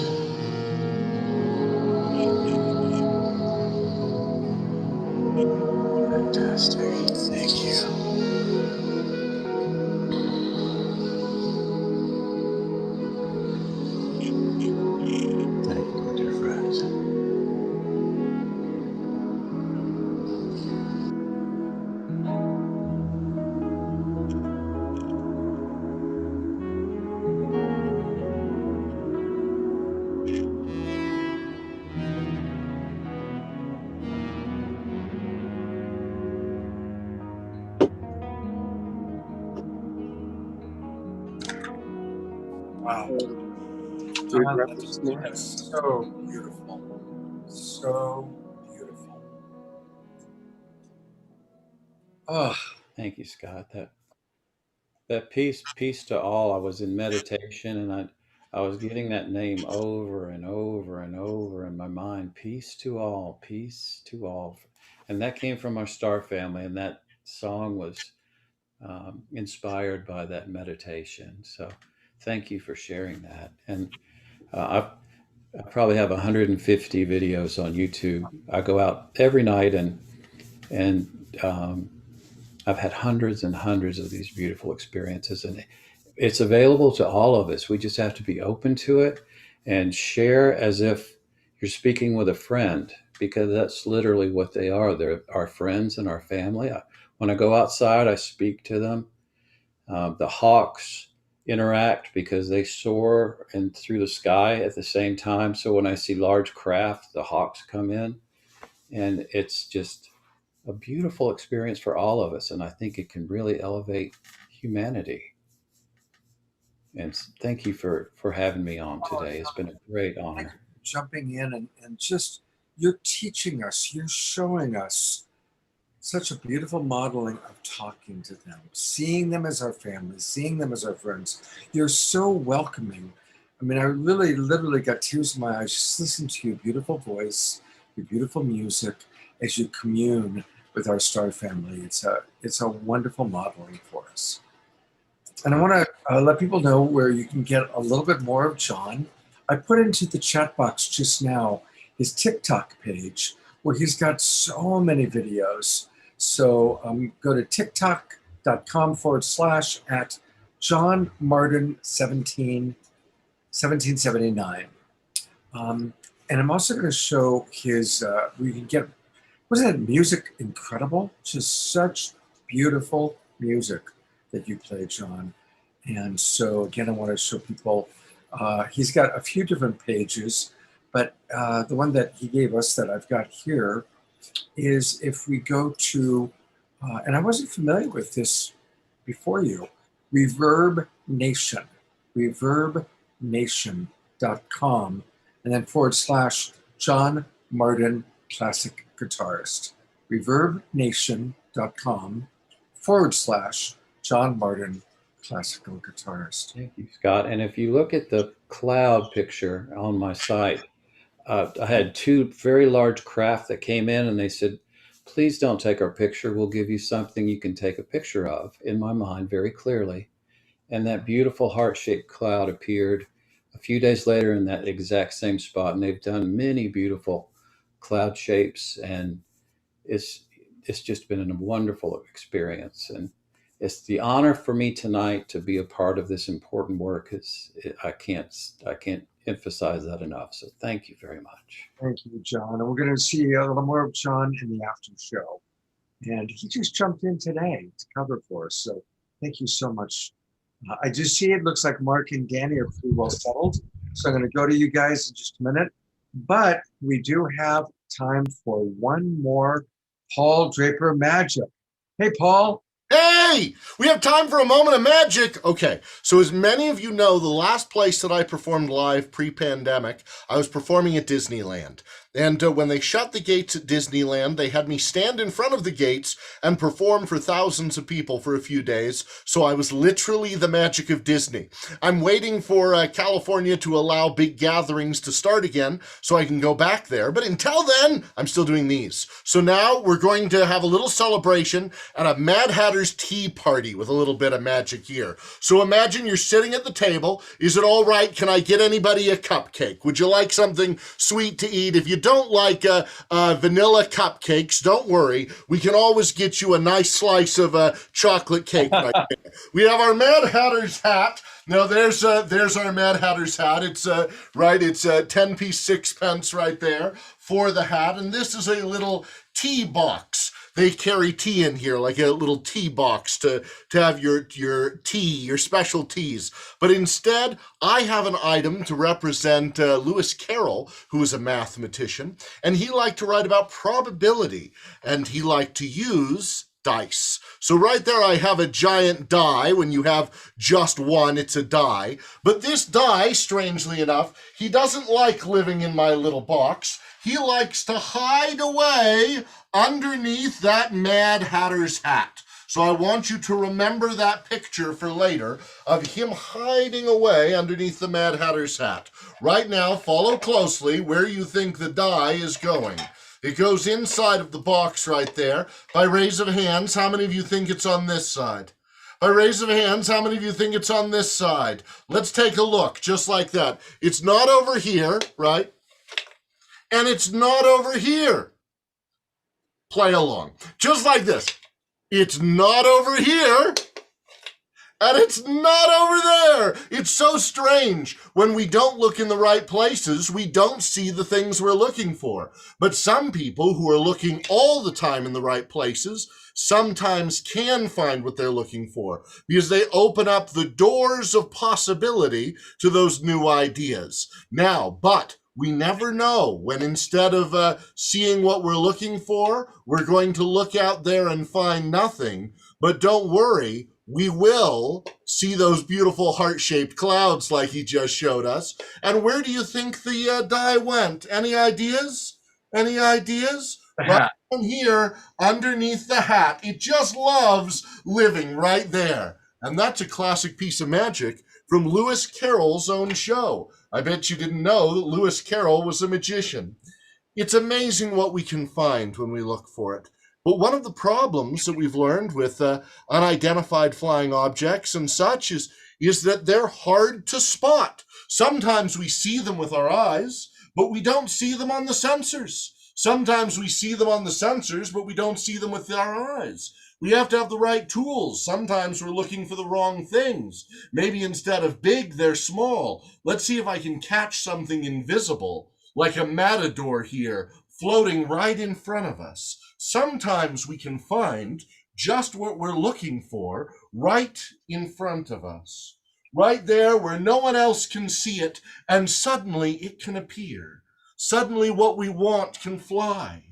Fantastic. Thank you. Wow. Good That's reference. so beautiful. So beautiful. Oh, Thank you, Scott. That peace to all. I was in meditation, and I was getting that name over and over and over in my mind. Peace to all, peace to all, and that came from our star family. And that song was inspired by that meditation. So, thank you for sharing that. And I probably have 150 videos on YouTube. I go out every night, and I've had hundreds and hundreds of these beautiful experiences, and it's available to all of us. We just have to be open to it and share as if you're speaking with a friend, because that's literally what they are. They're our friends and our family. When I go outside, I speak to them. The hawks interact because they soar and through the sky at the same time. So when I see large craft, the hawks come in, and it's just a beautiful experience for all of us. And I think it can really elevate humanity. And thank you for having me on today. It's been a great honor. jumping in and just, you're teaching us, you're showing us such a beautiful modeling of talking to them, seeing them as our family, seeing them as our friends. You're so welcoming. I mean, I really literally got tears in my eyes just listening to your beautiful voice, your beautiful music as you commune with our star family. It's a wonderful modeling for us. And I want to let people know where you can get a little bit more of John. I put into the chat box just now his TikTok page where he's got so many videos. So go to tiktok.com/ at John Martin 1779. And I'm also going to show his, where you can get, wasn't that music incredible? Just such beautiful music that you play, John. And so again, I want to show people, he's got a few different pages, but the one that he gave us that I've got here is if we go to, and I wasn't familiar with this before you, Reverb Nation, reverbnation.com, and then / John Martin Classic Guitarist, reverbnation.com / John Martin Classical Guitarist. Thank you, Scott. And if you look at the cloud picture on my site, I had two very large craft that came in, and they said, please don't take our picture. We'll give you something you can take a picture of, in my mind very clearly. And that beautiful heart-shaped cloud appeared a few days later in that exact same spot. And they've done many beautiful cloud shapes, and it's just been a wonderful experience. And it's the honor for me tonight to be a part of this important work. I can't emphasize that enough. So thank you very much. Thank you, John. And we're going to see a little more of John in the after show. And he just jumped in today to cover for us. So thank you so much. I do see it looks like Mark and Danny are pretty well settled. So I'm going to go to you guys in just a minute. But we do have time for one more Paul Draper magic. Hey, Paul. Hey, we have time for a moment of magic. Okay, so as many of you know, the last place that I performed live pre-pandemic, I was performing at Disneyland. And when they shut the gates at Disneyland, they had me stand in front of the gates and perform for thousands of people for a few days. So I was literally the magic of Disney. I'm waiting for California to allow big gatherings to start again so I can go back there. But until then, I'm still doing these. So now we're going to have a little celebration at a Mad Hatter's tea party with a little bit of magic here. So imagine you're sitting at the table. Is it all right? Can I get anybody a cupcake? Would you like something sweet to eat? If you don't like vanilla cupcakes, don't worry. We can always get you a nice slice of chocolate cake right there. We have our Mad Hatter's hat. Now there's our Mad Hatter's hat. It's right. It's a 10-piece sixpence right there for the hat, and this is a little tea box. They carry tea in here, like a little tea box to have your tea, your special teas. But instead, I have an item to represent Lewis Carroll, who is a mathematician, and he liked to write about probability, and he liked to use dice. So right there I have a giant die. When you have just one, it's a die. But this die, strangely enough, he doesn't like living in my little box. He likes to hide away underneath that Mad Hatter's hat. So I want you to remember that picture for later of him hiding away underneath the Mad Hatter's hat. Right now, follow closely where you think the die is going. It goes inside of the box right there. By raise of hands, how many of you think it's on this side? By raise of hands, how many of you think it's on this side? Let's take a look, just like that. It's not over here, right? And it's not over here. Play along. Just like this. It's not over here, and it's not over there. It's so strange. When we don't look in the right places, we don't see the things we're looking for. But some people who are looking all the time in the right places sometimes can find what they're looking for because they open up the doors of possibility to those new ideas. Now, but we never know when instead of seeing what we're looking for, we're going to look out there and find nothing. But don't worry, we will see those beautiful heart-shaped clouds like he just showed us. And where do you think the die went? Any ideas? Any ideas? Right down here underneath the hat. It just loves living right there. And that's a classic piece of magic from Lewis Carroll's own show. I bet you didn't know that Lewis Carroll was a magician. It's amazing what we can find when we look for it. But one of the problems that we've learned with unidentified flying objects and such is that they're hard to spot. Sometimes we see them with our eyes, but we don't see them on the sensors. Sometimes we see them on the sensors, but we don't see them with our eyes. We have to have the right tools. Sometimes we're looking for the wrong things. Maybe instead of big, they're small. Let's see if I can catch something invisible, like a matador here, floating right in front of us. Sometimes we can find just what we're looking for right in front of us. Right there where no one else can see it, and suddenly it can appear. Suddenly what we want can fly.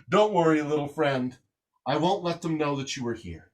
Don't worry, little friend. I won't let them know that you were here.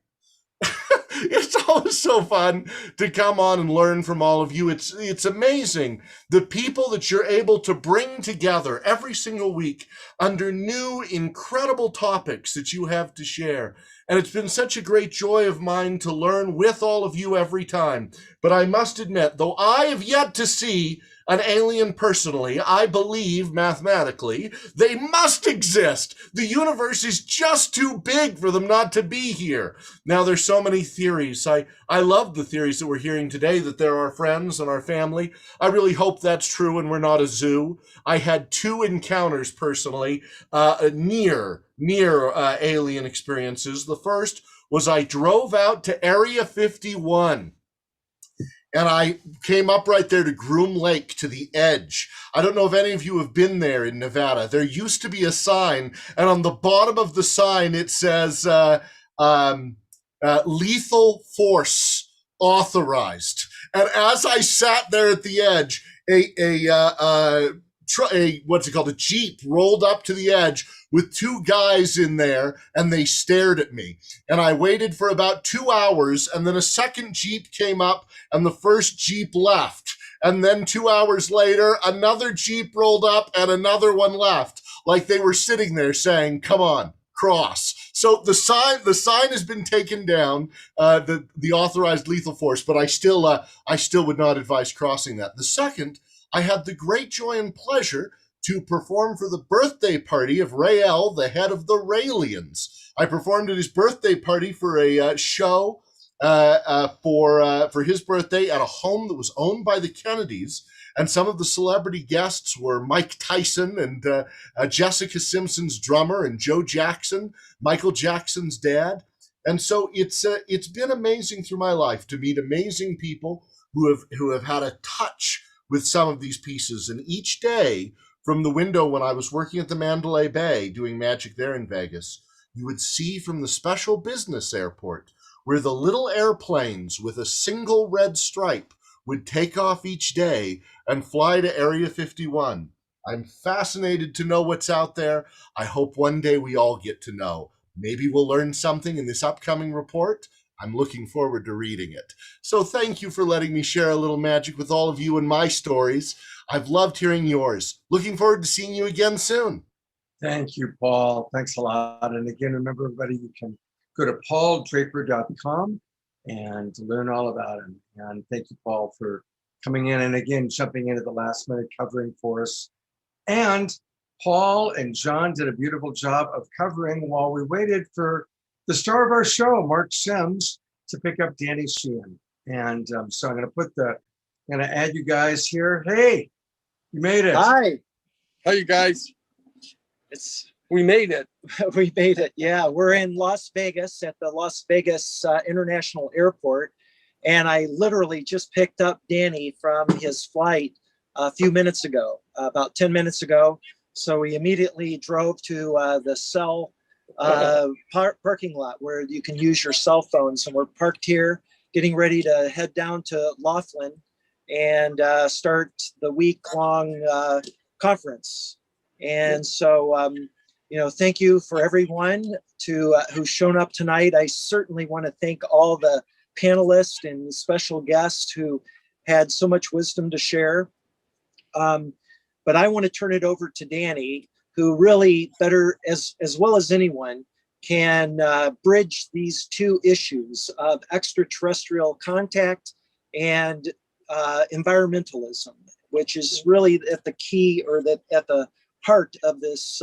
It's always so fun to come on and learn from all of you. It's amazing the people that you're able to bring together every single week under new, incredible topics that you have to share. And it's been such a great joy of mine to learn with all of you every time. But I must admit, though I have yet to see an alien personally, I believe mathematically they must exist. The universe is just too big for them not to be here. Now, there's so many theories. I love the theories that we're hearing today, that they're our friends and our family. I really hope that's true and we're not a zoo. I had 2 encounters personally, near alien experiences. The first was I drove out to Area 51. And I came up right there to Groom Lake, to the edge. I don't know if any of you have been there in Nevada. There used to be a sign, and on the bottom of the sign, it says, lethal force authorized. And as I sat there at the edge, a Jeep rolled up to the edge with 2 guys in there, and they stared at me. And I waited for about 2 hours, and then a second Jeep came up, and the first Jeep left. And then 2 hours later, another Jeep rolled up, and another one left. Like they were sitting there saying, come on, cross. So the sign has been taken down, the authorized lethal force, but I still would not advise crossing that. The second, I had the great joy and pleasure to perform for the birthday party of Rael, the head of the Raelians. I performed at his birthday party for a show for his birthday at a home that was owned by the Kennedys. And some of the celebrity guests were Mike Tyson and Jessica Simpson's drummer, and Joe Jackson, Michael Jackson's dad. And so it's been amazing through my life to meet amazing people who have had a touch with some of these pieces. And each day from the window when I was working at the Mandalay Bay doing magic there in Vegas, you would see from the special business airport where the little airplanes with a single red stripe would take off each day and fly to Area 51. I'm fascinated to know what's out there. I hope one day we all get to know. Maybe we'll learn something in this upcoming report. I'm looking forward to reading it. So thank you for letting me share a little magic with all of you and my stories. I've loved hearing yours. Looking forward to seeing you again soon. Thank you, Paul. Thanks a lot. And again, remember, everybody, you can go to pauldraper.com and learn all about him. And thank you, Paul, for coming in and again, jumping in at the last minute, covering for us. And Paul and John did a beautiful job of covering while we waited for the star of our show, Mark Sims, to pick up Danny Sheehan. And so I'm going to add you guys here. Hey, you made it. Hi. How you guys? We made it. We made it. Yeah, we're in Las Vegas at the Las Vegas International Airport. And I literally just picked up Danny from his flight a few minutes ago, about 10 minutes ago. So we immediately drove to the cell parking lot where you can use your cell phones. And we're parked here, getting ready to head down to Laughlin and start the week-long conference. And so, thank you for everyone who's shown up tonight. I certainly want to thank all the panelists and special guests who had so much wisdom to share. But I want to turn it over to Danny, who really better, as well as anyone, can bridge these two issues of extraterrestrial contact and environmentalism, which is really at the key or at the heart of this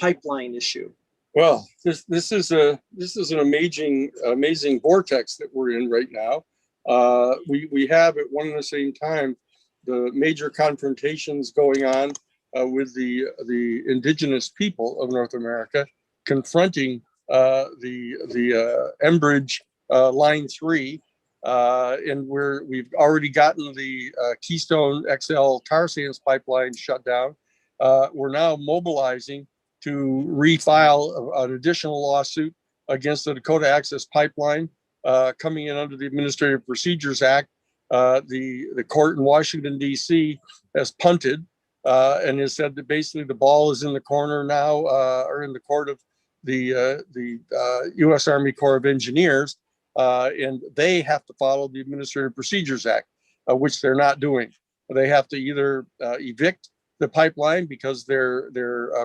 pipeline issue. Well, this is an amazing vortex that we're in right now. We have at one and the same time the major confrontations going on with the indigenous people of North America, confronting the Enbridge Line 3, and we've already gotten the Keystone XL tar sands pipeline shut down. We're now mobilizing to refile an additional lawsuit against the Dakota Access Pipeline, coming in under the Administrative Procedures Act. The court in Washington, D.C. has punted and has said that basically the ball is in the corner now, or in the court of the U.S. Army Corps of Engineers, and they have to follow the Administrative Procedures Act, which they're not doing. They have to either evict the pipeline because their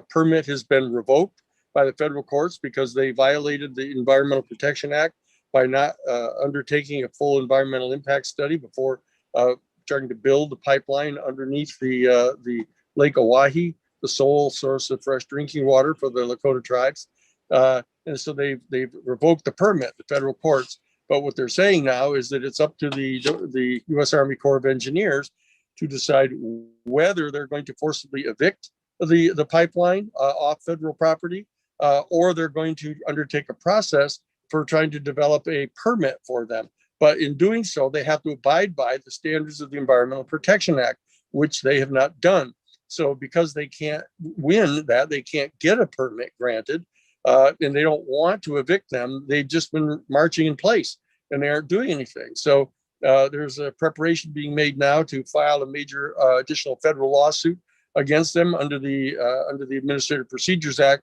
permit has been revoked by the federal courts because they violated the Environmental Protection Act by not undertaking a full environmental impact study before starting to build the pipeline underneath the Lake Oahe, the sole source of fresh drinking water for the Lakota tribes. And so they've revoked the permit, the federal courts. But what they're saying now is that it's up to the U.S. Army Corps of Engineers to decide whether they're going to forcibly evict the pipeline off federal property, or they're going to undertake a process for trying to develop a permit for them. But in doing so, they have to abide by the standards of the Environmental Protection Act, which they have not done. So because they can't win that, they can't get a permit granted, and they don't want to evict them, they've just been marching in place and they aren't doing anything. So there's a preparation being made now to file a major additional federal lawsuit against them under the Administrative Procedures Act,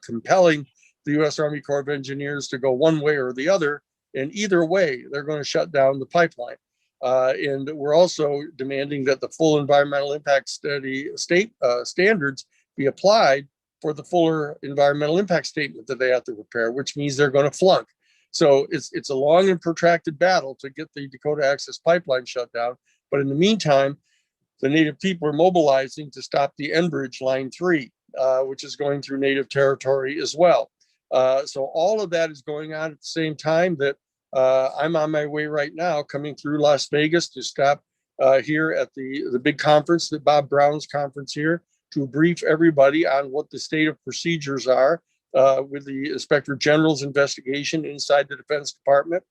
compelling the U.S. Army Corps of Engineers to go one way or the other. And either way, they're going to shut down the pipeline. And we're also demanding that the full environmental impact study standards be applied for the fuller environmental impact statement that they have to prepare, which means they're going to flunk. So it's a long and protracted battle to get the Dakota Access Pipeline shut down. But in the meantime, the Native people are mobilizing to stop the Enbridge Line 3, which is going through Native territory as well. So all of that is going on at the same time that I'm on my way right now, coming through Las Vegas to stop here at the big conference, the Bob Brown's conference here, to brief everybody on what the state of procedures are with the Inspector General's investigation inside the Defense Department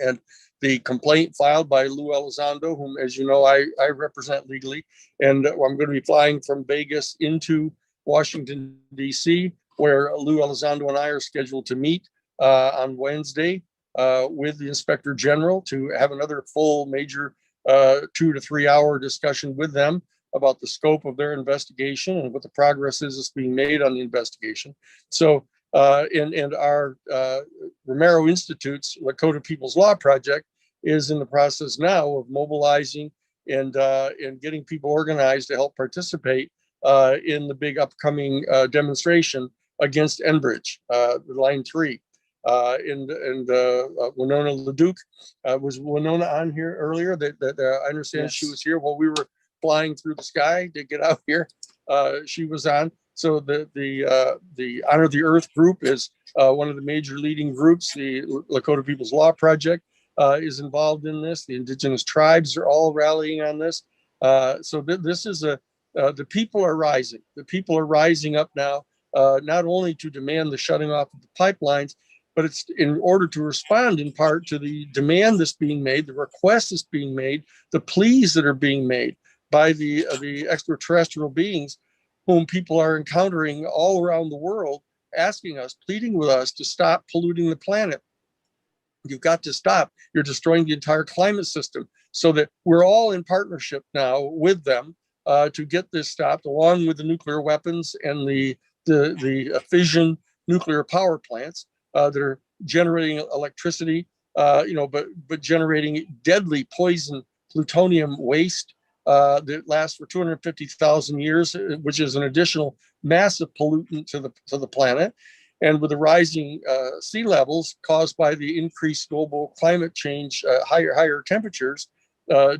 and the complaint filed by Lou Elizondo, whom, as you know, I represent legally. And I'm going to be flying from Vegas into Washington, D.C., where Lou Elizondo and I are scheduled to meet on Wednesday with the Inspector General to have another full major 2 to 3 hour discussion with them about the scope of their investigation and what the progress is that's being made on the investigation. So And our Romero Institute's Lakota People's Law Project is in the process now of mobilizing and getting people organized to help participate in the big upcoming demonstration against Enbridge, the Line 3. And Winona LaDuke, was Winona on here earlier? That I understand Yes. she was here while we were flying through the sky to get out here. She was on. So the Honor the Earth group is one of the major leading groups. The Lakota People's Law Project is involved in this. The indigenous tribes are all rallying on this. This is the people are rising. The people are rising up now, not only to demand the shutting off of the pipelines, but it's in order to respond in part to the demand that's being made, the request that's being made, the pleas that are being made by the extraterrestrial beings whom people are encountering all around the world, asking us, pleading with us to stop polluting the planet. You've got to stop. You're destroying the entire climate system. So that we're all in partnership now with them to get this stopped, along with the nuclear weapons and the fission nuclear power plants that are generating electricity, but generating deadly poison plutonium waste that lasts for 250,000 years, which is an additional massive pollutant to the planet. And with the rising sea levels caused by the increased global climate change, higher temperatures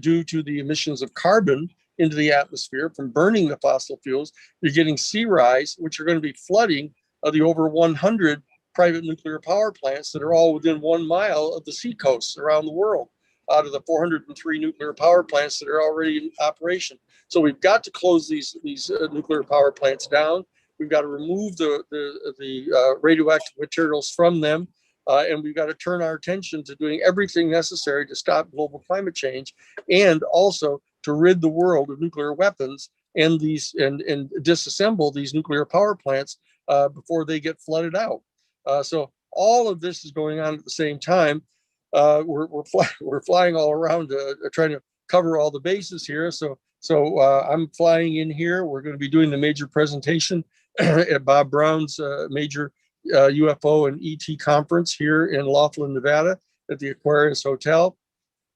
due to the emissions of carbon into the atmosphere from burning the fossil fuels, you're getting sea rise, which are going to be flooding the over 100 private nuclear power plants that are all within 1 mile of the seacoasts around the world, out of the 403 nuclear power plants that are already in operation. So we've got to close these nuclear power plants down. We've got to remove the radioactive materials from them. And we've got to turn our attention to doing everything necessary to stop global climate change, and also to rid the world of nuclear weapons and disassemble these nuclear power plants before they get flooded out. So all of this is going on at the same time. We're flying all around trying to cover all the bases here. So I'm flying in here. We're going to be doing the major presentation at Bob Brown's major UFO and ET conference here in Laughlin, Nevada, at the Aquarius Hotel,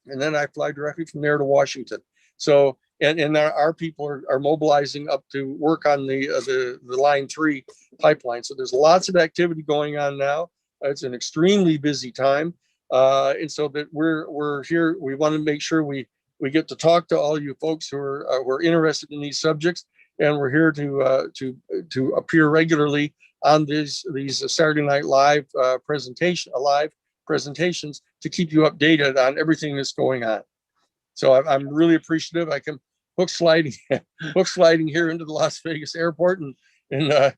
and then I fly directly from there to Washington. So and our people are mobilizing up to work on the Line 3 pipeline. So there's lots of activity going on now. It's an extremely busy time, and so that we're here. We want to make sure we get to talk to all you folks who are interested in these subjects, and we're here to appear regularly on these Saturday Night Live presentations to keep you updated on everything that's going on. So I'm really appreciative. I can hook sliding here into the Las Vegas airport, and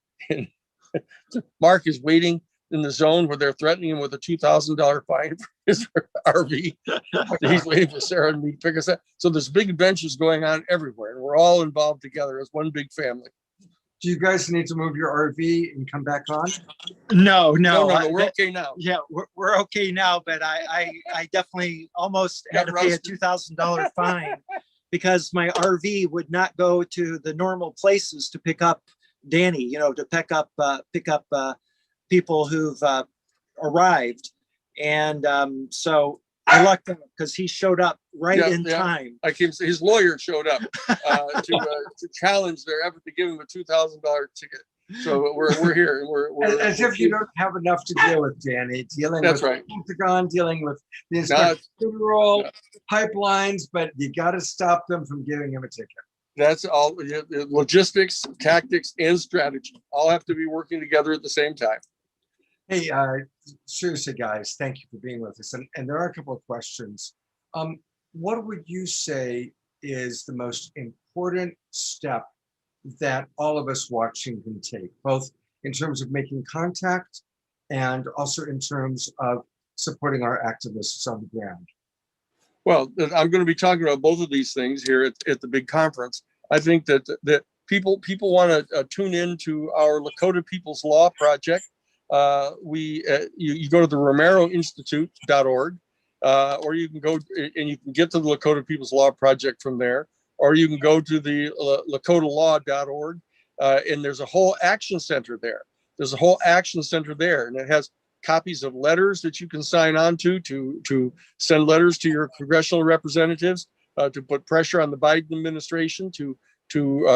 Mark is waiting in the zone where they're threatening him with a $2,000 fine for his RV. He's waiting for Sarah and me to pick us up. So there's big adventures going on everywhere, and we're all involved together as one big family. Do you guys need to move your RV and come back on? No, we're okay now. Yeah, we're okay now, but I definitely almost had to pay a $2,000 fine because my RV would not go to the normal places to pick up Danny, to pick up people who've arrived. And so I lucked out because he showed up in time. His lawyer showed up to challenge their effort to give him a $2,000 ticket. So we're here. We're as if you don't have enough to deal with, Danny. Dealing That's with right. the Pentagon, dealing with the federal pipelines, but you got to stop them from giving him a ticket. That's all. Logistics, tactics, and strategy all have to be working together at the same time. Hey, seriously, guys, thank you for being with us. And there are a couple of questions. What would you say is the most important step that all of us watching can take, both in terms of making contact and also in terms of supporting our activists on the ground? Well, I'm going to be talking about both of these things here at the big conference. I think that people want to tune into our Lakota People's Law Project. You go to the RomeroInstitute.org, or you can go and you can get to the Lakota People's Law Project from there, or you can go to the LakotaLaw.org, and there's a whole action center there. There's a whole action center there, and it has copies of letters that you can sign on to send letters to your congressional representatives, to put pressure on the Biden administration to do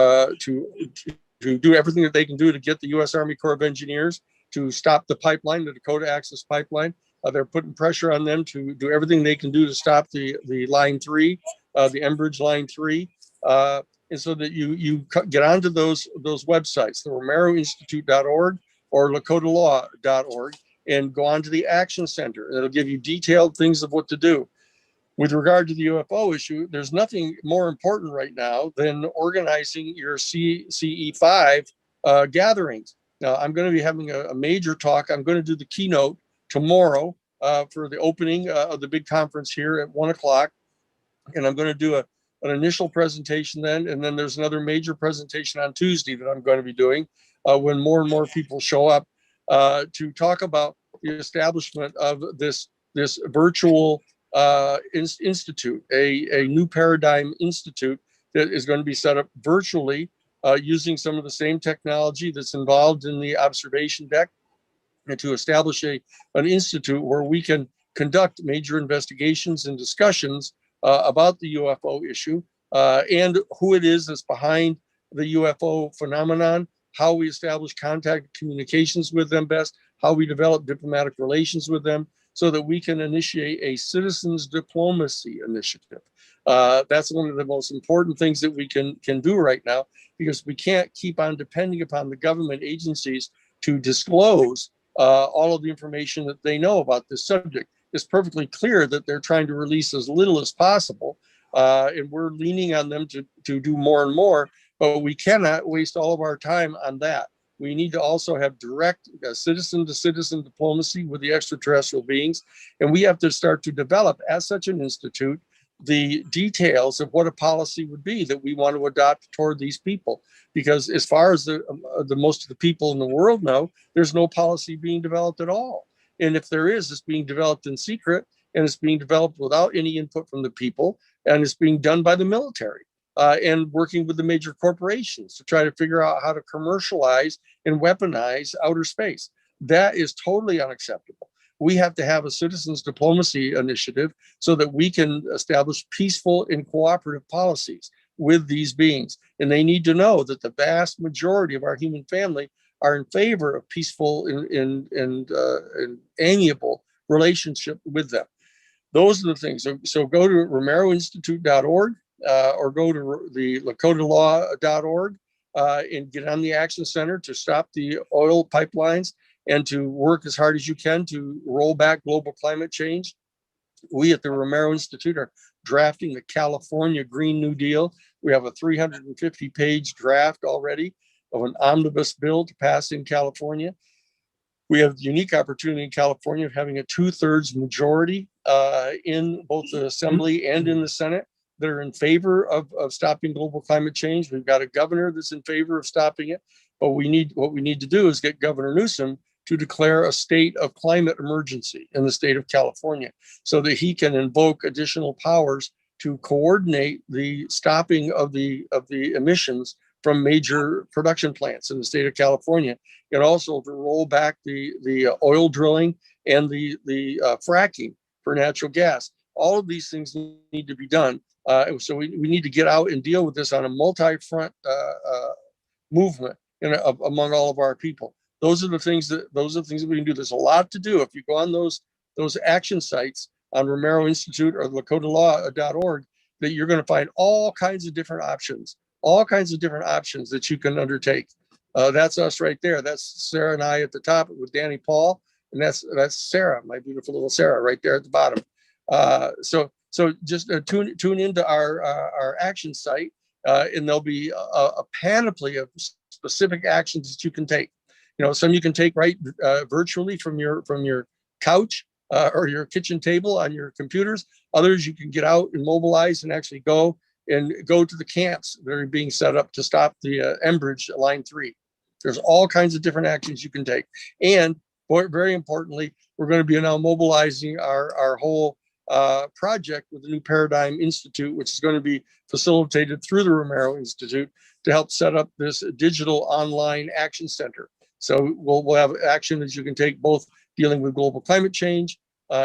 everything that they can do to get the U.S. Army Corps of Engineers to stop the pipeline, the Dakota Access Pipeline. They're putting pressure on them to do everything they can do to stop the Line 3, the Enbridge Line 3. And so that you get onto those websites, the RomeroInstitute.org or LakotaLaw.org, and go on to the Action Center. It'll give you detailed things of what to do. With regard to the UFO issue, there's nothing more important right now than organizing your CE5 gatherings. Now, I'm going to be having a major talk. I'm going to do the keynote tomorrow for the opening of the big conference here at 1 o'clock. And I'm going to do an initial presentation then. And then there's another major presentation on Tuesday that I'm going to be doing when more and more people show up to talk about the establishment of this virtual institute, a new paradigm institute that is going to be set up virtually using some of the same technology that's involved in the observation deck, and to establish an institute where we can conduct major investigations and discussions about the UFO issue and who it is that's behind the UFO phenomenon, how we establish contact communications with them best, how we develop diplomatic relations with them, so that we can initiate a citizens diplomacy initiative. That's one of the most important things that we can do right now, because we can't keep on depending upon the government agencies to disclose all of the information that they know about this subject. It's perfectly clear that they're trying to release as little as possible, and we're leaning on them to do more and more, but we cannot waste all of our time on that. We need to also have direct citizen-to-citizen diplomacy with the extraterrestrial beings, and we have to start to develop, as such an institute, the details of what a policy would be that we want to adopt toward these people. Because as far as the most of the people in the world know, there's no policy being developed at all. And if there is, it's being developed in secret, and it's being developed without any input from the people, and it's being done by the military. And working with the major corporations to try to figure out how to commercialize and weaponize outer space. That is totally unacceptable. We have to have a citizens diplomacy initiative so that we can establish peaceful and cooperative policies with these beings. And they need to know that the vast majority of our human family are in favor of peaceful and amiable relationship with them. Those are the things. So go to RomeroInstitute.org. Or go to the LakotaLaw.org and get on the Action Center to stop the oil pipelines and to work as hard as you can to roll back global climate change. We at the Romero Institute are drafting the California Green New Deal. We have a 350-page draft already of an omnibus bill to pass in California. We have the unique opportunity in California of having a 2/3 majority in both the Assembly and in the Senate that are in favor of stopping global climate change. We've got a governor that's in favor of stopping it, but what we need to do is get Governor Newsom to declare a state of climate emergency in the state of California so that he can invoke additional powers to coordinate the stopping of the emissions from major production plants in the state of California, and also to roll back the oil drilling and the fracking for natural gas. All of these things need to be done. So we need to get out and deal with this on a multi-front movement among all of our people. Those are the things that we can do. There's a lot to do. If you go on those action sites on Romero Institute or LakotaLaw.org, that you're going to find all kinds of different options that you can undertake. That's us right there. That's Sarah and I at the top with Danny Paul, and that's Sarah, my beautiful little Sarah, right there at the bottom. So just tune into our action site, and there'll be a panoply of specific actions that you can take. You know, some you can take right virtually from your couch or your kitchen table on your computers. Others you can get out and mobilize and actually go to the camps that are being set up to stop the Enbridge Line 3. There's all kinds of different actions you can take. And very importantly, we're going to be now mobilizing our whole project with the New Paradigm Institute, which is going to be facilitated through the Romero Institute to help set up this digital online action center So we'll have action that you can take, both dealing with global climate change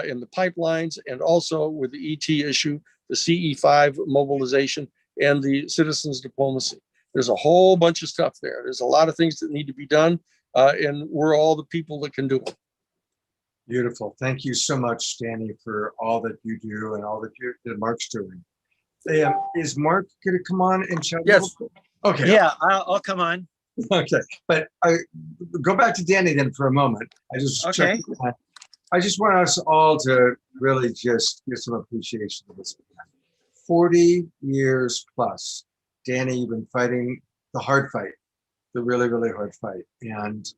in the pipelines, and also with the ET issue, the CE5 mobilization, and the citizens diplomacy. There's a whole bunch of stuff there. There's a lot of things that need to be done, and we're all the people that can do it. Beautiful. Thank you so much, Danny, for all that you do and all that Mark's doing. Is Mark going to come on and chat? Yes. Okay. Yeah, I'll come on. Okay, but go back to Danny then for a moment. I just want us all to really just give some appreciation to this. 40 years plus, Danny, you've been fighting the hard fight, the really, really hard fight, and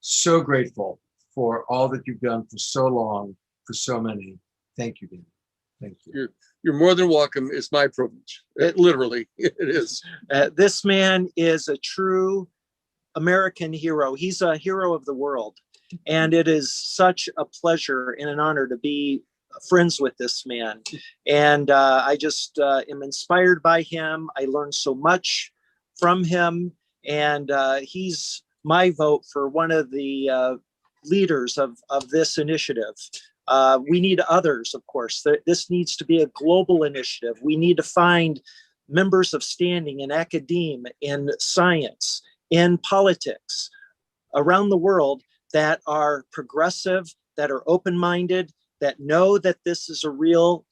so grateful for all that you've done for so long, for so many. Thank you, Danny. Thank you. You're more than welcome. It's my privilege. Literally, it is. This man is a true American hero. He's a hero of the world. And it is such a pleasure and an honor to be friends with this man. And I just am inspired by him. I learned so much from him. And he's my vote for one of the leaders of this initiative. We need others, of course. This needs to be a global initiative. We need to find members of standing in academia, in science, in politics around the world that are progressive, that are open-minded, that know that this is a real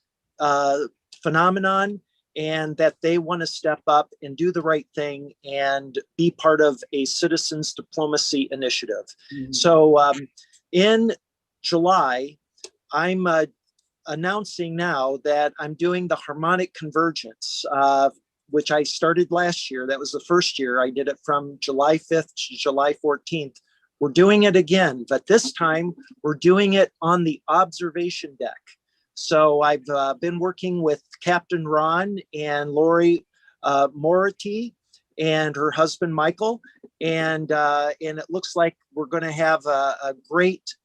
phenomenon, and that they want to step up and do the right thing and be part of a citizens diplomacy initiative. Mm-hmm. So in July, I'm announcing now that I'm doing the harmonic convergence, which I started last year. That was the first year. I did it from July 5th to July 14th. We're doing it again, but this time we're doing it on the observation deck. So I've been working with Captain Ron and Lori Mority and her husband, Michael. And it looks like we're going to have a great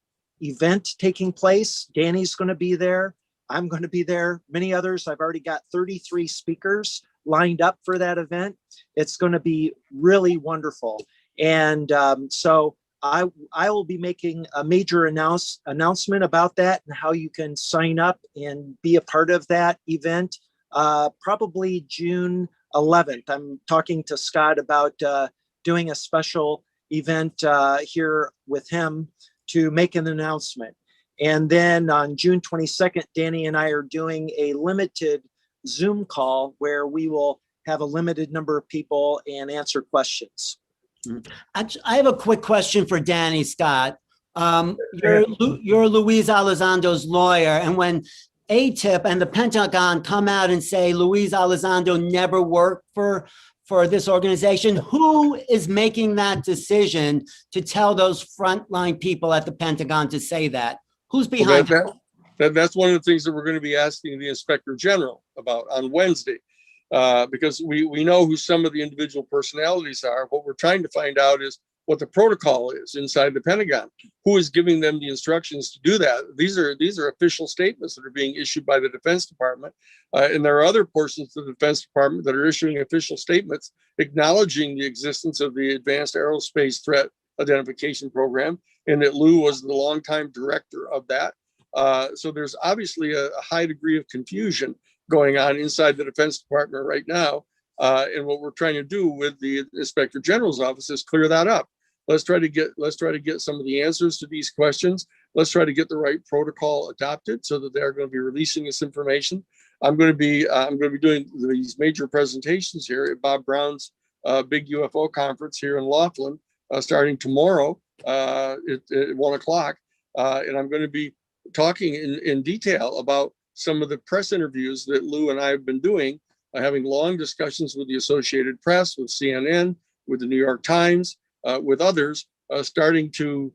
event taking place. Danny's going to be there. I'm going to be there. Many others. I've already got 33 speakers lined up for that event. It's going to be really wonderful. And so I will be making a major announcement about that and how you can sign up and be a part of that event. Probably June 11th. I'm talking to Scott about doing a special event here with him to make an announcement. And then on June 22nd, Danny and I are doing a limited Zoom call where we will have a limited number of people and answer questions. I have a quick question for Danny, Scott. You're Luis Elizondo's lawyer, and when ATIP and the Pentagon come out and say Luis Elizondo never worked for this organization, who is making that decision to tell those frontline people at the Pentagon to say that? Who's behind that? That's one of the things that we're going to be asking the Inspector General about on Wednesday, because we know who some of the individual personalities are. What we're trying to find out is what the protocol is inside the Pentagon. Who is giving them the instructions to do that? These are official statements that are being issued by the Defense Department. And there are other portions of the Defense Department that are issuing official statements acknowledging the existence of the Advanced Aerospace Threat Identification Program, and that Lou was the longtime director of that. So there's obviously a high degree of confusion going on inside the Defense Department right now. And what we're trying to do with the Inspector General's office is clear that up. Let's try to get some of the answers to these questions. Let's try to get the right protocol adopted so that they're going to be releasing this information. I'm going to be doing these major presentations here at Bob Brown's big UFO conference here in Laughlin, starting tomorrow at 1 o'clock. And I'm going to be talking in detail about some of the press interviews that Lou and I have been doing, having long discussions with the Associated Press, with CNN, with the New York Times, with others, starting to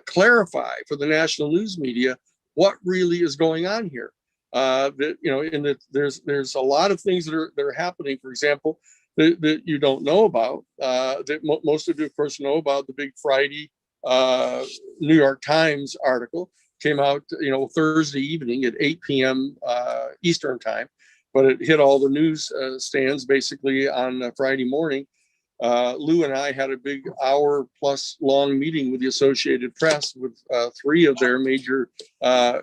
clarify for the national news media what really is going on here. There's a lot of things that are happening. For example, that you don't know about, that most of you, of course, know about. The big Friday New York Times article came out, Thursday evening at 8 p.m. Eastern time, but it hit all the news stands basically on Friday morning. Lou and I had a big hour-plus long meeting with the Associated Press with 3 of their major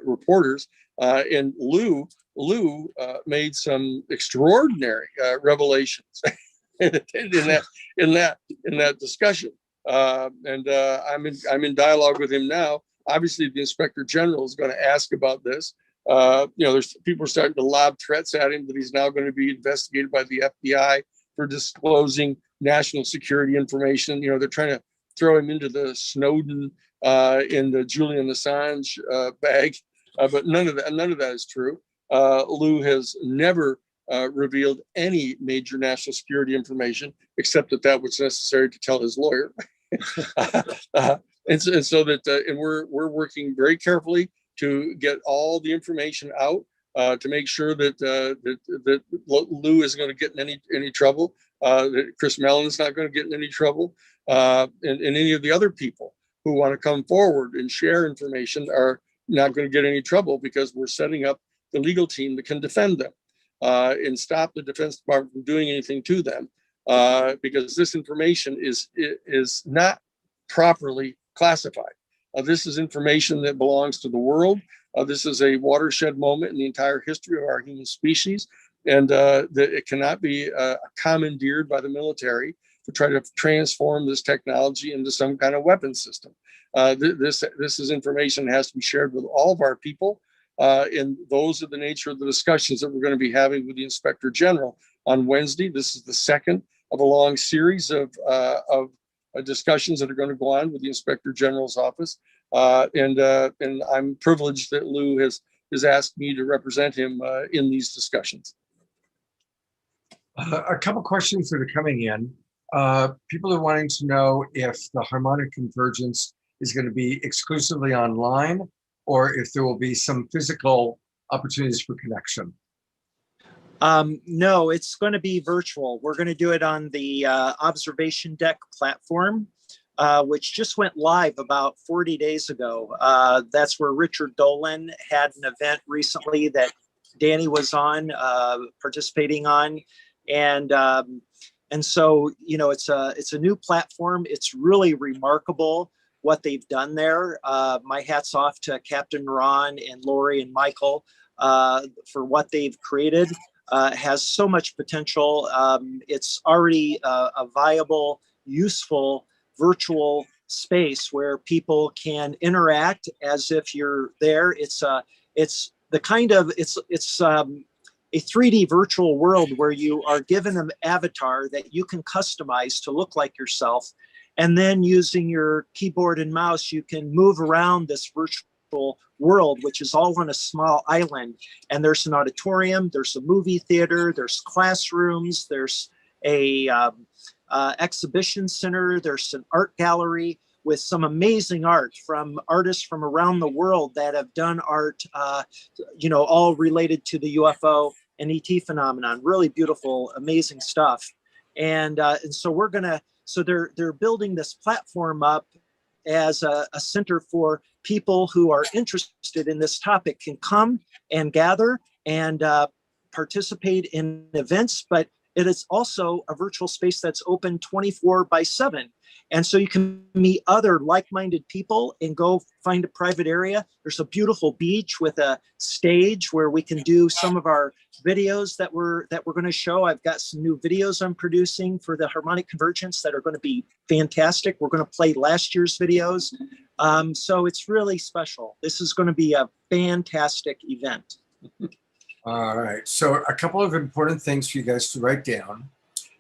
reporters, and Lou made some extraordinary revelations in that discussion. And I'm in dialogue with him now. Obviously, the Inspector General is going to ask about this. There's people are starting to lob threats at him that he's now going to be investigated by the FBI for disclosing national security information. They're trying to throw him into the Snowden in the Julian Assange bag, but none of that is true. Lou has never revealed any major national security information, except that was necessary to tell his lawyer. And we're working very carefully to get all the information out to make sure that Lou isn't going to get in any trouble, that Chris Mellon's not going to get in any trouble, and any of the other people who want to come forward and share information are not going to get any trouble, because we're setting up the legal team that can defend them and stop the Defense Department from doing anything to them, because this information is not properly classified. This is information that belongs to the world. This is a watershed moment in the entire history of our human species, and it cannot be commandeered by the military to try to transform this technology into some kind of weapon system. This is information that has to be shared with all of our people, and those are the nature of the discussions that we're going to be having with the Inspector General on Wednesday. This is the second of a long series of discussions that are going to go on with the Inspector General's office, and I'm privileged that Lou has asked me to represent him in these discussions. A couple questions that are coming in. People are wanting to know if the harmonic convergence is going to be exclusively online, or if there will be some physical opportunities for connection. No, it's going to be virtual. We're going to do it on the Observation Deck platform, which just went live about 40 days ago. That's where Richard Dolan had an event recently that Danny was on, participating on. And so, it's a new platform. It's really remarkable what they've done there. My hat's off to Captain Ron and Lori and Michael for what they've created. Has so much potential. It's already a viable, useful virtual space where people can interact as if you're there. It's a 3D virtual world where you are given an avatar that you can customize to look like yourself. And then using your keyboard and mouse, you can move around this virtual world, which is all on a small island. And there's an auditorium, there's a movie theater, there's classrooms, there's a exhibition center, there's an art gallery with some amazing art from artists from around the world that have done art, all related to the UFO and ET phenomenon. Really beautiful, amazing stuff. And so they're building this platform up as a center for people who are interested in this topic can come and gather and participate in events, but it is also a virtual space that's open 24/7. And so you can meet other like-minded people and go find a private area. There's a beautiful beach with a stage where we can do some of our videos that we're going to show. I've got some new videos I'm producing for the harmonic convergence that are going to be fantastic. We're going to play last year's videos. So it's really special. This is going to be a fantastic event. All right. So a couple of important things for you guys to write down.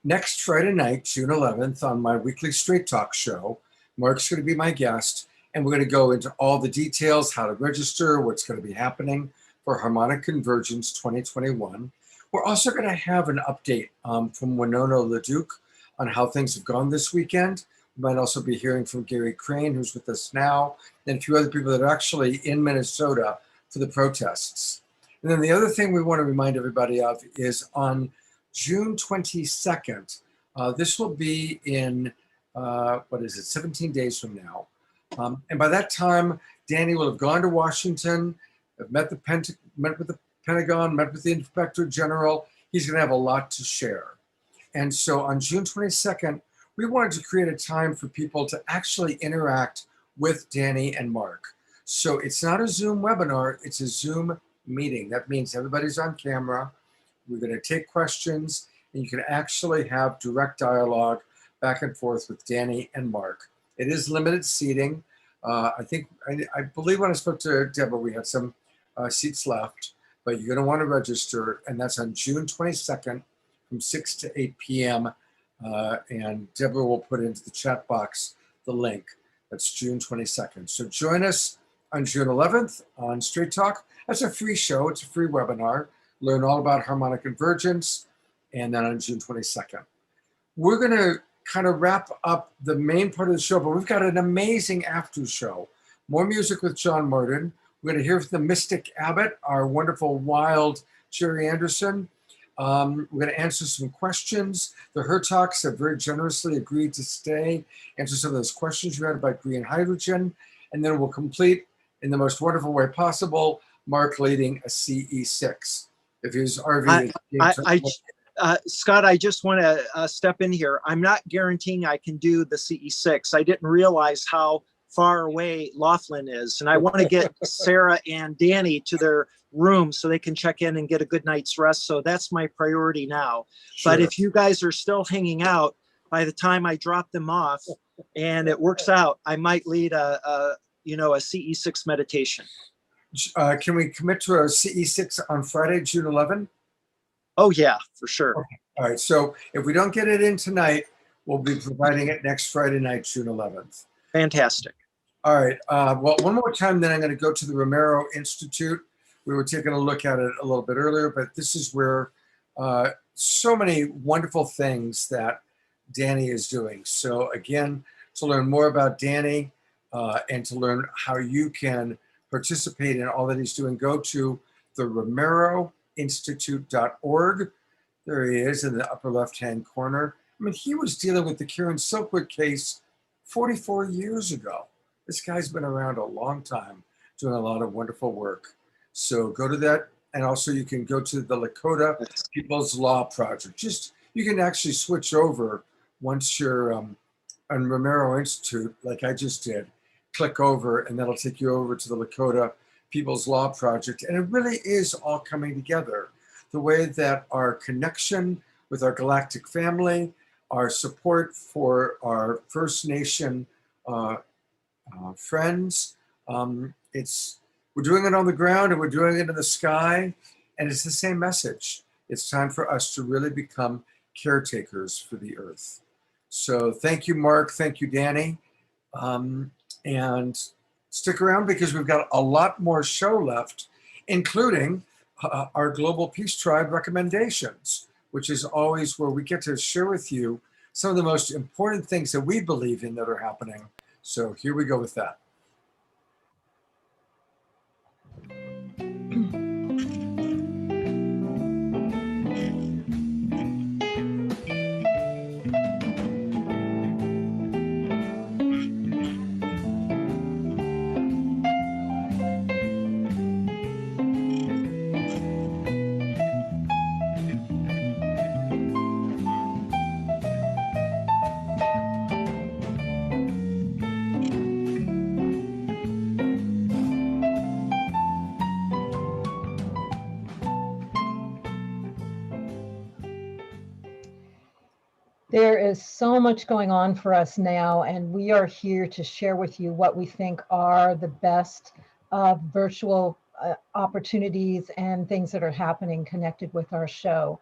Next Friday night, June 11th, on my weekly Straight Talk show, Mark's going to be my guest, and we're going to go into all the details, how to register, what's going to be happening for Harmonic Convergence 2021. We're also going to have an update from Winona LaDuke on how things have gone this weekend. We might also be hearing from Gary Crane, who's with us now, and a few other people that are actually in Minnesota for the protests. And then the other thing we want to remind everybody of is on June 22nd, this will be in, 17 days from now. And by that time, Danny will have gone to Washington, met with the Pentagon, met with the Inspector General. He's going to have a lot to share. And so on June 22nd, we wanted to create a time for people to actually interact with Danny and Mark. So it's not a Zoom webinar, it's a Zoom meeting. That means everybody's on camera. We're going to take questions, and you can actually have direct dialogue back and forth with Danny and Mark. It is limited seating. I believe when I spoke to Deborah, we had some seats left, but you're going to want to register, and that's on June 22nd from 6 to 8 p.m. And Deborah will put into the chat box the link. That's June 22nd. So join us on June 11th on Straight Talk. That's a free show. It's a free webinar. Learn all about harmonic convergence. And then on June 22nd. We're going to kind of wrap up the main part of the show, but we've got an amazing after show. More music with John Martin. We're going to hear from the Mystic Abbot, our wonderful wild Jerry Anderson. We're going to answer some questions. The Hertogs have very generously agreed to stay, answer some of those questions you had about green hydrogen, and then we'll complete in the most wonderful way possible, Mark leading a CE6. If his RV Scott, I just want to step in here. I'm not guaranteeing I can do the CE6. I didn't realize how far away Laughlin is, and I want to get Sarah and Danny to their room so they can check in and get a good night's rest. So that's my priority now. Sure. But if you guys are still hanging out, by the time I drop them off and it works out, I might lead a CE6 meditation. Can we commit to a CE6 on Friday, June 11? Oh yeah, for sure. Okay. All right. So if we don't get it in tonight, we'll be providing it next Friday night, June 11th. Fantastic. All right. Well, one more time, then I'm going to go to the Romero Institute. We were taking a look at it a little bit earlier, but this is where so many wonderful things that Danny is doing. So again, to learn more about Danny and to learn how you can participate in all that he's doing, go to the RomeroInstitute.org. There he is in the upper left-hand corner. I mean, he was dealing with the Karen Silkwood case 44 years ago. This guy's been around a long time, doing a lot of wonderful work. So go to that. And also you can go to the Lakota People's Law Project. You can actually switch over once you're on Romero Institute, like I just did. Click over and that'll take you over to the Lakota People's Law Project. And it really is all coming together. The way that our connection with our Galactic family, our support for our First Nation friends, we're doing it on the ground and we're doing it in the sky, and it's the same message. It's time for us to really become caretakers for the earth. So thank you, Mark. Thank you, Danny. And stick around because we've got a lot more show left, including our Global Peace Tribe recommendations, which is always where we get to share with you some of the most important things that we believe in that are happening. So here we go with that. There is so much going on for us now, and we are here to share with you what we think are the best virtual opportunities and things that are happening connected with our show.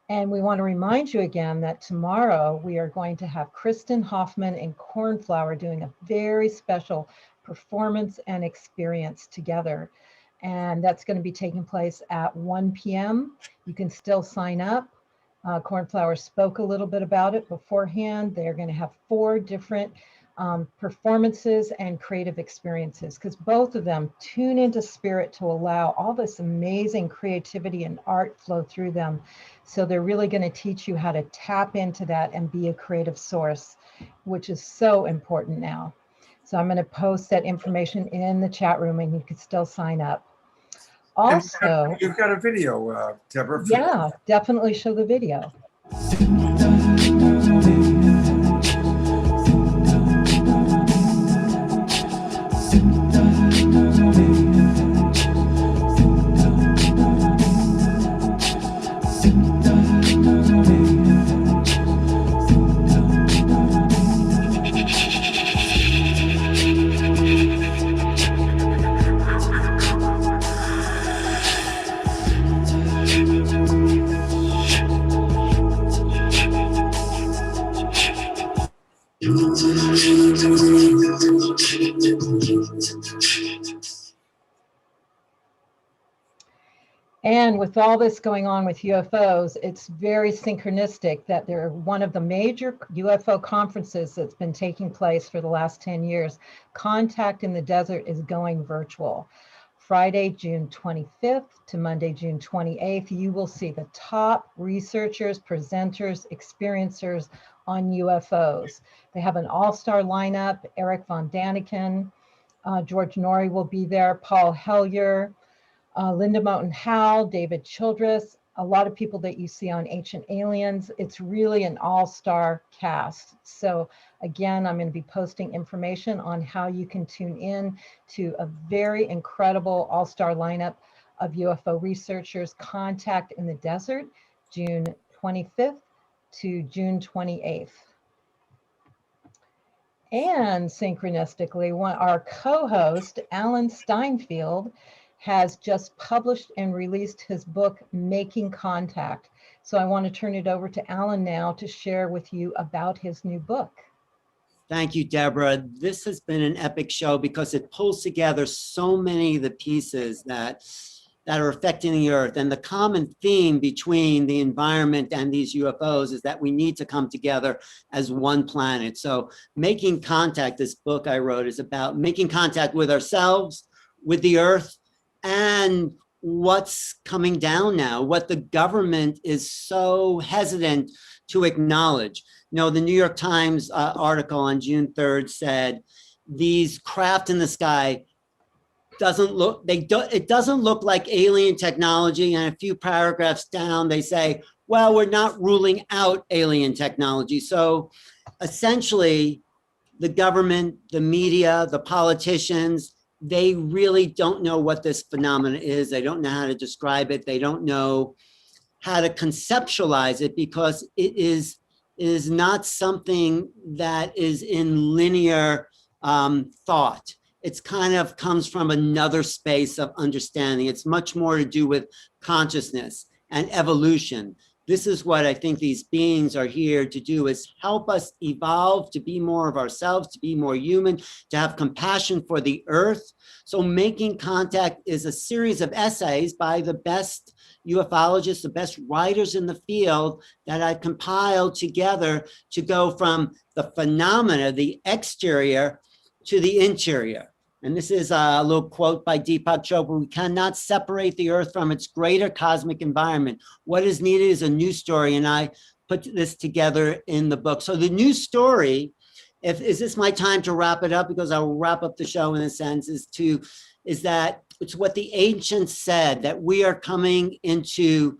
And we want to remind you again that tomorrow we are going to have Kristen Hoffman and Cornflower doing a very special performance and experience together. And that's going to be taking place at 1 p.m. You can still sign up. Cornflower spoke a little bit about it beforehand. They're going to have 4 different performances and creative experiences, because both of them tune into spirit to allow all this amazing creativity and art flow through them. So they're really going to teach you how to tap into that and be a creative source, which is so important now. So I'm going to post that information in the chat room and you can still sign up. Also, you've got a video, Deborah. Yeah, definitely show the video. with all this going on with UFOs, it's very synchronistic that they're one of the major UFO conferences that's been taking place for the last 10 years. Contact in the Desert is going virtual. Friday, June 25th to Monday, June 28th, you will see the top researchers, presenters, experiencers on UFOs. They have an all-star lineup. Eric von Daniken, George Norrie will be there, Paul Hellyer, Linda Moulton Howe, David Childress, a lot of people that you see on Ancient Aliens. It's really an all-star cast. So again, I'm going to be posting information on how you can tune in to a very incredible all-star lineup of UFO researchers. Contact in the Desert, June 25th to June 28th. And synchronistically, our co-host, Alan Steinfeld, has just published and released his book, Making Contact. So I want to turn it over to Alan now to share with you about his new book. Thank you, Deborah. This has been an epic show because it pulls together so many of the pieces that are affecting the Earth. And the common theme between the environment and these UFOs is that we need to come together as one planet. So Making Contact, this book I wrote, is about making contact with ourselves, with the Earth, and what's coming down now, what the government is so hesitant to acknowledge. You know, the New York Times article on June 3rd said, these craft in the sky it doesn't look like alien technology. And a few paragraphs down, they say, well, we're not ruling out alien technology. So essentially, the government, the media, the politicians, they really don't know what this phenomenon is. They don't know how to describe it. They don't know how to conceptualize it because it is not something that is in linear thought. It's kind of comes from another space of understanding. It's much more to do with consciousness and evolution. This is what I think these beings are here to do, is help us evolve to be more of ourselves, to be more human, to have compassion for the Earth. So Making Contact is a series of essays by the best ufologists, the best writers in the field that I compiled together to go from the phenomena, the exterior, to the interior. And this is a little quote by Deepak Chopra: we cannot separate the Earth from its greater cosmic environment. What is needed is a new story. And I put this together in the book. So the new story, is this my time to wrap it up? Because I will wrap up the show in a sense, is that it's what the ancients said, that we are coming into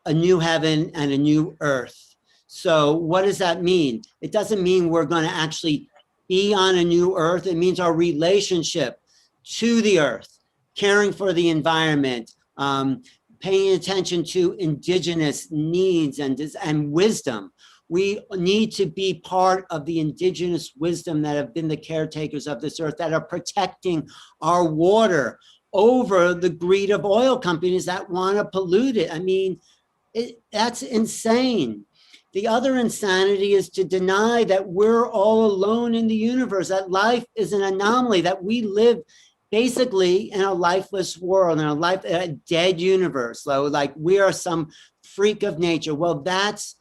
a new heaven and a new earth. So what does that mean? It doesn't mean we're going to actually be on a new earth. It means our relationship to the earth, caring for the environment, paying attention to indigenous needs and wisdom. We need to be part of the indigenous wisdom that have been the caretakers of this earth, that are protecting our water over the greed of oil companies that want to pollute it. I mean, that's insane. The other insanity is to deny that we're all alone in the universe, that life is an anomaly, that we live basically in a lifeless world, in a dead universe. So like we are some freak of nature. Well, that's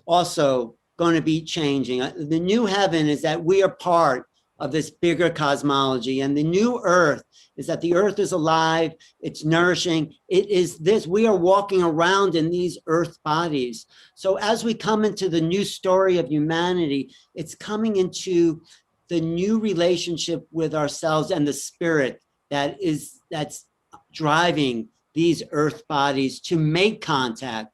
also going to be changing. The new heaven is that we are part of this bigger cosmology, and the new earth is that the earth is alive, it's nourishing. It is this, we are walking around in these earth bodies. So as we come into the new story of humanity, it's coming into the new relationship with ourselves and the spirit that's driving these earth bodies to make contact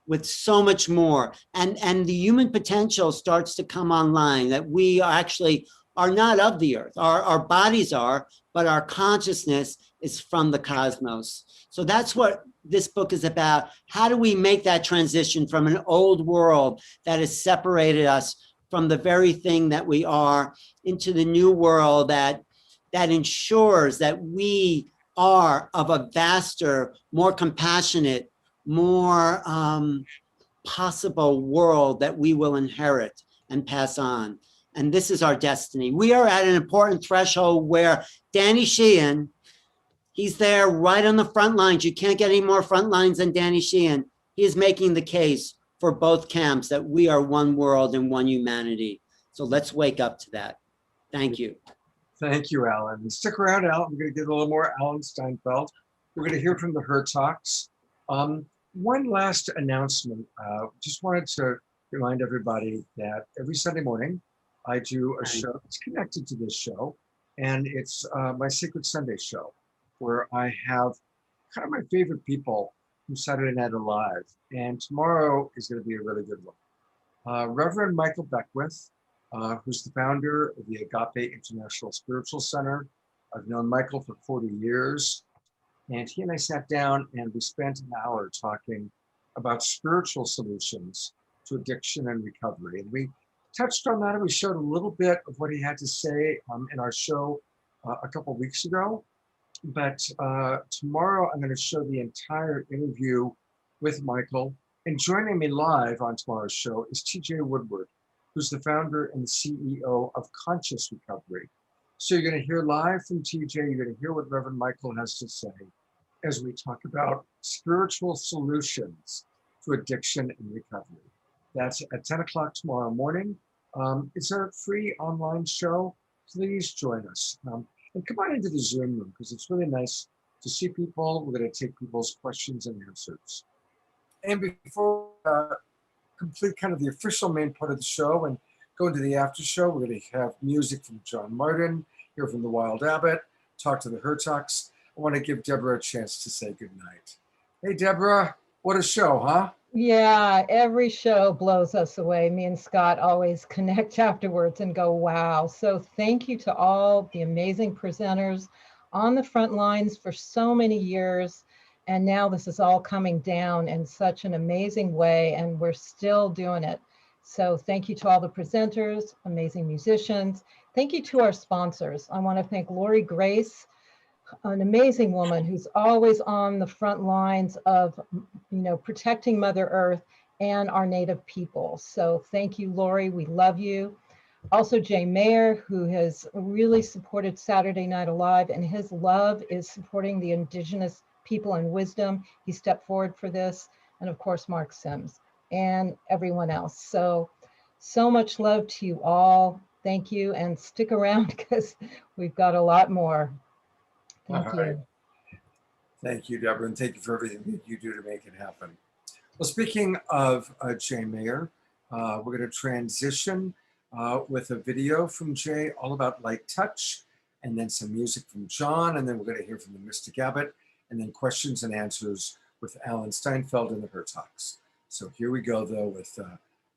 with so much more. And the human potential starts to come online, that we actually are not of the earth. Our bodies are, but our consciousness is from the cosmos. So that's what this book is about. How do we make that transition from an old world that has separated us from the very thing that we are into the new world that ensures that we are of a vaster, more compassionate, more possible world that we will inherit and pass on. And this is our destiny. We are at an important threshold where Danny Sheehan, He's there right on the front lines. You can't get any more front lines than Danny Sheehan. He is making the case for both camps that we are one world and one humanity. So let's wake up to that. Thank you. Thank you, Alan. And stick around, Alan. We're going to get a little more Alan Steinfeld. We're going to hear from the Herzogs. One last announcement. Just wanted to remind everybody that every Sunday morning, I do a show that's connected to this show, and it's my Sacred Sunday show, where I have kind of my favorite people from Saturday Night Alive. And tomorrow is going to be a really good one. Reverend Michael Beckwith, who's the founder of the Agape International Spiritual Center. I've known Michael for 40 years, and he and I sat down and we spent an hour talking about spiritual solutions to addiction and recovery. And we touched on that, and we showed a little bit of what he had to say in our show a couple of weeks ago. But tomorrow I'm going to show the entire interview with Michael. And joining me live on tomorrow's show is TJ Woodward, who's the founder and the CEO of Conscious Recovery. So you're going to hear live from TJ. You're going to hear what Reverend Michael has to say as we talk about spiritual solutions to addiction and recovery. That's at 10 o'clock tomorrow morning. It's a free online show. Please join us. And come on into the Zoom room, because it's really nice to see people. We're going to take people's questions and answers. And before complete kind of the official main part of the show and go into the after show, we're going to have music from John Martin, hear from the Wild Abbot, talk to the Herzogs. I want to give Deborah a chance to say goodnight. Hey, Deborah, what a show, huh? Yeah, every show blows us away. Me and Scott always connect afterwards and go, wow. So thank you to all the amazing presenters on the front lines for so many years. And now this is all coming down in such an amazing way, and we're still doing it. So thank you to all the presenters, amazing musicians. Thank you to our sponsors. I want to thank Lori Grace, an amazing woman who's always on the front lines of, protecting Mother Earth and our Native people. So thank you, Lori. We love you. Also, Jay Mayer, who has really supported Saturday Night Alive, and his love is supporting the Indigenous people and wisdom. He stepped forward for this. And of course, Mark Sims and everyone else. So much love to you all. Thank you, and stick around because we've got a lot more. Thank you. Right. Thank you, Deborah, and thank you for everything that you do to make it happen. Well, speaking of Jay Mayer, we're going to transition with a video from Jay all about light touch, and then some music from John, and then we're going to hear from the Mystic Abbot, and then questions and answers with Alan Steinfeld and the Herzogs. So here we go, though, with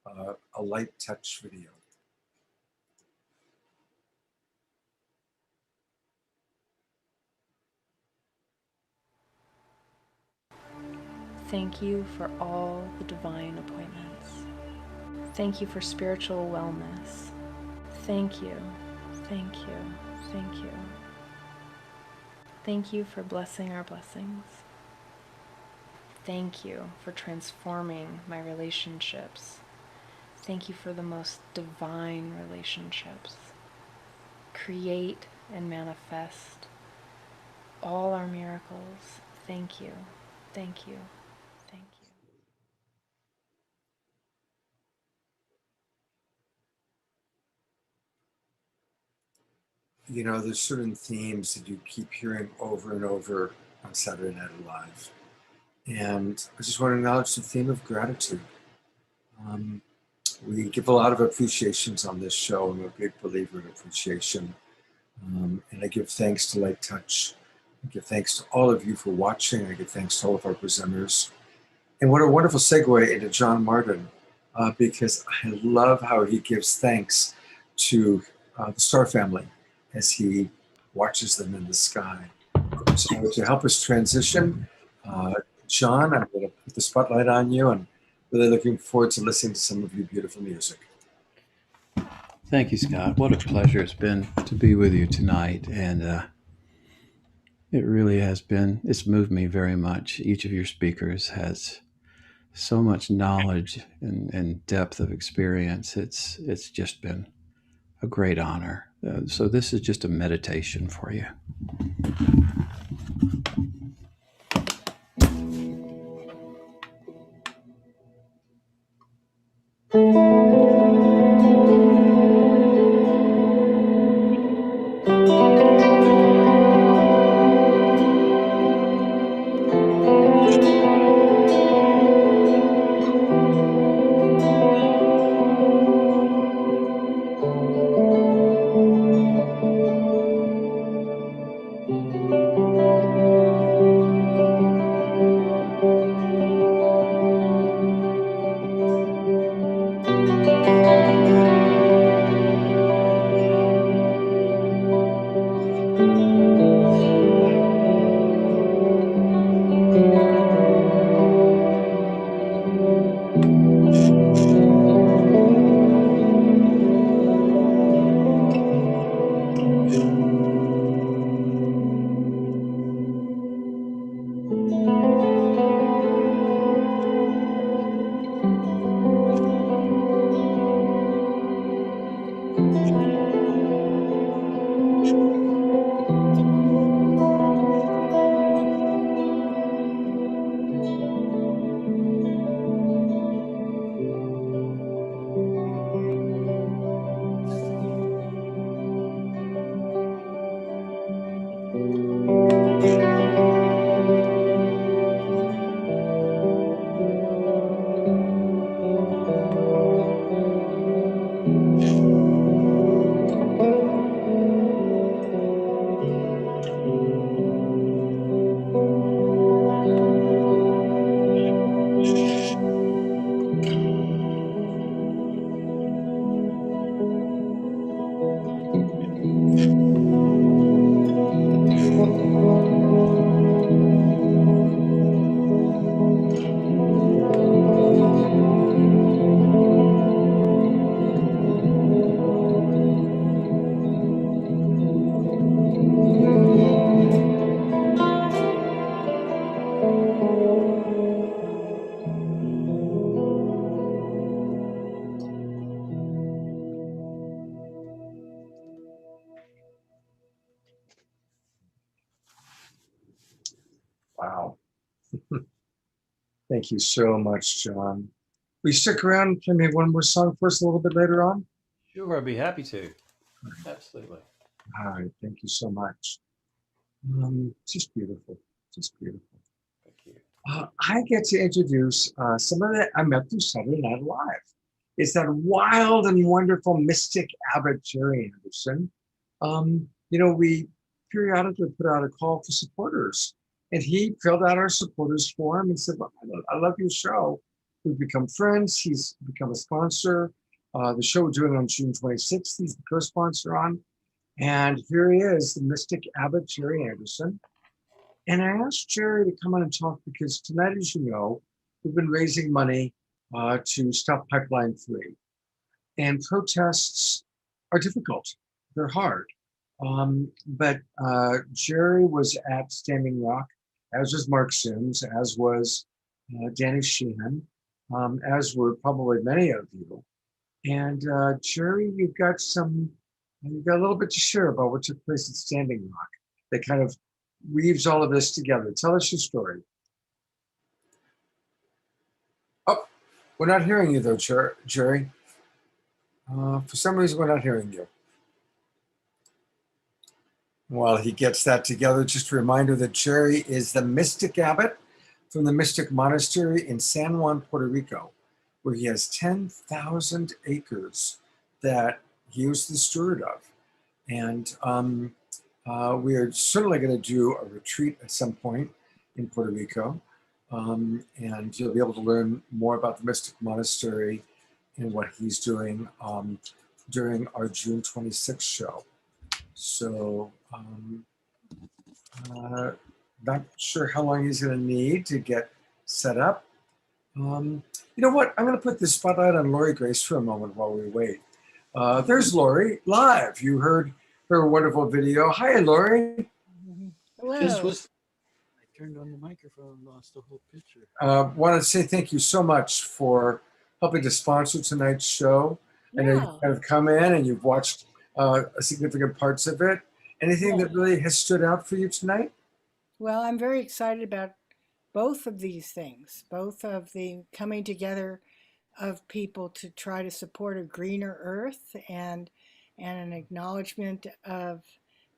a light touch video. Thank you for all the divine appointments. Thank you for spiritual wellness. Thank you, thank you, thank you. Thank you for blessing our blessings. Thank you for transforming my relationships. Thank you for the most divine relationships. Create and manifest all our miracles. Thank you, thank you. Thank You know, there's certain themes that you keep hearing over and over on Saturday Night Live. And I just want to acknowledge the theme of gratitude. We give a lot of appreciations on this show. I'm a big believer in appreciation. And I give thanks to Light Touch. I give thanks to all of you for watching. I give thanks to all of our presenters. And what a wonderful segue into John Martin, because I love how he gives thanks to the star family as he watches them in the sky. So to help us transition, John, I'm going to put the spotlight on you, and really looking forward to listening to some of your beautiful music. Thank you, Scott. What a pleasure it's been to be with you tonight. And it really has been, it's moved me very much. Each of your speakers has so much knowledge and depth of experience. It's just been a great honor. So this is just a meditation for you. Thank you so much, John. Will you stick around and play me one more song for us a little bit later on? Sure, I'd be happy to. Absolutely. All right, thank you so much. Just beautiful, just beautiful. Thank you. I get to introduce someone that I met through Saturday Night Live. It's that wild and wonderful mystic abbot, Jerry Anderson. We periodically put out a call for supporters, and he filled out our supporters form and said, "Well, I love your show." We've become friends. He's become a sponsor. The show we're doing on June 26th, he's the co-sponsor on. And here he is, the mystic abbot, Jerry Anderson. And I asked Jerry to come on and talk because tonight, as you know, we've been raising money to stop Pipeline 3. And protests are difficult. They're hard. But Jerry was at Standing Rock, as was Mark Sims, as was Danny Sheehan, as were probably many of you. And Jerry, you've got a little bit to share about what took place at Standing Rock that kind of weaves all of this together. Tell us your story. Oh, we're not hearing you though, Jerry. For some reason, we're not hearing you. While he gets that together, just a reminder that Jerry is the mystic abbot from the Mystic Monastery in San Juan, Puerto Rico, where he has 10,000 acres that he was the steward of. And we are certainly going to do a retreat at some point in Puerto Rico. And you'll be able to learn more about the Mystic Monastery and what he's doing during our June 26th show. So not sure how long he's going to need to get set up. You know what? I'm going to put the spotlight on Lori Grace for a moment while we wait. There's Lori live. You heard her wonderful video. Hi, Lori. Hello. I turned on the microphone and lost the whole picture. Want to say thank you so much for helping to sponsor tonight's show. I know you've kind of come in and you've watched significant parts of it. Anything that really has stood out for you tonight? Well, I'm very excited about both of these things, both of the coming together of people to try to support a greener earth and an acknowledgement of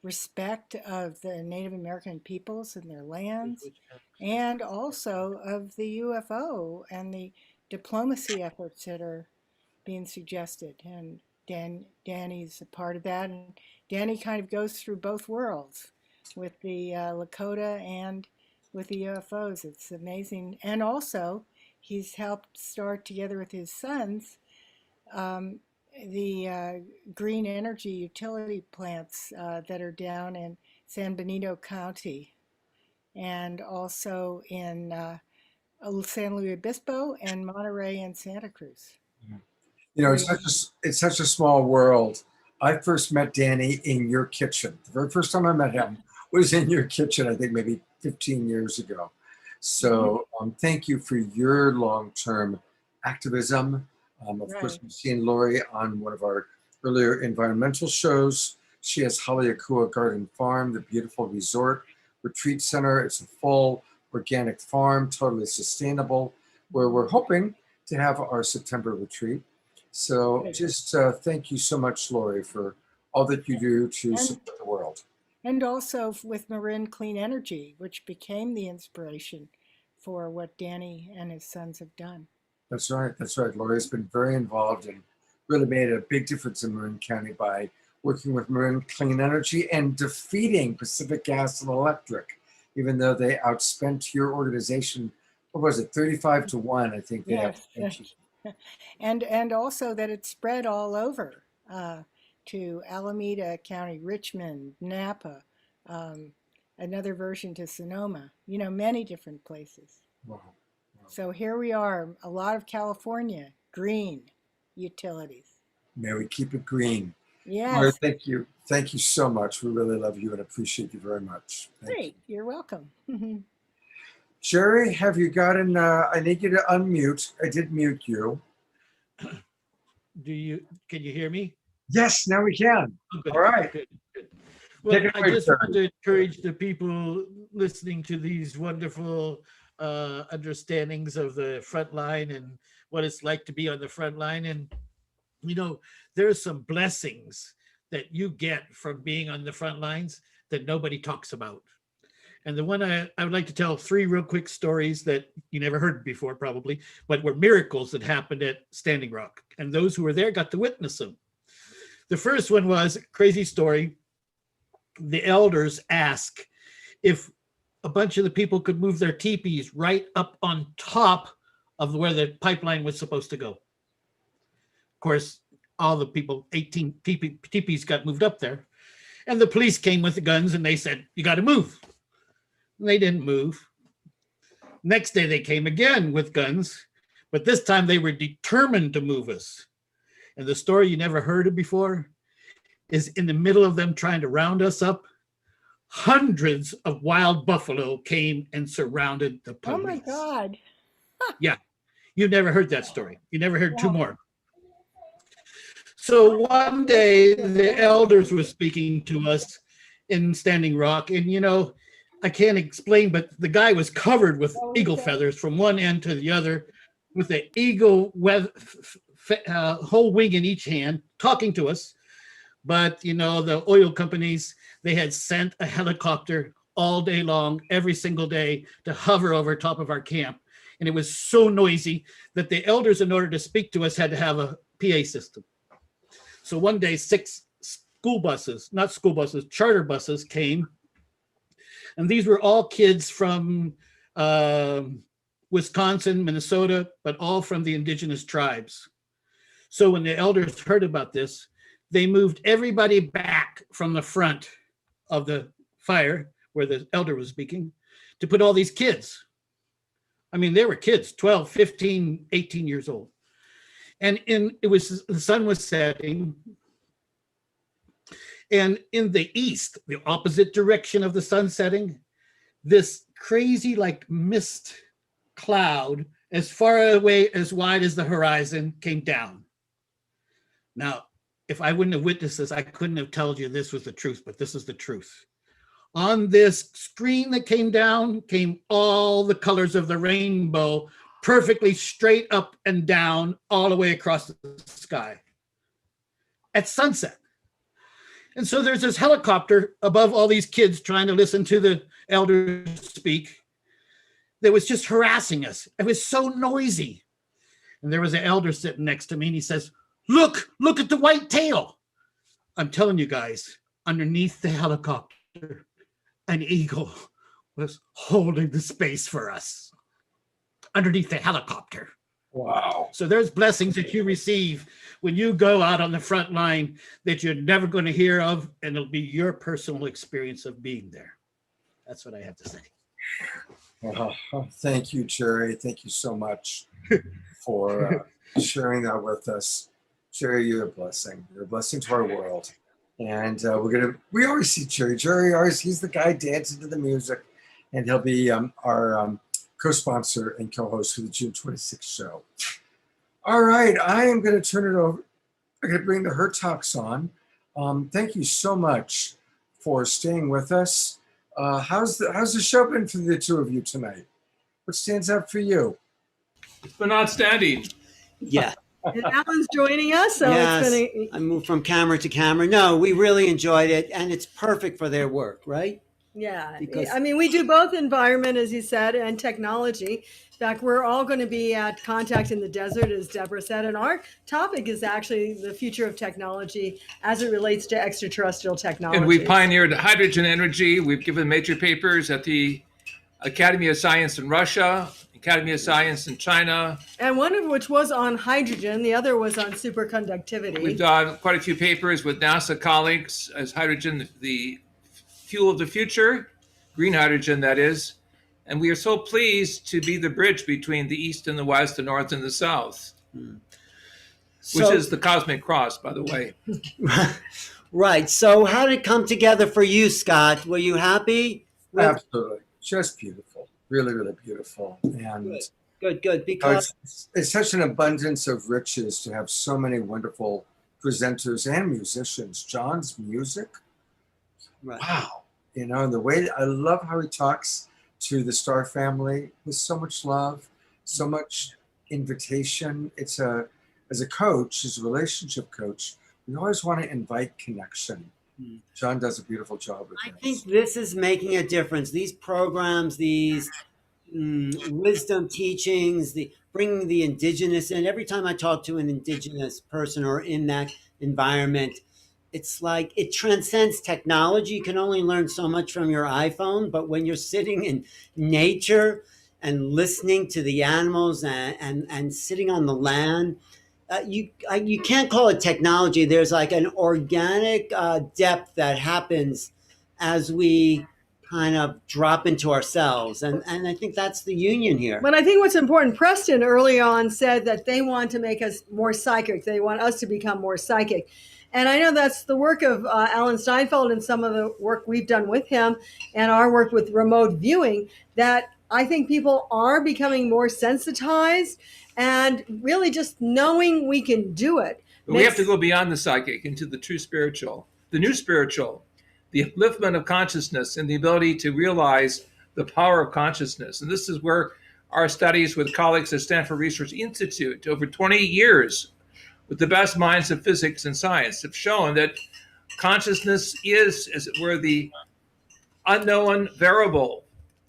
respect of the Native American peoples and their lands, and also of the UFO and the diplomacy efforts that are being suggested. And Danny's a part of that, and Danny kind of goes through both worlds with the Lakota and with the UFOs. It's amazing. And also, he's helped start together with his sons the green energy utility plants that are down in San Benito County and also in San Luis Obispo and Monterey and Santa Cruz. You know, it's such a small world. I first met Danny in your kitchen. The very first time I met him was in your kitchen, I think maybe 15 years ago. So thank you for your long-term activism. Of course, we've seen Lori on one of our earlier environmental shows. She has Haleakua Garden Farm, the beautiful resort retreat center. It's a full organic farm, totally sustainable, where we're hoping to have our September retreat. So just thank you so much, Lori, for all that you do to support the world. And also with Marin Clean Energy, which became the inspiration for what Danny and his sons have done. That's right. That's right. Lori's been very involved and really made a big difference in Marin County by working with Marin Clean Energy and defeating Pacific Gas and Electric, even though they outspent your organization. What was it? 35-1, I think they outspent you. And also that it spread all over to Alameda County, Richmond, Napa, another version to Sonoma, you know, many different places. Wow. So here we are, a lot of California, green utilities. May we keep it green. Yes. Lori, thank you. Thank you so much. We really love you and appreciate you very much. Great. You're welcome. Jerry, have you gotten, I need you to unmute. I did mute you. Can you hear me? Yes, now we can. Oh, good, all right. Good. Well, Take it I away, just Jerry. want to encourage the people listening to these wonderful understandings of the front line and what it's like to be on the front line. And, you know, there's some blessings that you get from being on the front lines that nobody talks about. And the one I would like to tell 3 real quick stories that you never heard before, probably, but were miracles that happened at Standing Rock. And those who were there got to witness them. The first one was a crazy story. The elders asked if a bunch of the people could move their teepees right up on top of where the pipeline was supposed to go. Of course, all the people, 18 teepees got moved up there. And the police came with the guns and they said, you got to move. And they didn't move. Next day they came again with guns, but this time they were determined to move us. And the story you never heard of before is in the middle of them trying to round us up, hundreds of wild buffalo came and surrounded the police. Oh my God. Yeah, you never heard that story. You never heard 2 more. So one day the elders were speaking to us in Standing Rock, and you know, I can't explain, but the guy was covered with eagle feathers from one end to the other, with the eagle whole wing in each hand, talking to us. But you know, the oil companies, they had sent a helicopter all day long, every single day, to hover over top of our camp. And it was so noisy that the elders, in order to speak to us, had to have a PA system. So one day, 6 school buses, not school buses, charter buses came. And these were all kids from Wisconsin, Minnesota, but all from the indigenous tribes. So when the elders heard about this, they moved everybody back from the front of the fire where the elder was speaking to put all these kids. I mean, they were kids, 12, 15, 18 years old. And the sun was setting. And in the east, the opposite direction of the sun setting, this crazy like mist cloud as far away, as wide as the horizon, came down. Now, if I wouldn't have witnessed this, I couldn't have told you this was the truth, but this is the truth. On this screen that came down came all the colors of the rainbow, perfectly straight up and down, all the way across the sky at sunset. And so there's this helicopter above all these kids trying to listen to the elders speak that was just harassing us. It was so noisy. And there was an elder sitting next to me, and he says, look at the white tail. I'm telling you guys, underneath the helicopter, an eagle was holding the space for us. Underneath the helicopter. Wow. So there's blessings that you receive when you go out on the front line that you're never going to hear of, and it'll be your personal experience of being there. That's what I have to say. Thank you, Jerry. Thank you so much for sharing that with us. Jerry, you're a blessing. You're a blessing to our world. And we always see Jerry. Jerry always, he's the guy dancing to the music, and he'll be our co-sponsor and co-host for the June 26th show. All right, I am going to turn it over. I'm going to bring the Her Talks on. Thank you so much for staying with us. How's the show been for the 2 of you tonight? What stands out for you? It's been outstanding. Yeah. And Alan's joining us, so Yes, it's been I moved from camera to camera. No, we really enjoyed it, and it's perfect for their work, right? Yeah, Because- I mean, we do both environment, as you said, and technology. In fact, we're all going to be at Contact in the Desert, as Deborah said, and our topic is actually the future of technology as it relates to extraterrestrial technology. And we pioneered hydrogen energy. We've given major papers at the Academy of Science in Russia, Academy of Science in China. And one of which was on hydrogen, the other was on superconductivity. We've done quite a few papers with NASA colleagues as hydrogen, the fuel of the future, green hydrogen, that is. And we are so pleased to be the bridge between the East and the West, the North and the South, which is the cosmic cross, by the way. Right. So how did it come together for you, Scott? Were you happy? Absolutely. Just beautiful. Really, really beautiful. And Good. Because it's such an abundance of riches to have so many wonderful presenters and musicians. John's music. Right. Wow. You know, and the way I love how he talks to the star family with so much love, so much invitation. As a coach, as a relationship coach, we always want to invite connection. John does a beautiful job with I this. think this is making a difference. These programs, these wisdom teachings, the bringing the indigenous in. Every time I talk to an indigenous person or in that environment, it's like it transcends technology. You can only learn so much from your iPhone, but when you're sitting in nature and listening to the animals and sitting on the land, you can't call it technology. There's like an organic depth that happens as we kind of drop into ourselves. And I think that's the union here. But I think what's important, Preston early on said that they want to make us more psychic. They want us to become more psychic. And I know that's the work of Alan Steinfeld and some of the work we've done with him and our work with remote viewing, that I think people are becoming more sensitized and really just knowing we can do it. But we have to go beyond the psychic into the true spiritual, the new spiritual, the upliftment of consciousness and the ability to realize the power of consciousness. And this is where our studies with colleagues at Stanford Research Institute over 20 years with the best minds of physics and science have shown that consciousness is, as it were, the unknown variable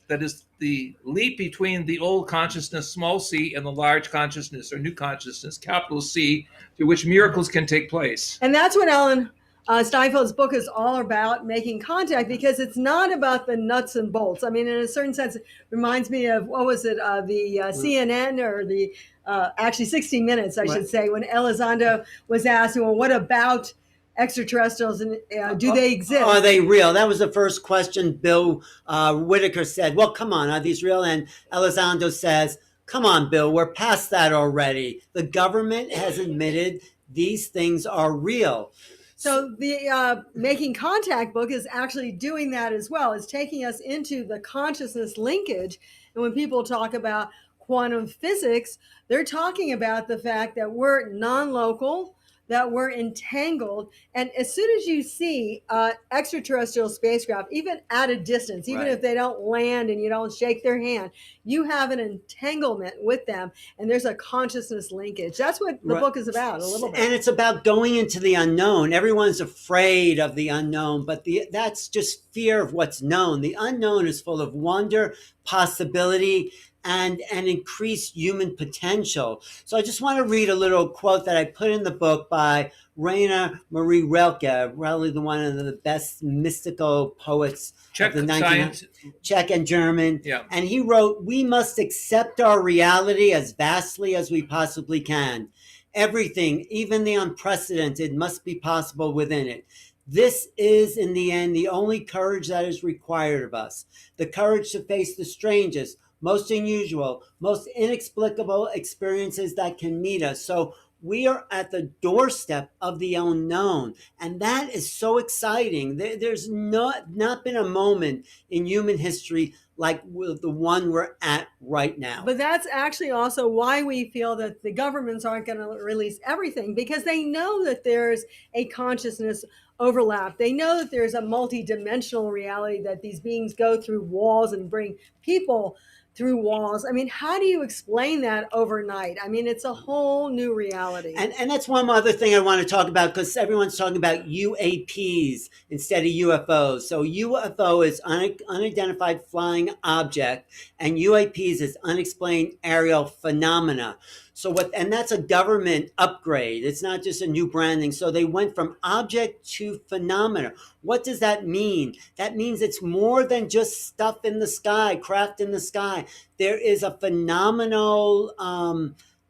that is the leap between the old consciousness, small c, and the large consciousness or new consciousness, capital C, through which miracles can take place. And that's what Alan Steinfeld's book is all about, making contact, because it's not about the nuts and bolts. I mean, in a certain sense, it reminds me of, what was it, the CNN or the, actually 60 Minutes, I should say, when Elizondo was asked, well, what about extraterrestrials and do they exist? Are they real? That was the first question Bill Whitaker said. Well, come on, are these real? And Elizondo says, come on, Bill, we're past that already. The government has admitted these things are real. So the Making Contact book is actually doing that as well. It's taking us into the consciousness linkage. And when people talk about quantum physics, they're talking about the fact that we're non-local, that we're entangled. And as soon as you see extraterrestrial spacecraft, even at a distance, even if they don't land and you don't shake their hand, you have an entanglement with them. And there's a consciousness linkage. That's what the book is about a little bit. And it's about going into the unknown. Everyone's afraid of the unknown, but that's just fear of what's known. The unknown is full of wonder, possibility, and increased human potential. So I just want to read a little quote that I put in the book by Rainer Maria Rilke, probably one of the best mystical poets of the 1900s, Czech and German. Yeah. And he wrote, "We must accept our reality as vastly as we possibly can. Everything, even the unprecedented, must be possible within it. This is, in the end, the only courage that is required of us. The courage to face the strangest, most unusual, most inexplicable experiences that can meet us." So we are at the doorstep of the unknown. And that is so exciting. There's not been a moment in human history like the one we're at right now. But that's actually also why we feel that the governments aren't going to release everything, because they know that there's a consciousness overlap. They know that there's a multi-dimensional reality, that these beings go through walls and bring people through walls. I mean, how do you explain that overnight? I mean, it's a whole new reality. And that's one other thing I want to talk about, because everyone's talking about UAPs instead of UFOs. So UFO is unidentified flying object, and UAPs is unexplained aerial phenomena. So and that's a government upgrade. It's not just a new branding. So they went from object to phenomena. What does that mean? That means it's more than just stuff in the sky, craft in the sky. There is a phenomenal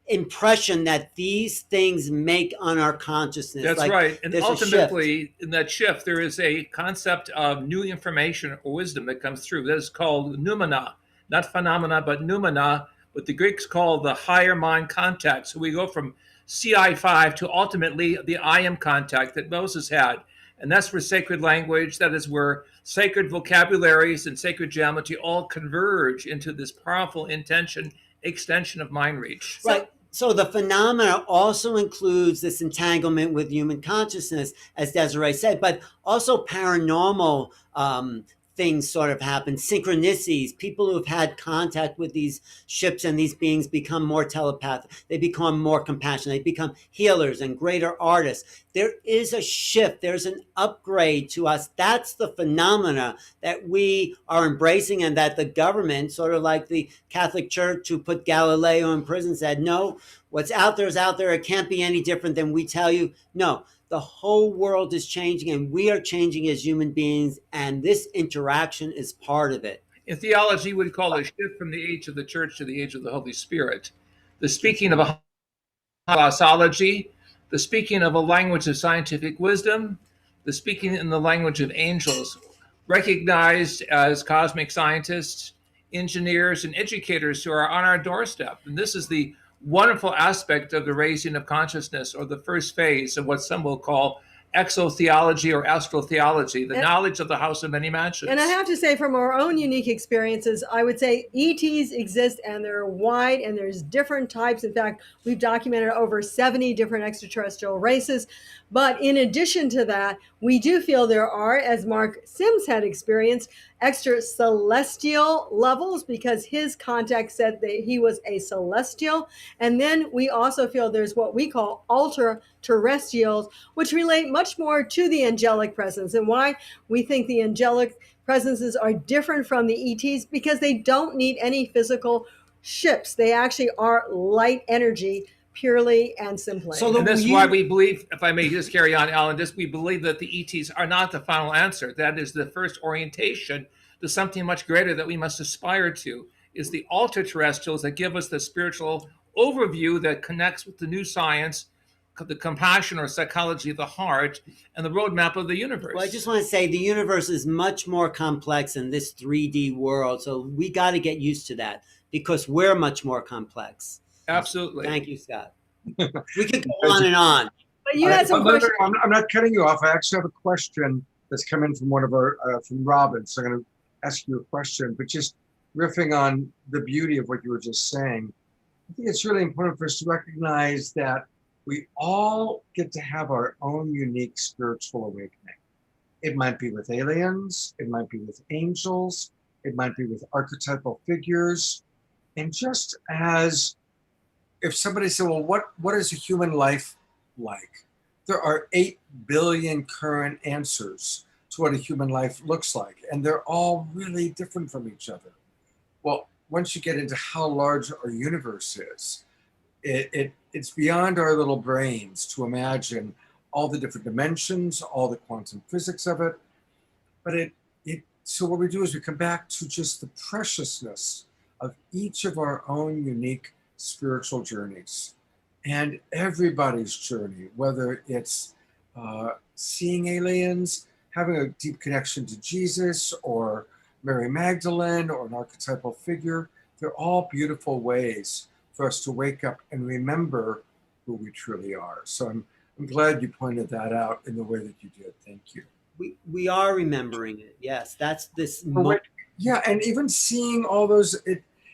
impression that these things make on our consciousness. That's right. And ultimately, in that shift, there is a concept of new information or wisdom that comes through. That is called noumena, not phenomena, but noumena, what the Greeks call the higher mind contact. So we go from CI5 to ultimately the I am contact that Moses had. And that's where sacred language, that is where sacred vocabularies and sacred geometry all converge into this powerful extension of mind reach. Right. So the phenomena also includes this entanglement with human consciousness, as Desiree said, but also paranormal things sort of happen, synchronicities. People who have had contact with these ships and these beings become more telepathic. They become more compassionate. They become healers and greater artists. There is a shift. There's an upgrade to us. That's the phenomena that we are embracing, and that the government, sort of like the Catholic Church who put Galileo in prison, said, no, what's out there is out there. It can't be any different than we tell you. No. The whole world is changing, and we are changing as human beings, and this interaction is part of it. In theology, we'd call it a shift from the age of the church to the age of the Holy Spirit. The speaking of a glossology, the speaking of a language of scientific wisdom, the speaking in the language of angels, recognized as cosmic scientists, engineers, and educators who are on our doorstep. And this is the wonderful aspect of the raising of consciousness, or the first phase of what some will call exotheology or astrotheology, the knowledge of the house of many mansions. And I have to say, from our own unique experiences, I would say ETs exist, and they're wide, and there's different types. In fact, we've documented over 70 different extraterrestrial races. But in addition to that, we do feel there are, as Mark Sims had experienced, extra celestial levels, because his contact said that he was a celestial. And then we also feel there's what we call ultra terrestrials, which relate much more to the angelic presence. And why we think the angelic presences are different from the ETs, because they don't need any physical ships. They actually are light energy, purely and simply. And that's why we believe, if I may just carry on, Alan, we believe that the ETs are not the final answer. That is the first orientation to something much greater that we must aspire to, is the ultra-terrestrials that give us the spiritual overview that connects with the new science, the compassion or psychology of the heart, and the roadmap of the universe. Well, I just want to say the universe is much more complex than this 3D world. So we got to get used to that, because we're much more complex. Absolutely. Thank you, Scott. We could go on and on. But you had some questions. I'm not cutting you off. I actually have a question that's come in from one of our, from Robin. So I'm going to ask you a question, but just riffing on the beauty of what you were just saying. I think it's really important for us to recognize that we all get to have our own unique spiritual awakening. It might be with aliens, it might be with angels, it might be with archetypal figures. And just as if somebody said, well, what is a human life like? There are 8 billion current answers to what a human life looks like, and they're all really different from each other. Well, once you get into how large our universe is, it's beyond our little brains to imagine all the different dimensions, all the quantum physics of it. But so what we do is we come back to just the preciousness of each of our own unique spiritual journeys, and everybody's journey, whether it's seeing aliens, having a deep connection to Jesus, or Mary Magdalene, or an archetypal figure. They're all beautiful ways for us to wake up and remember who we truly are. So I'm glad you pointed that out in the way that you did. Thank you. We are remembering it. Yes, that's this. Yeah, and even seeing all those,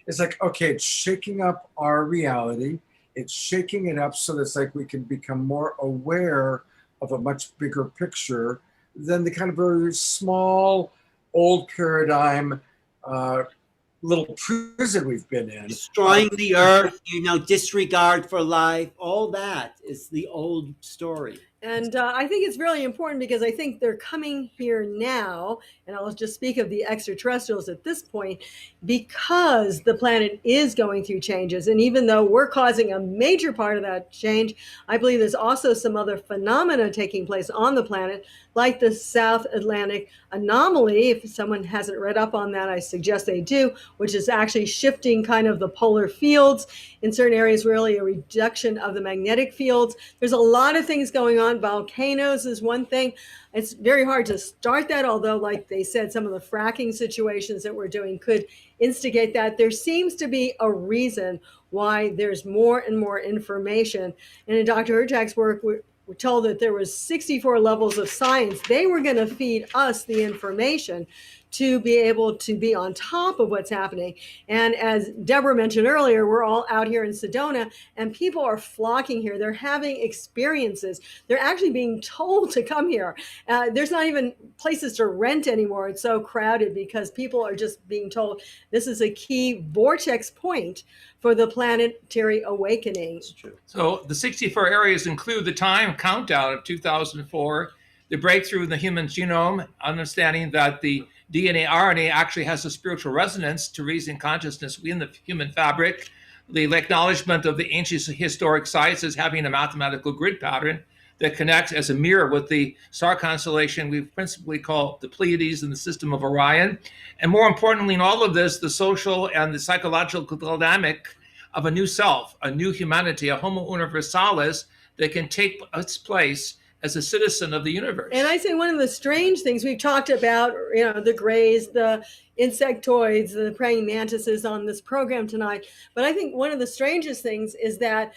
it's like, okay, it's shaking up our reality. It's shaking it up so that it's like we can become more aware of a much bigger picture than the kind of very small, old paradigm little prison we've been in. Destroying the earth, disregard for life, all that is the old story. And I think it's really important, because I think they're coming here now, and I'll just speak of the extraterrestrials at this point, because the planet is going through changes. And even though we're causing a major part of that change, I believe there's also some other phenomena taking place on the planet, like the South Atlantic anomaly. If someone hasn't read up on that, I suggest they do, which is actually shifting kind of the polar fields in certain areas, really a reduction of the magnetic fields. There's a lot of things going on. Volcanoes is one thing. It's very hard to start that, although, like they said, some of the fracking situations that we're doing could instigate that. There seems to be a reason why there's more and more information. And in Dr. Hertak's work, we're told that there was 64 levels of science. They were going to feed us the information to be able to be on top of what's happening. And as Deborah mentioned earlier, we're all out here in Sedona and people are flocking here. They're having experiences. They're actually being told to come here. There's not even places to rent anymore. It's so crowded because people are just being told this is a key vortex point for the planetary awakening. So the 64 areas include the time countdown of 2004, the breakthrough in the human genome, understanding that the DNA, RNA actually has a spiritual resonance to raising consciousness in the human fabric, the acknowledgement of the ancient historic sites as having a mathematical grid pattern that connects as a mirror with the star constellation we principally call the Pleiades in the system of Orion. And more importantly, in all of this, the social and the psychological dynamic of a new self, a new humanity, a homo universalis that can take its place as a citizen of the universe. And I say one of the strange things we've talked about, the grays, the insectoids, the praying mantises on this program tonight. But I think one of the strangest things is that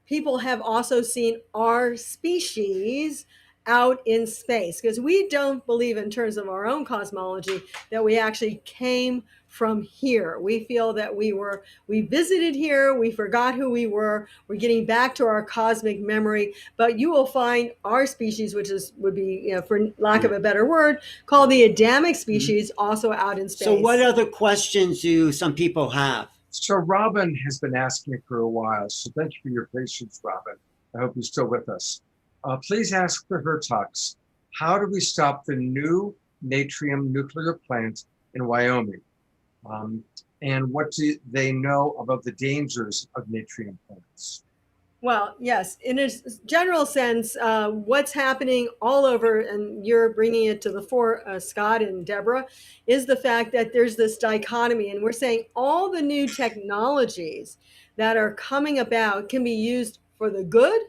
people have also seen our species out in space, because we don't believe in terms of our own cosmology that we actually came from here. We feel that we visited here, we forgot who we were, we're getting back to our cosmic memory, but you will find our species, which would be, for lack of a better word, called the Adamic species, also out in space. So what other questions do some people have? So Robin has been asking it for a while, so thank you for your patience, Robin. I hope you're still with us. Please ask the Hertogs, how do we stop the new natrium nuclear plant in Wyoming? And what do they know about the dangers of natrium plants? Well, yes, in a general sense, what's happening all over, and you're bringing it to the fore, Scott and Deborah, is the fact that there's this dichotomy, and we're saying all the new technologies that are coming about can be used for the good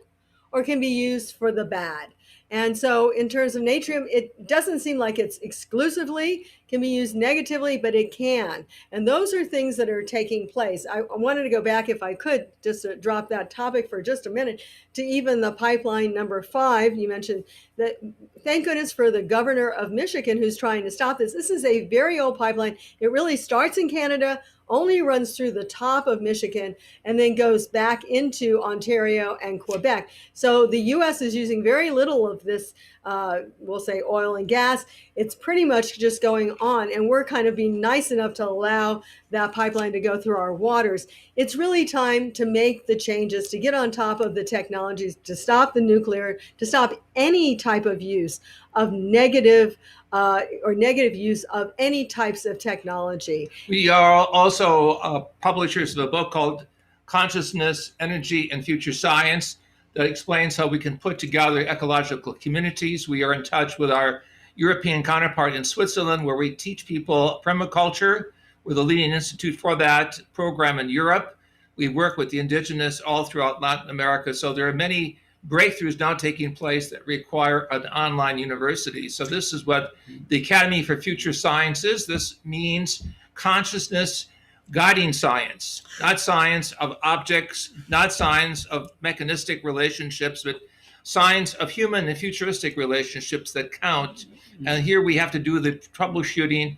or can be used for the bad. And so in terms of natrium, it doesn't seem like it's exclusively can be used negatively, but it can. And those are things that are taking place. I wanted to go back, if I could, just to drop that topic for just a minute, to even the pipeline number 5. You mentioned that, thank goodness for the governor of Michigan who's trying to stop this. This is a very old pipeline. It really starts in Canada, only runs through the top of Michigan, and then goes back into Ontario and Quebec. So the U.S. is using very little of this, we'll say oil and gas. It's pretty much just going on, and we're kind of being nice enough to allow that pipeline to go through our waters. It's really time to make the changes, to get on top of the technologies, to stop the nuclear, to stop any type of use of negative use of any types of technology. We are also publishers of a book called Consciousness, Energy, and Future Science that explains how we can put together ecological communities. We are in touch with our European counterpart in Switzerland, where we teach people permaculture. We're the leading institute for that program in Europe. We work with the Indigenous all throughout Latin America. So there are many breakthroughs now taking place that require an online university. So this is what the Academy for Future Science is. This means consciousness guiding science, not science of objects, not science of mechanistic relationships, but science of human and futuristic relationships that count. And here we have to do the troubleshooting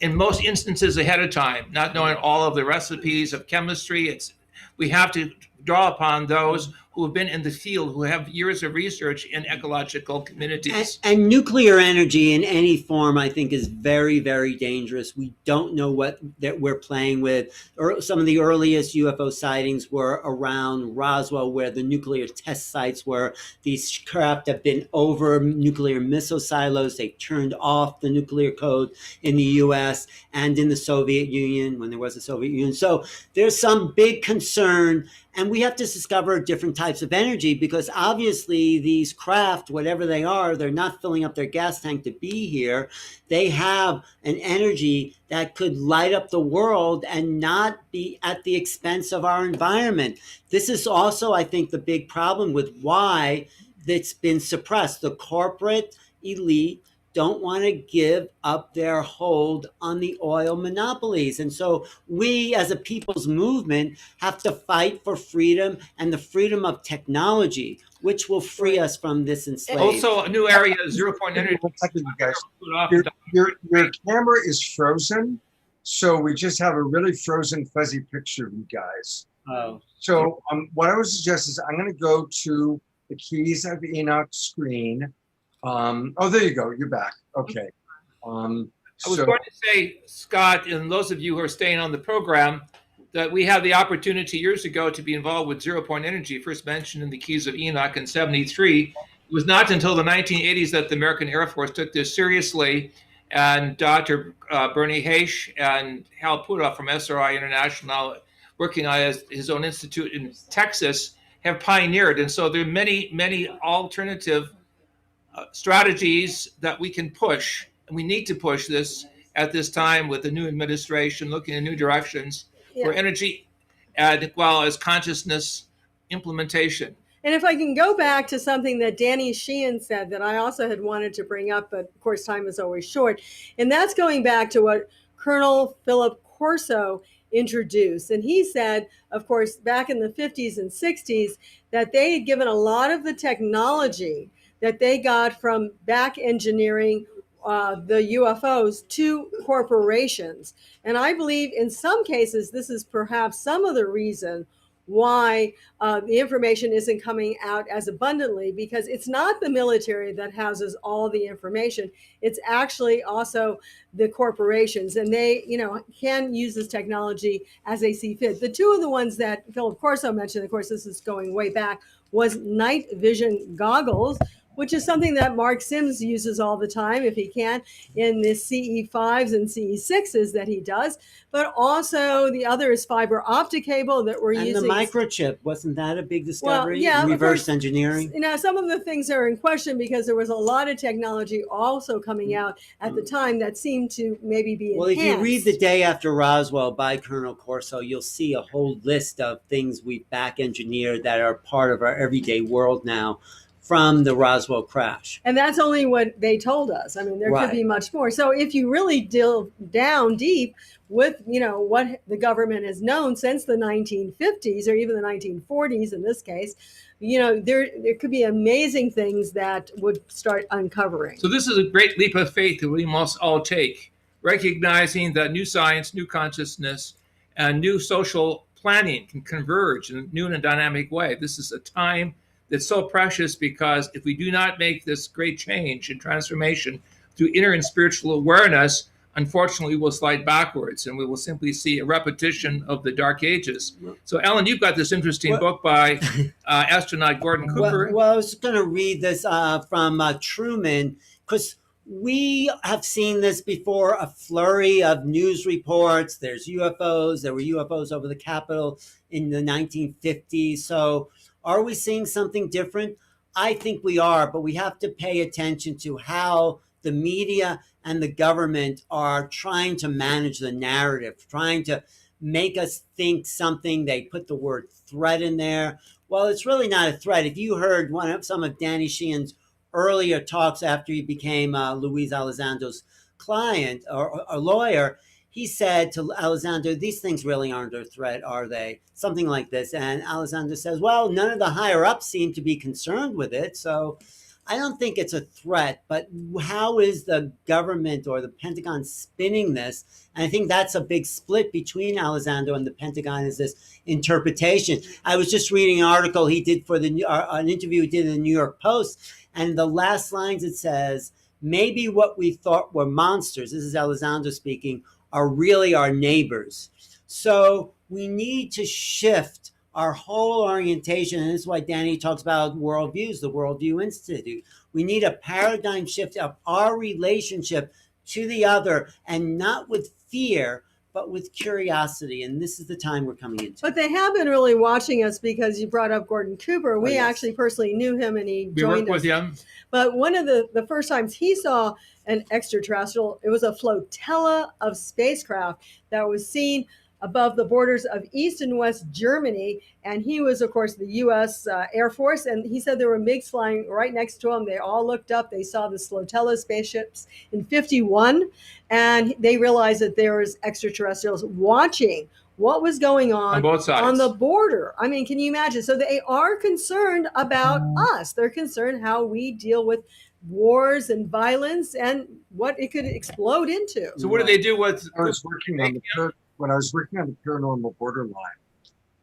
in most instances ahead of time, not knowing all of the recipes of chemistry. We have to draw upon those who have been in the field, who have years of research in ecological communities. And nuclear energy in any form, I think, is very, very dangerous. We don't know what that we're playing with. Some of the earliest UFO sightings were around Roswell, where the nuclear test sites were. These craft have been over nuclear missile silos. They've turned off the nuclear code in the US and in the Soviet Union, when there was a Soviet Union. So there's some big concern. And we have to discover different types of energy, because obviously these craft, whatever they are, they're not filling up their gas tank to be here. They have an energy that could light up the world and not be at the expense of our environment. This is also, I think, the big problem with why it's been suppressed. The corporate elite don't want to give up their hold on the oil monopolies. And so we as a people's movement have to fight for freedom and the freedom of technology. which will free us from this enslaved. Also, a new area, 0 point energy. One second, you guys. Your camera is frozen, so we just have a really frozen, fuzzy picture of you guys. Oh. So what I would suggest is I'm going to go to the Keys of Enoch screen. Oh, there you go. You're back. Okay. I was going to say, Scott, and those of you who are staying on the program, that we had the opportunity years ago to be involved with 0 Point Energy, first mentioned in the Keys of Enoch in '73. It was not until the 1980s that the American Air Force took this seriously, and Dr. Bernie Haish and Hal Puda from SRI International, working on his own institute in Texas, have pioneered. And so there are many, many alternative strategies that we can push, and we need to push this at this time with the new administration looking in new directions for energy as well as consciousness implementation. And if I can go back to something that Danny Sheehan said that I also had wanted to bring up, but of course time is always short, and that's going back to what Colonel Philip Corso introduced. And he said, of course, back in the 50s and 60s, that they had given a lot of the technology that they got from back engineering the UFOs to corporations. And I believe in some cases, this is perhaps some of the reason why the information isn't coming out as abundantly, because it's not the military that houses all the information. It's actually also the corporations, and they, can use this technology as they see fit. The two of the ones that Philip Corso mentioned, of course, this is going way back, was night vision goggles, which is something that Mark Sims uses all the time, if he can, in the CE5s and CE6s that he does. But also the other is fiber optic cable that we're using. And the microchip, wasn't that a big discovery? Well, yeah, reverse engineering. Some of the things are in question because there was a lot of technology also coming out at the time that seemed to maybe be enhanced. Well, if you read The Day After Roswell by Colonel Corso, you'll see a whole list of things we've back engineered that are part of our everyday world now from the Roswell crash. And that's only what they told us. I mean, there could be much more. So if you really delve down deep with, what the government has known since the 1950s or even the 1940s in this case, there could be amazing things that would start uncovering. So this is a great leap of faith that we must all take, recognizing that new science, new consciousness, and new social planning can converge in a new and dynamic way. This is a time that's so precious, because if we do not make this great change and transformation through inner and spiritual awareness, unfortunately we'll slide backwards and we will simply see a repetition of the dark ages. So Ellen, you've got this interesting book by astronaut Gordon Cooper. Well, I was going to read this from Truman, because we have seen this before, a flurry of news reports. There's UFOs. There were UFOs over the Capitol in the 1950s. So are we seeing something different? I think we are, but we have to pay attention to how the media and the government are trying to manage the narrative, trying to make us think something. They put the word threat in there. Well, it's really not a threat. If you heard some of Danny Sheehan's earlier talks after he became Luis Elizondo's client or lawyer, he said to Elizondo, these things really aren't a threat, are they? Something like this. And Elizondo says, well, none of the higher ups seem to be concerned with it. So I don't think it's a threat, but how is the government or the Pentagon spinning this? And I think that's a big split between Elizondo and the Pentagon, is this interpretation. I was just reading an article he did for an interview he did in the New York Post. And the last lines, it says, maybe what we thought were monsters, this is Elizondo speaking, are really our neighbors. So we need to shift our whole orientation. And this is why Danny talks about worldviews, the Worldview Institute. We need a paradigm shift of our relationship to the other, and not with fear, but with curiosity. And this is the time we're coming into. But they have been really watching us, because you brought up Gordon Cooper. We actually personally knew him, and he joined us. We worked with him. But one of the first times he saw an extraterrestrial, it was a flotilla of spacecraft that was seen above the borders of East and West Germany. And he was, of course, the U.S. Air Force. And he said there were MiGs flying right next to him. They all looked up. They saw the flotilla of spaceships in 51. And they realized that there was extraterrestrials watching what was going on both sides. on the border. I mean, can you imagine? So they are concerned about us. They're concerned how we deal with wars and violence and what it could explode into. So what do they do with? I was working on when I was working on the paranormal borderline.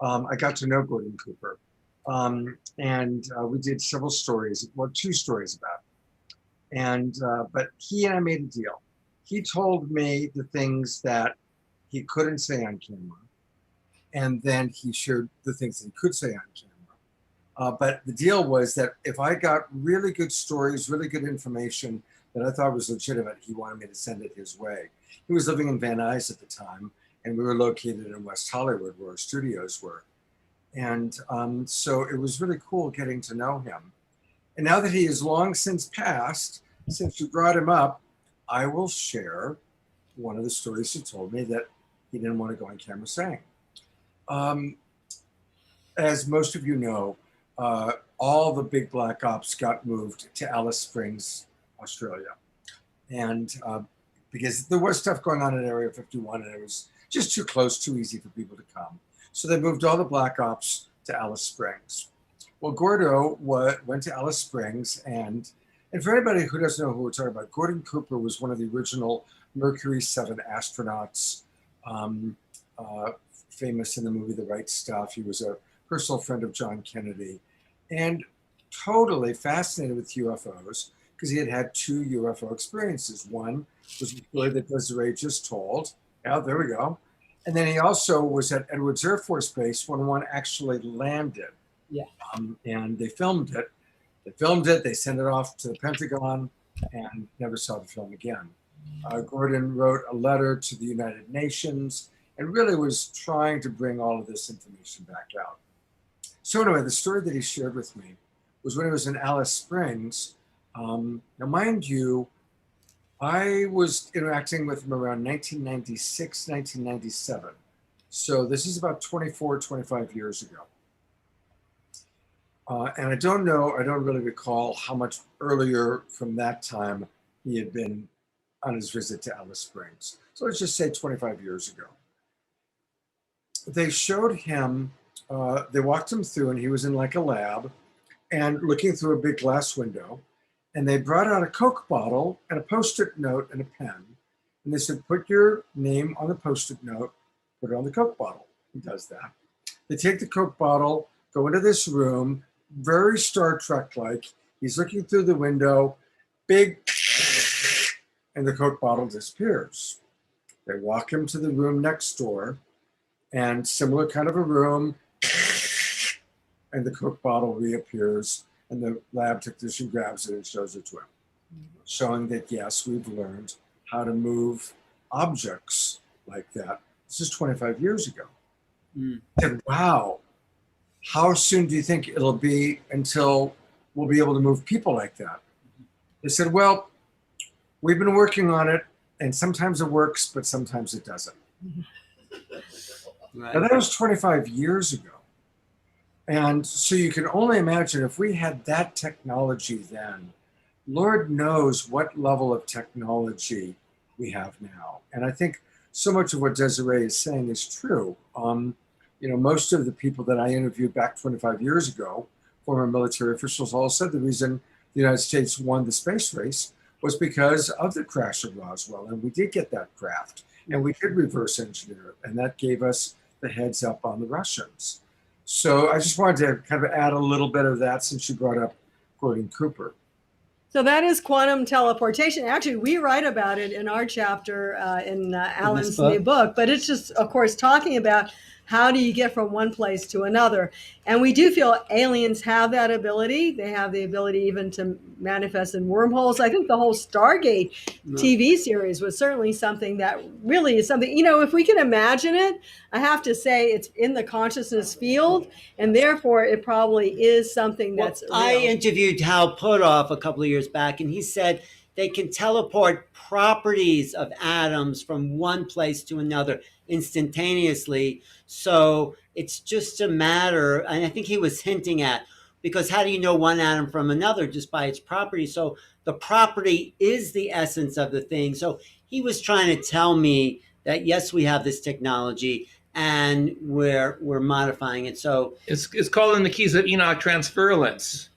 I got to know Gordon Cooper, and we did several stories. Well, 2 stories about it. And but he and I made a deal. He told me the things that he couldn't say on camera, and then he shared the things that he could say on camera. But the deal was that if I got really good stories, really good information that I thought was legitimate, he wanted me to send it his way. He was living in Van Nuys at the time, and we were located in West Hollywood where our studios were. And so it was really cool getting to know him. And now that he is long since passed, since you brought him up, I will share one of the stories he told me that he didn't want to go on camera saying. As most of you know, all the big black ops got moved to Alice Springs, Australia. And because there was stuff going on in Area 51 and it was just too close, too easy for people to come. So they moved all the black ops to Alice Springs. Well, Gordo went to Alice Springs, and for anybody who doesn't know who we're talking about, Gordon Cooper was one of the original Mercury 7 astronauts, famous in the movie The Right Stuff. He was a personal friend of John Kennedy, and totally fascinated with UFOs because he had had 2 UFO experiences. One was the story that Desiree just told. Yeah, there we go. And then he also was at Edwards Air Force Base when one actually landed. Yeah. And they filmed it. They sent it off to the Pentagon and never saw the film again. Gordon wrote a letter to the United Nations and really was trying to bring all of this information back out. So anyway, the story that he shared with me was when he was in Alice Springs. Now, mind you, I was interacting with him around 1996, 1997. So this is about 24, 25 years ago. And I don't really recall how much earlier from that time he had been on his visit to Alice Springs. So let's just say 25 years ago. They showed him, they walked him through and he was in like a lab and looking through a big glass window. And they brought out a Coke bottle and a Post-it note and a pen. And they said, put your name on the Post-it note, put it on the Coke bottle. He does that. They take the Coke bottle, go into this room, very Star Trek-like. He's looking through the window, big, and the Coke bottle disappears. They walk him to the room next door, and similar kind of a room, and the Coke bottle reappears. And the lab technician grabs it and shows it to him, showing that, yes, we've learned how to move objects like that. This is 25 years ago. I said, wow, how soon do you think it'll be until we'll be able to move people like that? They said, well, we've been working on it, and sometimes it works, but sometimes it doesn't. Right. Now, that was 25 years ago. And so you can only imagine if we had that technology then, Lord knows what level of technology we have now. And I think so much of what Desiree is saying is true. Most of the people that I interviewed back 25 years ago, former military officials, all said the reason the United States won the space race was because of the crash of Roswell. And we did get that craft, and we did reverse engineer it. And that gave us the heads up on the Russians. So I just wanted to kind of add a little bit of that since you brought up Gordon Cooper. So that is quantum teleportation. Actually, we write about it in our chapter in Alan's new book, but it's just, of course, talking about how do you get from one place to another. And we do feel aliens have that ability. They have the ability even to manifest in wormholes. I think the whole Stargate TV series was certainly something that really is something, if we can imagine it, I have to say it's in the consciousness field, and therefore it probably is something that's real. I interviewed Hal Puthoff a couple of years back, and he said they can teleport properties of atoms from one place to another instantaneously. So it's just a matter, and I think he was hinting at, because how do you know one atom from another? Just by its property. So the property is the essence of the thing. So he was trying to tell me that, yes, we have this technology, and we're modifying it. So it's called in the keys of Enoch transference.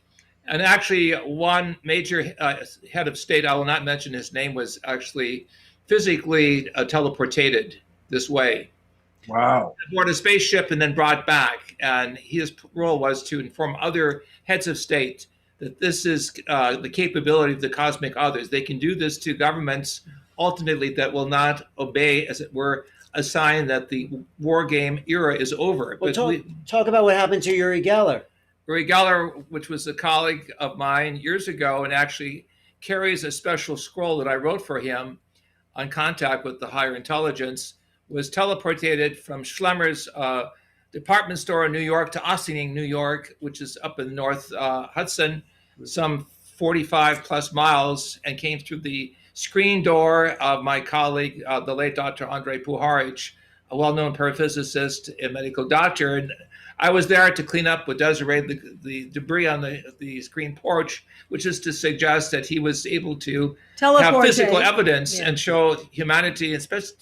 And actually, one major head of state, I will not mention his name, was actually physically teleported this way. Wow. Aboard a spaceship and then brought back. And his role was to inform other heads of state that this is the capability of the cosmic others. They can do this to governments, ultimately, that will not obey, as it were, a sign that the war game era is over. Well, talk about what happened to Uri Geller. Uri Geller, which was a colleague of mine years ago, and actually carries a special scroll that I wrote for him on contact with the higher intelligence, was teleported from Schlemmer's department store in New York to Ossining, New York, which is up in North Hudson, some 45 plus miles, and came through the screen door of my colleague, the late Dr. Andrei Puharich, a well-known paraphysicist and medical doctor. And I was there to clean up with Desiree the debris on the screen porch, which is to suggest that he was able to have physical evidence and show humanity, especially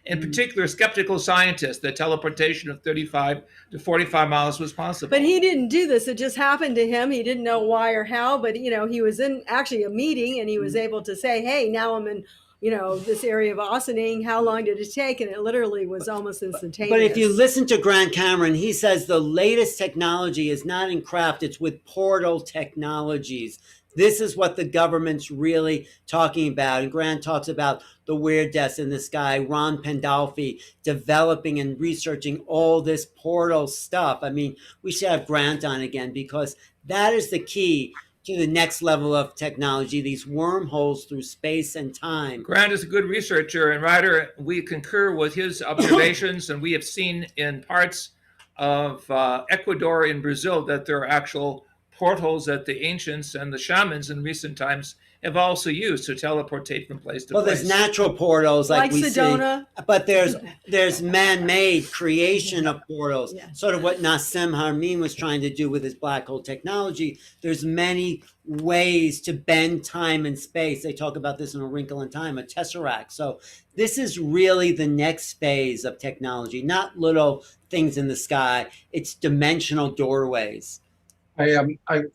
in particular skeptical scientists, that teleportation of 35 to 45 miles was possible. But he didn't do this. It just happened to him. He didn't know why or how, but he was in actually a meeting and he was able to say, hey, now I'm in this area of Ossining. How long did it take? And it literally was almost instantaneous. But if you listen to Grant Cameron, he says the latest technology is not in craft, it's with portal technologies. This is what the government's really talking about. And Grant talks about the weird deaths in the sky, Ron Pandolfi developing and researching all this portal stuff. I mean, we should have Grant on again because that is the key to the next level of technology, these wormholes through space and time. Grant is a good researcher and writer. We concur with his observations, and we have seen in parts of Ecuador and Brazil that there are actual portals that the ancients and the shamans in recent times have also used to teleportate from place to place. Well, there's natural portals like we Sedona. see, but there's man-made creation of portals, sort of what Nassim Haramein was trying to do with his black hole technology. There's many ways to bend time and space. They talk about this in A Wrinkle in Time, a tesseract. So this is really the next phase of technology, not little things in the sky. It's dimensional doorways. A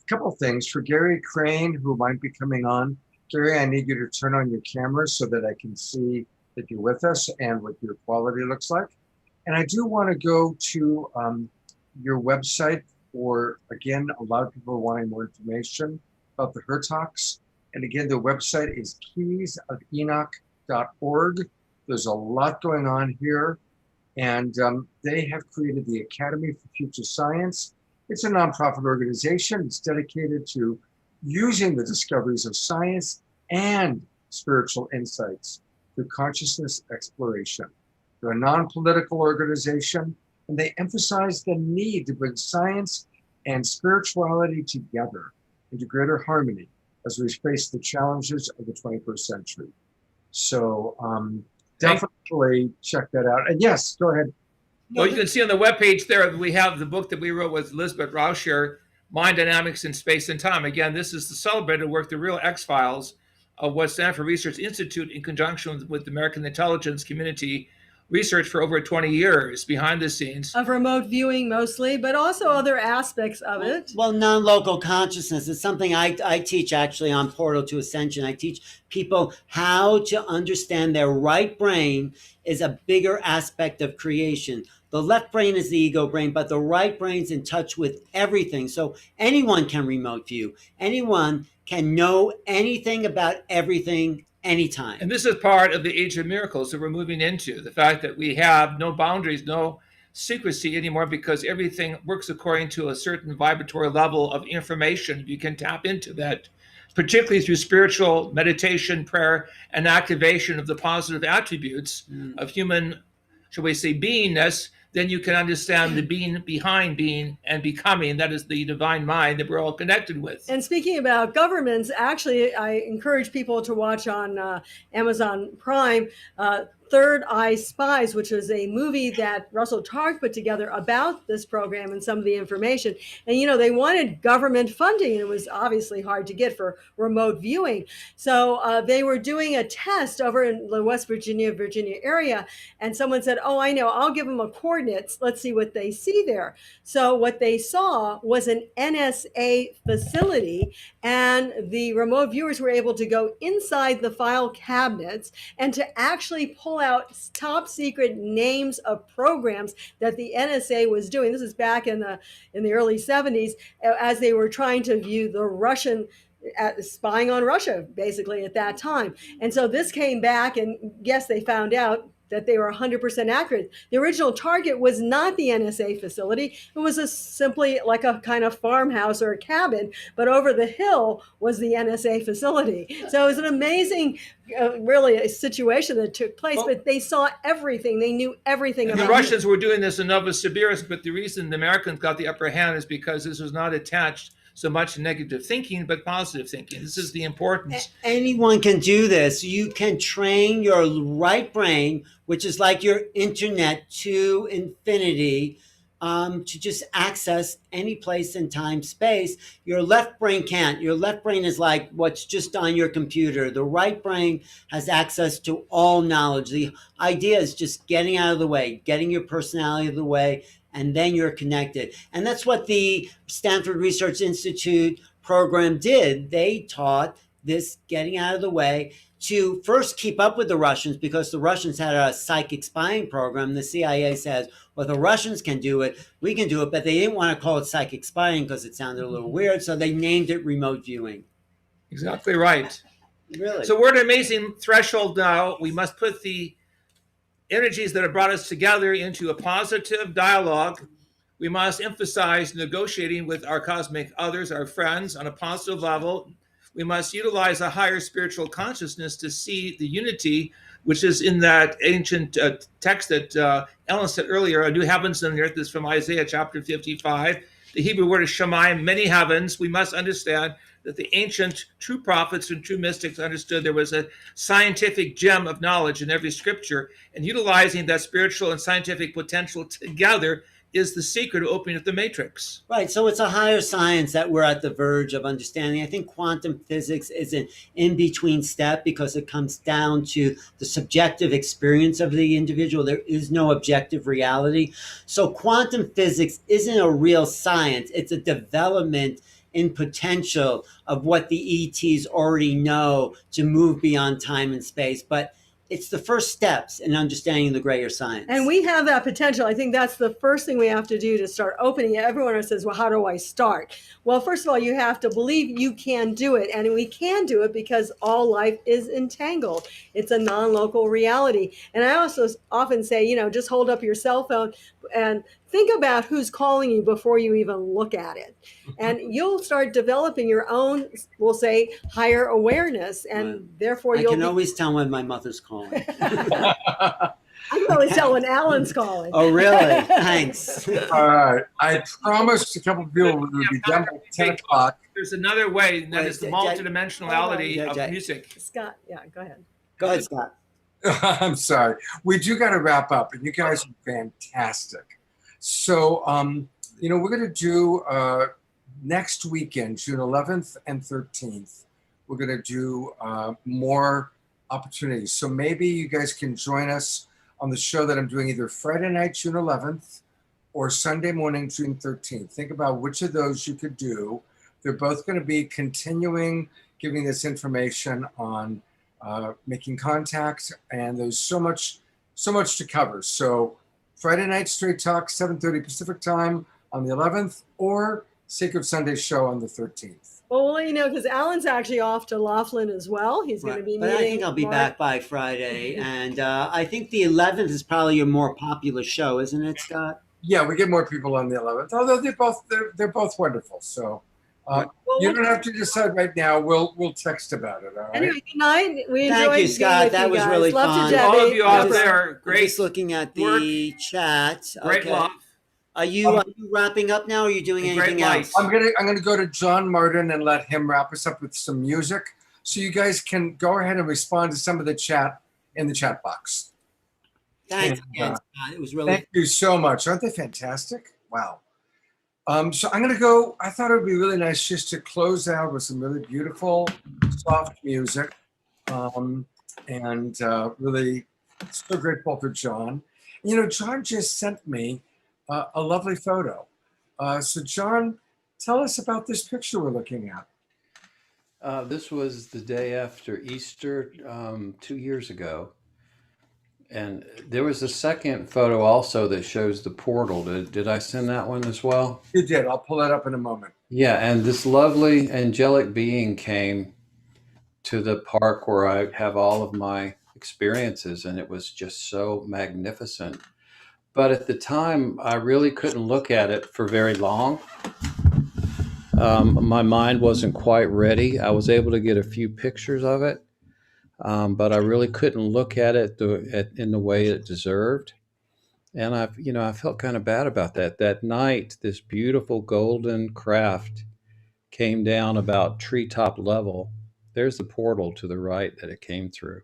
couple of things for Gary Crane, who might be coming on. Gary, I need you to turn on your camera so that I can see that you're with us and what your quality looks like. And I do want to go to your website for, again, a lot of people are wanting more information about the Hertox. And again, the website is keysofenoch.org. There's a lot going on here. And they have created the Academy for Future Science. It's a nonprofit organization. It's dedicated to using the discoveries of science and spiritual insights through consciousness exploration. They're a non-political organization, and they emphasize the need to bring science and spirituality together into greater harmony as we face the challenges of the 21st century. So definitely check that out. And yes, go ahead. Well, you can see on the webpage there, we have the book that we wrote with Elizabeth Rauscher, Mind Dynamics in Space and Time. Again, this is the celebrated work, the real X-Files of what Stanford Research Institute, in conjunction with the American intelligence community, researched for over 20 years behind the scenes. Of remote viewing mostly, but also other aspects of it. Well, non-local consciousness is something I teach actually on Portal to Ascension. I teach people how to understand their right brain is a bigger aspect of creation. The left brain is the ego brain, but the right brain's in touch with everything. So anyone can remote view. Anyone can know anything about everything anytime. And this is part of the age of miracles that we're moving into, the fact that we have no boundaries, no secrecy anymore, because everything works according to a certain vibratory level of information. You can tap into that, particularly through spiritual meditation, prayer, and activation of the positive attributes of human, shall we say, beingness. Then you can understand the being behind being and becoming. That is the divine mind that we're all connected with. And speaking about governments, actually, I encourage people to watch on Amazon Prime Third Eye Spies, which was a movie that Russell Targ put together about this program and some of the information. And, you know, they wanted government funding, and it was obviously hard to get for remote viewing. So they were doing a test over in the West Virginia area. And someone said, oh, I know, I'll give them a coordinates. Let's see what they see there. So what they saw was an NSA facility, and the remote viewers were able to go inside the file cabinets and to actually pull out top secret names of programs that the NSA was doing. This is back in the early 70s, as they were trying to view the Russian spying on Russia, basically, at that time. And so this came back, and yes, they found out that they were 100% accurate. The original target was not the NSA facility. It was simply like a kind of farmhouse or a cabin, but over the hill was the NSA facility. So it was an amazing, really, a situation that took place, but they saw everything. They knew everything about the Russians were doing this in Novosibirsk, but the reason the Americans got the upper hand is because this was not attached so much negative thinking, but positive thinking. This is the importance. Anyone can do this. You can train your right brain, which is like your internet to infinity, to just access any place in time, space. Your left brain can't. Your left brain is like what's just on your computer. The right brain has access to all knowledge. The idea is just getting out of the way, getting your personality out of the way, and then you're connected. And that's what the Stanford Research Institute program did. They taught this getting out of the way to first keep up with the Russians, because the Russians had a psychic spying program. The CIA says, well, the Russians can do it, we can do it, but they didn't want to call it psychic spying because it sounded a little weird, so they named it remote viewing. Exactly right. Really? So we're at an amazing threshold now. We must put the energies that have brought us together into a positive dialogue. We must emphasize negotiating with our cosmic others, our friends, on a positive level. We must utilize a higher spiritual consciousness to see the unity, which is in that ancient text that Ellen said earlier, a new heavens and earth is from Isaiah chapter 55. The Hebrew word is shamayim, many heavens. We must understand that the ancient true prophets and true mystics understood there was a scientific gem of knowledge in every scripture, and utilizing that spiritual and scientific potential together is the secret of opening up the matrix. Right. So it's a higher science that we're at the verge of understanding. I think quantum physics is an in-between step because it comes down to the subjective experience of the individual. There is no objective reality. So quantum physics isn't a real science. It's a development in potential of what the ETs already know to move beyond time and space. But it's the first steps in understanding the greater science. And we have that potential. I think that's the first thing we have to do to start opening it. Everyone says, well, how do I start? Well, first of all, you have to believe you can do it. And we can do it because all life is entangled. It's a non-local reality. And I also often say, you know, just hold up your cell phone and think about who's calling you before you even look at it. And you'll start developing your own, we'll say, higher awareness. And therefore I can always tell when my mother's calling. I can always tell when Alan's calling. Oh, really? Thanks. All right. I promised a couple of people we would be done by 10 o'clock. There's another way, and that is the multidimensionality of music. Scott, yeah, go ahead. Go ahead, Scott. I'm sorry. We do got to wrap up, and you guys are fantastic. So, you know, we're going to do next weekend, June 11th and 13th, we're going to do more opportunities. So maybe you guys can join us on the show that I'm doing either Friday night, June 11th, or Sunday morning, June 13th. Think about which of those you could do. They're both going to be continuing giving this information on making contact, and there's so much to cover. So Friday night Straight Talk, 7:30 Pacific time on the 11th, or Sacred Sunday show on the 13th. Well, we'll let you know because Alan's actually off to Laughlin as well. He's going to be But meeting. I think I'll be back by Friday. And I think the 11th is probably your more popular show, isn't it, Scott? Yeah, we get more people on the 11th, although they're both wonderful. So you don't have to decide right now. We'll text about it. All right. Anyway, good night. We enjoyed Thank you, being Scott. with That you was guys. really Love fun. to Debbie. All of you out Love there, I'm great. just looking at the chat. Great Okay. love. Are you wrapping up now? Or are you doing Great anything light. else? I'm gonna go to John Martin and let him wrap us up with some music, so you guys can go ahead and respond to some of the chat in the chat box. Thanks And, again, Scott. It was really thank you so much. Aren't they fantastic? Wow. So I'm going to go. I thought it would be really nice just to close out with some really beautiful, soft music. And really so grateful for John. You know, John just sent me a lovely photo. So, John, tell us about this picture we're looking at. This was the day after Easter 2 years ago. And there was a second photo also that shows the portal. Did I send that one as well? You did. I'll pull that up in a moment. Yeah, and this lovely angelic being came to the park where I have all of my experiences, and it was just so magnificent. But at the time, I really couldn't look at it for very long. My mind wasn't quite ready. I was able to get a few pictures of it, but I really couldn't look at it in the way it deserved. And I felt kind of bad about that. That night, this beautiful golden craft came down about treetop level. There's the portal to the right that it came through.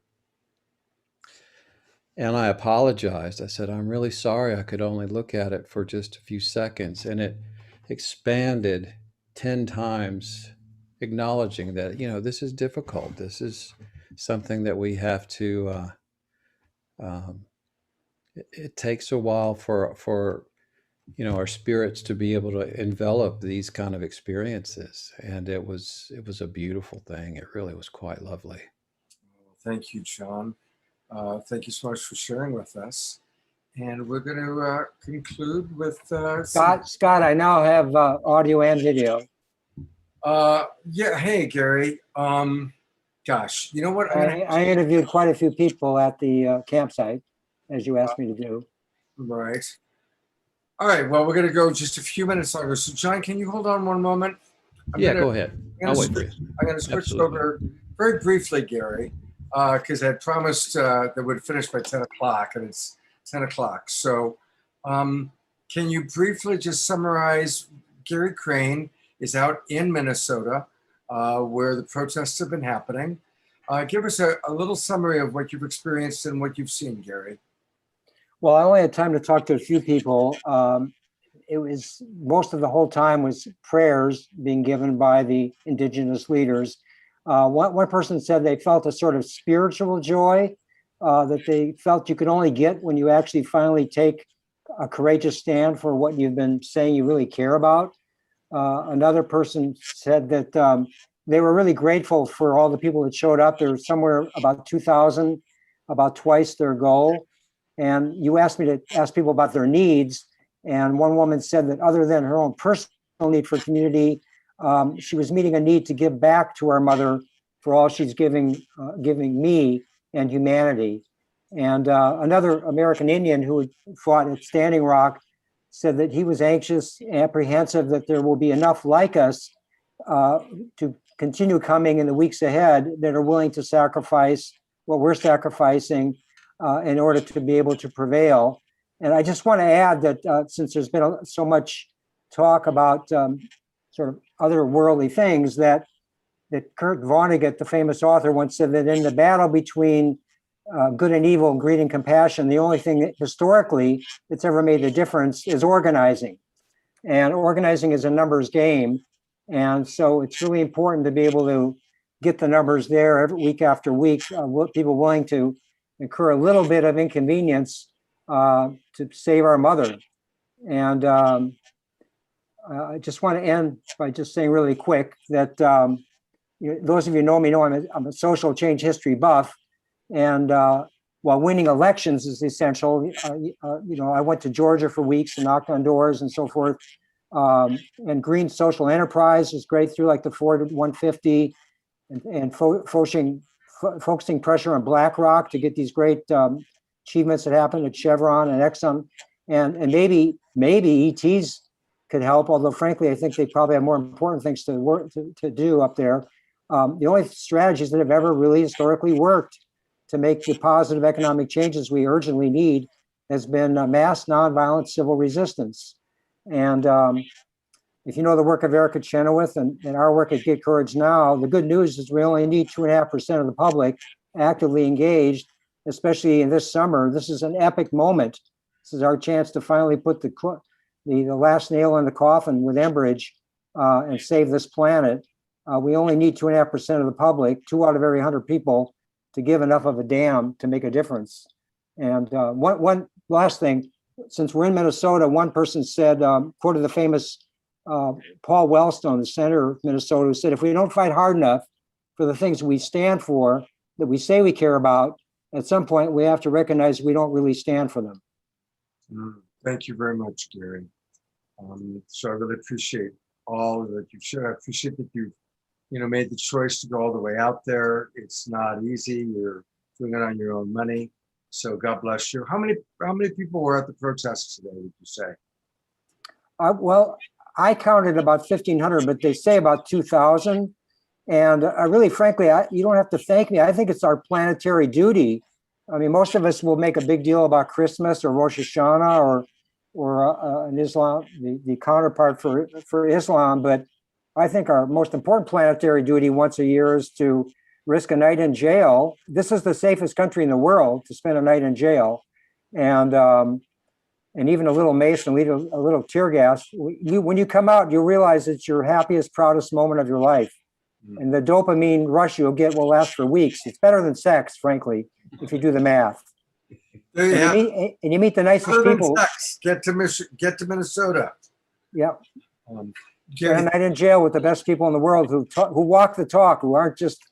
And I apologized. I said, I'm really sorry I could only look at it for just a few seconds. And it expanded 10 times, acknowledging that, this is difficult. This is something that we have to, it takes a while for our spirits to be able to envelop these kind of experiences. And it was a beautiful thing. It really was quite lovely. Thank you, John. Thank you so much for sharing with us. And we're going to conclude with Scott, I now have audio and video. Yeah. Hey, Gary. Gosh, you know what? I interviewed quite a few people at the campsite, as you asked me to do. Right. All right. Well, we're going to go just a few minutes longer. So, John, can you hold on one moment? Go ahead. I'll wait for you. I'm going to switch Absolutely. over very briefly, Gary, because I promised that we'd finish by 10 o'clock, and it's 10 o'clock. So can you briefly just summarize? Gary Crane is out in Minnesota where the protests have been happening. Give us a little summary of what you've experienced and what you've seen, Gary. Well, I only had time to talk to a few people. It was most of the whole time was prayers being given by the indigenous leaders. One person said they felt a sort of spiritual joy that they felt you could only get when you actually finally take a courageous stand for what you've been saying you really care about. Another person said that they were really grateful for all the people that showed up. There were somewhere about 2,000, about twice their goal. And you asked me to ask people about their needs. And one woman said that other than her own personal need for community, she was meeting a need to give back to our mother for all she's giving me and humanity. And another American Indian who had fought at Standing Rock said that he was anxious, apprehensive that there will be enough like us to continue coming in the weeks ahead that are willing to sacrifice what we're sacrificing in order to be able to prevail. And I just want to add that since there's been so much talk about sort of otherworldly things, that Kurt Vonnegut, the famous author, once said that in the battle between good and evil, greed and compassion, the only thing that historically that's ever made a difference is organizing. And organizing is a numbers game. And so it's really important to be able to get the numbers there every week after week, people willing to incur a little bit of inconvenience to save our mother. And I just want to end by just saying really quick that those of you who know me know I'm a social change history buff. And while winning elections is essential, I went to Georgia for weeks and knocked on doors and so forth. And green social enterprise is great through like the Ford 150 and focusing pressure on BlackRock to get these great achievements that happened at Chevron and Exxon. And maybe ETs could help, although frankly, I think they probably have more important things to do up there. The only strategies that have ever really historically worked to make the positive economic changes we urgently need has been mass nonviolent civil resistance. And if you know the work of Erica Chenoweth and our work at Get Courage Now, the good news is we only need 2.5% of the public actively engaged especially in this summer. This is an epic moment. This is our chance to finally put the last nail in the coffin with Enbridge and save this planet. We only need 2.5% of the public, 2 out of every 100 people, to give enough of a damn to make a difference. And one last thing, since we're in Minnesota, one person said, quoted the famous Paul Wellstone, the senator of Minnesota, who said, if we don't fight hard enough for the things we stand for, that we say we care about, at some point we have to recognize we don't really stand for them. Thank you very much, Gary. So I really appreciate all that you've shared. I appreciate that you've made the choice to go all the way out there. It's not easy. You're doing it on your own money. So God bless you. How many people were at the protests today, would you say? Well, I counted about 1,500, but they say about 2,000. And really, frankly, you don't have to thank me. I think it's our planetary duty. I mean, most of us will make a big deal about Christmas or Rosh Hashanah or in Islam, the counterpart for Islam. But I think our most important planetary duty once a year is to risk a night in jail. This is the safest country in the world to spend a night in jail. And even a little mace and a little tear gas. When you come out, you realize it's your happiest, proudest moment of your life. And the dopamine rush you'll get will last for weeks. It's better than sex, frankly, if you do the math. And you meet the nicest people. Get to Minnesota. Yep. Spend a night in jail with the best people in the world who walk the talk, who aren't just,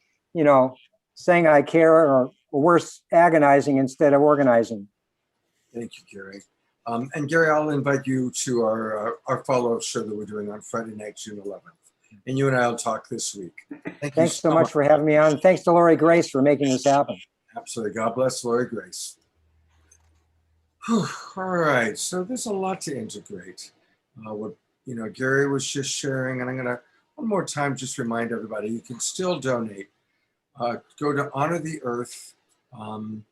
saying I care or worse, agonizing instead of organizing. Thank you, Gary. And Gary, I'll invite you to our follow-up show that we're doing on Friday night, June 11th. And you and I will talk this week. Thanks so much for having me on. Thanks to Lori Grace for making this happen. Absolutely. God bless Lori Grace. Whew. All right. So there's a lot to integrate. What Gary was just sharing, and I'm going to one more time just remind everybody you can still donate. Go to Honor the Earth, and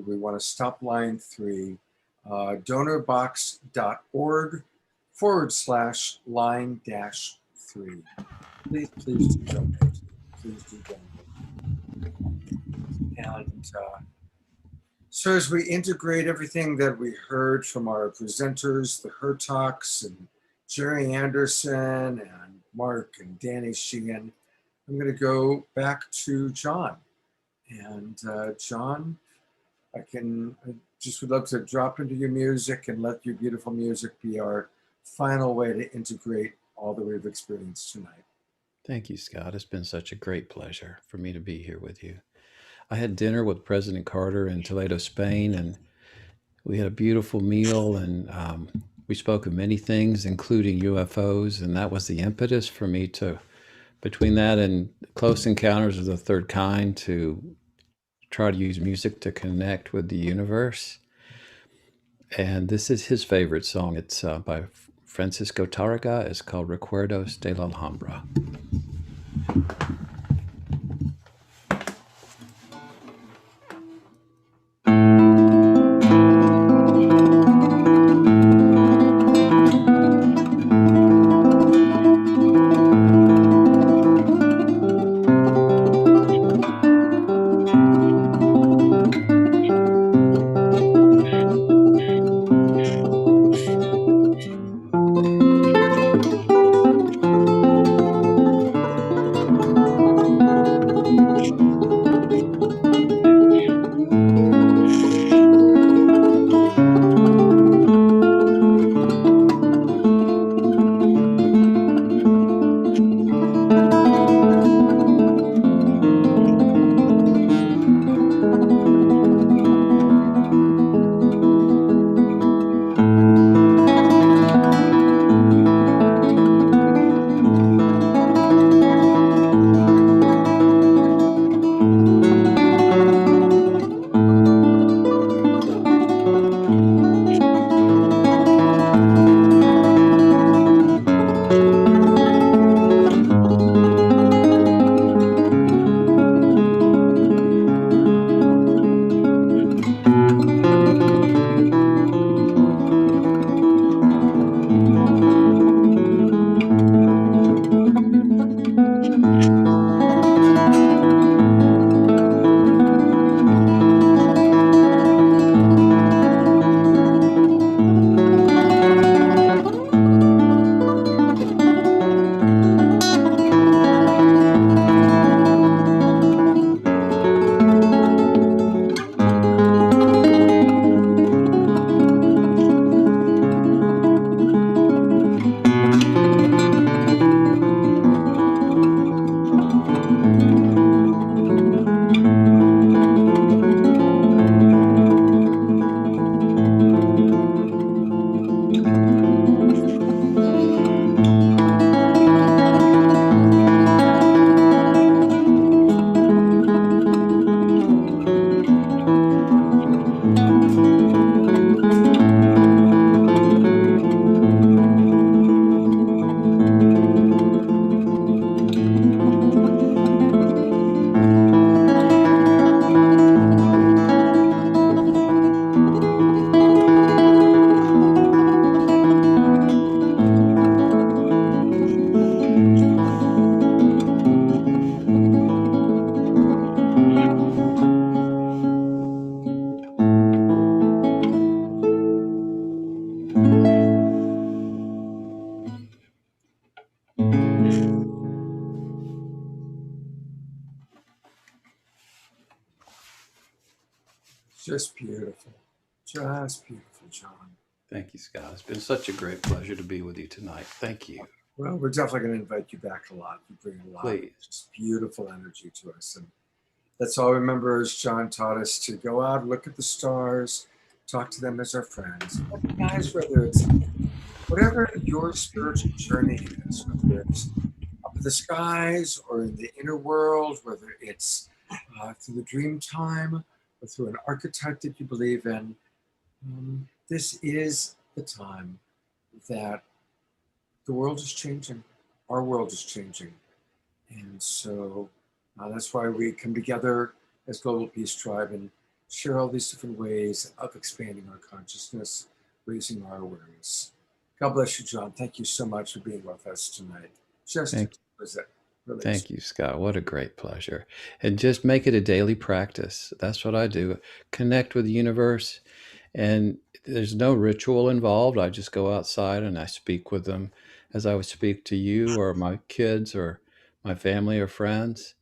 we want to stop line 3, donorbox.org/line-3. Please do donate. Please do donate. And so as we integrate everything that we heard from our presenters, the Hertox and Jerry Anderson and Mark and Danny Sheehan, I'm going to go back to John. And John, I just would love to drop into your music and let your beautiful music be our final way to integrate all that we've experienced tonight. Thank you, Scott. It's been such a great pleasure for me to be here with you. I had dinner with President Carter in Toledo, Spain, and we had a beautiful meal, and we spoke of many things, including UFOs, and that was the impetus for me to, between that and Close Encounters of the Third Kind, to try to use music to connect with the universe. And this is his favorite song. It's by Francisco Tarraga. It's called Recuerdos de la Alhambra. Just beautiful. Just beautiful, John. Thank you, Scott. It's been such a great pleasure to be with you tonight. Thank you. Well, we're definitely going to invite you back a lot. You bring a lot of Please. just beautiful energy to us. And that's all I remember is John taught us to go out, look at the stars, talk to them as our friends. Guys, whether it's whatever your spiritual journey is, whether it's up in the skies or in the inner world, whether it's through the dream time or through an archetype that you believe in, this is the time that the world is changing. Our world is changing. And so that's why we come together as Global Peace Tribe and share all these different ways of expanding our consciousness, raising our awareness. God bless you, John. Thank you so much for being with us tonight. Just Thank was it. Really Thank you, Scott. What a great pleasure. And just make it a daily practice. That's what I do. Connect with the universe. And there's no ritual involved. I just go outside and I speak with them as I would speak to you or my kids or my family or friends.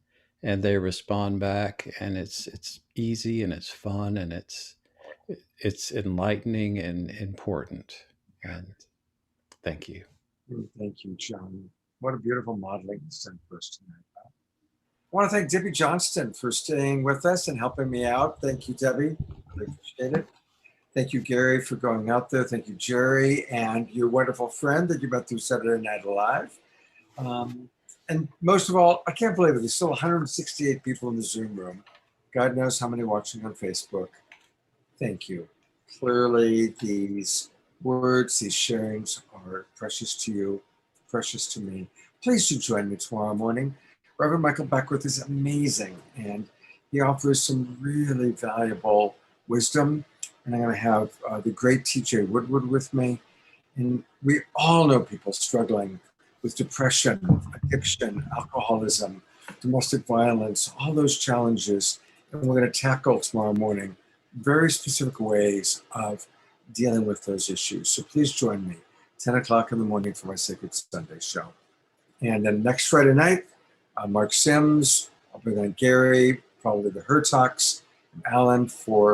And they respond back. And it's easy and it's fun and it's enlightening and important. And thank you. Thank you, John. What a beautiful modeling sent for us tonight. I want to thank Debbie Johnston for staying with us and helping me out. Thank you, Debbie. I appreciate it. Thank you, Gary, for going out there. Thank you, Jerry, and your wonderful friend that you met through Saturday Night Live. And most of all, I can't believe it. There's still 168 people in the Zoom room. God knows how many watching on Facebook. Thank you. Clearly, these words, these sharings are precious to you, precious to me. Please do join me tomorrow morning. Reverend Michael Beckwith is amazing, and he offers some really valuable wisdom. And I'm going to have the great TJ Woodward with me. And we all know people struggling with depression, addiction, alcoholism, domestic violence, all those challenges. And we're going to tackle tomorrow morning very specific ways of dealing with those issues. So please join me, 10 o'clock in the morning for my Sacred Sunday show. And then next Friday night, Mark Sims, I'll bring on Gary, probably the Hertox, and Alan for